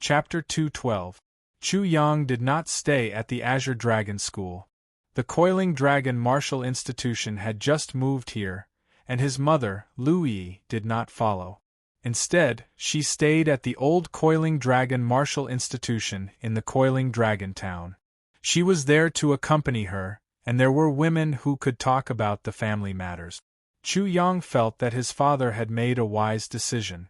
Chapter 212. Chu Yang did not stay at the Azure Dragon School. The Coiling Dragon Martial Institution had just moved here, and his mother, Lu Yi, did not follow. Instead, she stayed at the old Coiling Dragon Martial Institution in the Coiling Dragon Town. She was there to accompany her, and there were women who could talk about the family matters. Chu Yang felt that his father had made a wise decision.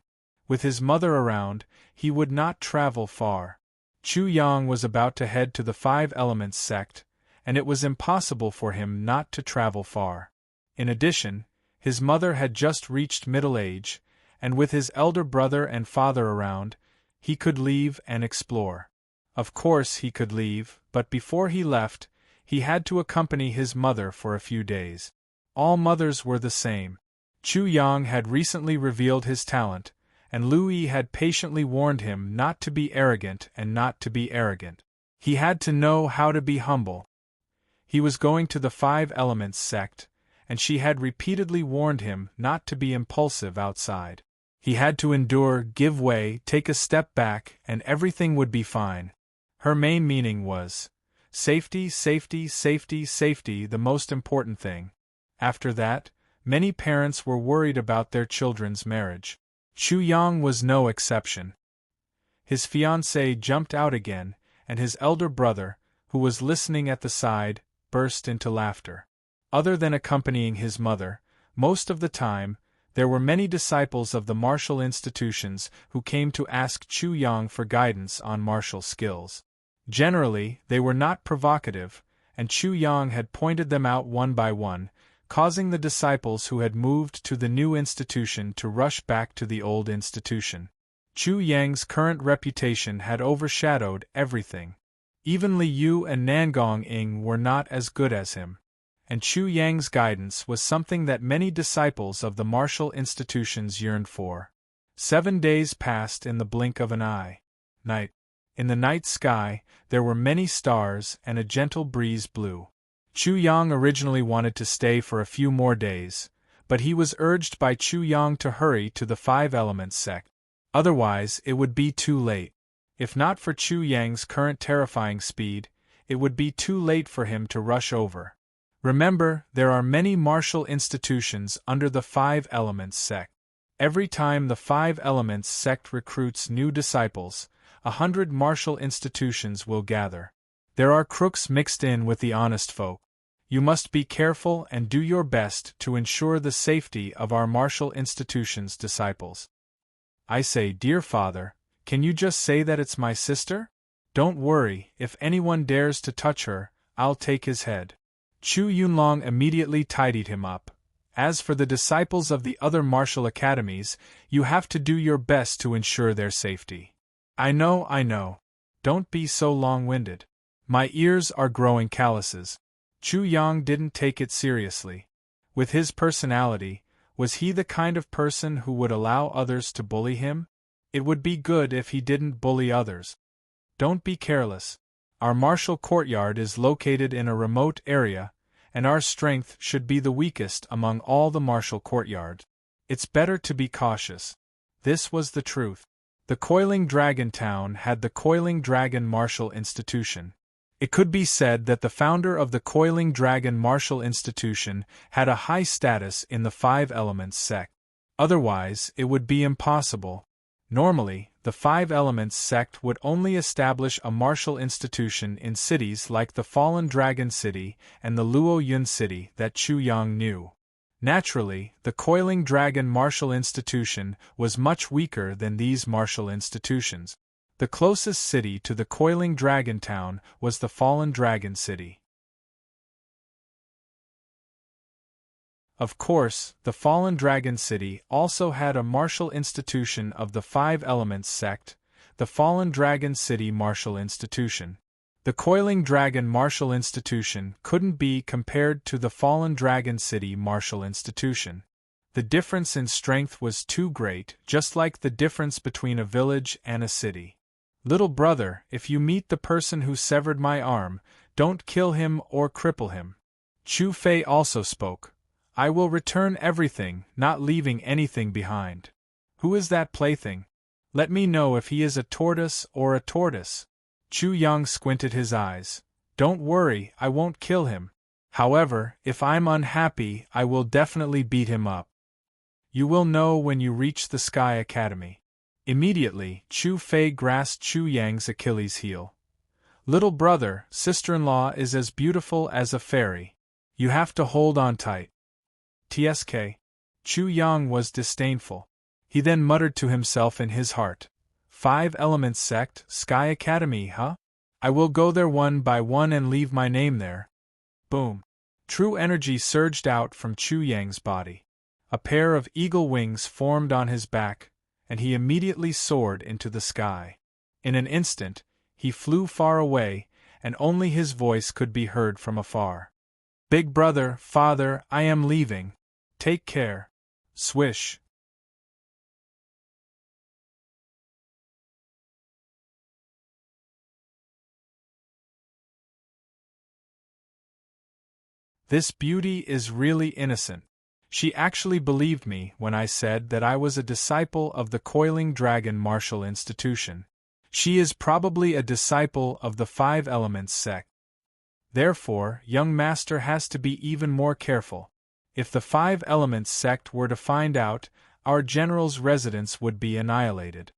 With his mother around, he would not travel far. Chu Yang was about to head to the Five Elements sect, and it was impossible for him not to travel far. In addition, his mother had just reached middle age, and with his elder brother and father around, he could leave and explore. Of course he could leave, but before he left, he had to accompany his mother for a few days. All mothers were the same. Chu Yang had recently revealed his talent, and Lu Yi had patiently warned him not to be arrogant and not to be arrogant. He had to know how to be humble. He was going to the Five Elements sect, and she had repeatedly warned him not to be impulsive outside. He had to endure, give way, take a step back, and everything would be fine. Her main meaning was, safety, safety, safety, safety, the most important thing. After that, many parents were worried about their children's marriage. Chu Yang was no exception. His fiancée jumped out again, and his elder brother, who was listening at the side, burst into laughter. Other than accompanying his mother, most of the time, there were many disciples of the martial institutions who came to ask Chu Yang for guidance on martial skills. Generally, they were not provocative, and Chu Yang had pointed them out one by one, causing the disciples who had moved to the new institution to rush back to the old institution. Chu Yang's current reputation had overshadowed everything. Even Li Yu and Nangong Ing were not as good as him. And Chu Yang's guidance was something that many disciples of the martial institutions yearned for. 7 days passed in the blink of an eye. Night. In the night sky, there were many stars and a gentle breeze blew. Chu Yang originally wanted to stay for a few more days, but he was urged by Chu Yang to hurry to the Five Elements sect. Otherwise, it would be too late. If not for Chu Yang's current terrifying speed, it would be too late for him to rush over. Remember, there are many martial institutions under the Five Elements sect. Every time the Five Elements sect recruits new disciples, 100 martial institutions will gather. There are crooks mixed in with the honest folk. You must be careful and do your best to ensure the safety of our martial institutions' disciples. I say, dear father, can you just say that it's my sister? Don't worry, if anyone dares to touch her, I'll take his head. Chu Yunlong immediately tidied him up. As for the disciples of the other martial academies, you have to do your best to ensure their safety. I know. Don't be so long-winded. My ears are growing calluses. Chu Yang didn't take it seriously. With his personality, was he the kind of person who would allow others to bully him? It would be good if he didn't bully others. Don't be careless. Our martial courtyard is located in a remote area, and our strength should be the weakest among all the martial courtyards. It's better to be cautious. This was the truth. The Coiling Dragon Town had the Coiling Dragon Martial Institution. It could be said that the founder of the Coiling Dragon Martial Institution had a high status in the Five Elements sect. Otherwise, it would be impossible. Normally, the Five Elements sect would only establish a martial institution in cities like the Fallen Dragon City and the Luo Yun City that Chu Yang knew. Naturally, the Coiling Dragon Martial Institution was much weaker than these martial institutions. The closest city to the Coiling Dragon Town was the Fallen Dragon City. Of course, the Fallen Dragon City also had a martial institution of the Five Elements sect, the Fallen Dragon City Martial Institution. The Coiling Dragon Martial Institution couldn't be compared to the Fallen Dragon City Martial Institution. The difference in strength was too great, just like the difference between a village and a city. Little brother, if you meet the person who severed my arm, don't kill him or cripple him. Chu Fei also spoke. I will return everything, not leaving anything behind. Who is that plaything? Let me know if he is a tortoise or a tortoise. Chu Yang squinted his eyes. Don't worry, I won't kill him. However, if I'm unhappy, I will definitely beat him up. You will know when you reach the Sky Academy. Immediately, Chu Fei grasped Chu Yang's Achilles heel. Little brother, sister-in-law is as beautiful as a fairy. You have to hold on tight. TSK. Chu Yang was disdainful. He then muttered to himself in his heart. 5 Elements Sect, Sky Academy, huh? I will go there one by one and leave my name there. Boom. True energy surged out from Chu Yang's body. A pair of eagle wings formed on his back, and he immediately soared into the sky. In an instant, he flew far away, and only his voice could be heard from afar. Big brother, father, I am leaving. Take care. Swish. This beauty is really innocent. She actually believed me when I said that I was a disciple of the Coiling Dragon Martial Institution. She is probably a disciple of the 5 Elements sect. Therefore, young master has to be even more careful. If the 5 Elements sect were to find out, our general's residence would be annihilated.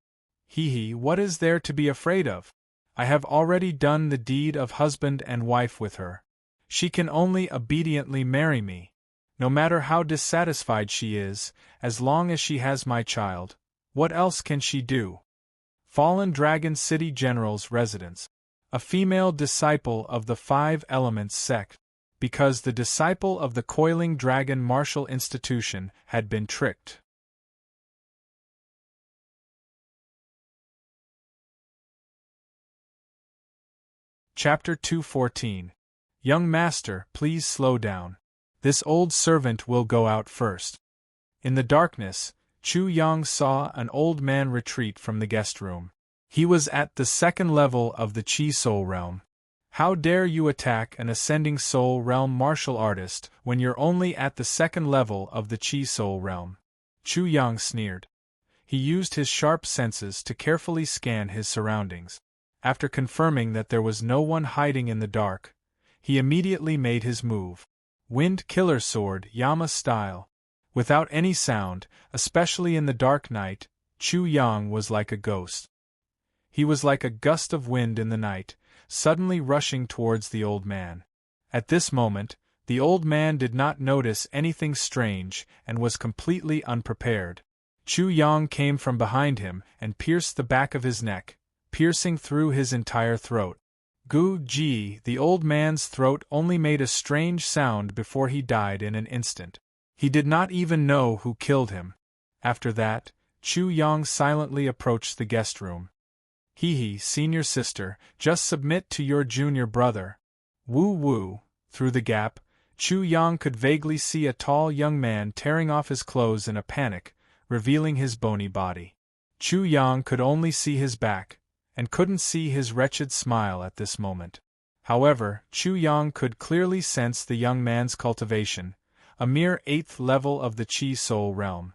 What is there to be afraid of? I have already done the deed of husband and wife with her. She can only obediently marry me. No matter how dissatisfied she is, as long as she has my child, what else can she do? Fallen Dragon City General's residence. A female disciple of the 5 Elements sect, because the disciple of the Coiling Dragon Martial Institution had been tricked. Chapter 214. Young master, please slow down. This old servant will go out first. In the darkness, Chu Yang saw an old man retreat from the guest room. He was at the 2nd level of the Chi Soul Realm. How dare you attack an ascending Soul Realm martial artist when you're only at the 2nd level of the Chi Soul Realm? Chu Yang sneered. He used his sharp senses to carefully scan his surroundings. After confirming that there was no one hiding in the dark, he immediately made his move. Wind Killer Sword, Yama style. Without any sound, especially in the dark night, Chu Yang was like a ghost. He was like a gust of wind in the night, suddenly rushing towards the old man. At this moment, the old man did not notice anything strange and was completely unprepared. Chu Yang came from behind him and pierced the back of his neck, piercing through his entire throat. Gu Ji, the old man's throat only made a strange sound before he died in an instant. He did not even know who killed him. After that, Chu Yang silently approached the guest room. Senior sister, just submit to your junior brother. Woo woo. Through the gap, Chu Yang could vaguely see a tall young man tearing off his clothes in a panic, revealing his bony body. Chu Yang could only see his back, and couldn't see his wretched smile at this moment. However, Chu Yang could clearly sense the young man's cultivation, a mere 8th level of the Chi Soul Realm.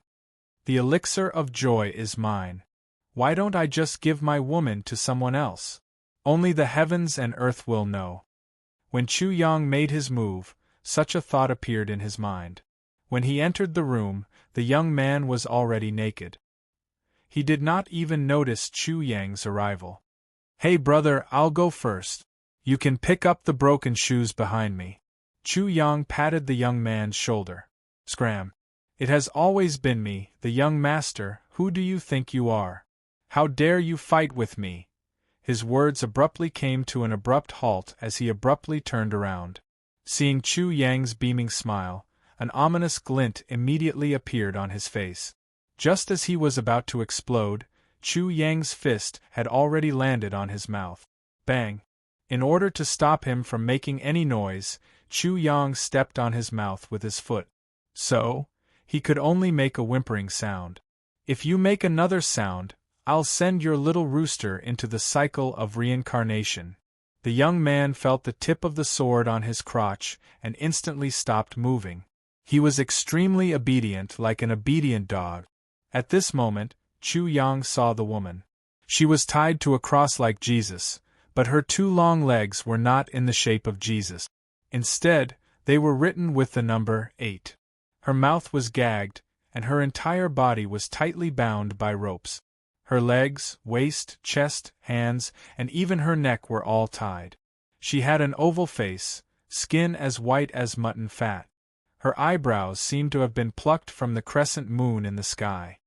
The elixir of joy is mine. Why don't I just give my woman to someone else? Only the heavens and earth will know. When Chu Yang made his move, such a thought appeared in his mind. When he entered the room, the young man was already naked. He did not even notice Chu Yang's arrival. Hey brother, I'll go first. You can pick up the broken shoes behind me. Chu Yang patted the young man's shoulder. Scram. It has always been me, the young master. Who do you think you are? How dare you fight with me? His words abruptly came to an abrupt halt as he abruptly turned around. Seeing Chu Yang's beaming smile, an ominous glint immediately appeared on his face. Just as he was about to explode, Chu Yang's fist had already landed on his mouth. Bang! In order to stop him from making any noise, Chu Yang stepped on his mouth with his foot. So, he could only make a whimpering sound. If you make another sound, I'll send your little rooster into the cycle of reincarnation. The young man felt the tip of the sword on his crotch and instantly stopped moving. He was extremely obedient, like an obedient dog. At this moment, Chu Yang saw the woman. She was tied to a cross like Jesus, but her 2 long legs were not in the shape of Jesus. Instead, they were written with the number 8. Her mouth was gagged, and her entire body was tightly bound by ropes. Her legs, waist, chest, hands, and even her neck were all tied. She had an oval face, skin as white as mutton fat. Her eyebrows seemed to have been plucked from the crescent moon in the sky.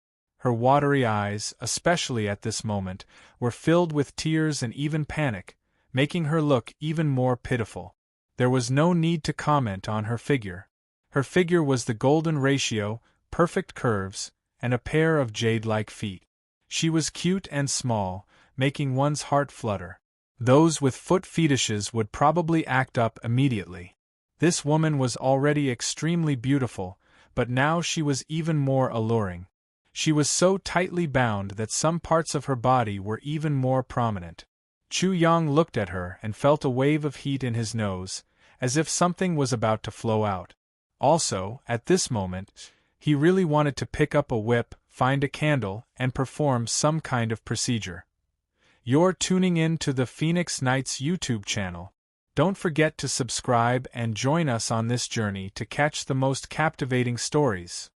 Her watery eyes, especially at this moment, were filled with tears and even panic, making her look even more pitiful. There was no need to comment on her figure. Her figure was the golden ratio, perfect curves, and a pair of jade-like feet. She was cute and small, making one's heart flutter. Those with foot fetishes would probably act up immediately. This woman was already extremely beautiful, but now she was even more alluring. She was so tightly bound that some parts of her body were even more prominent. Chu Yang looked at her and felt a wave of heat in his nose, as if something was about to flow out. Also, at this moment, he really wanted to pick up a whip, find a candle, and perform some kind of procedure. You're tuning in to the Phoenix Nights YouTube channel. Don't forget to subscribe and join us on this journey to catch the most captivating stories.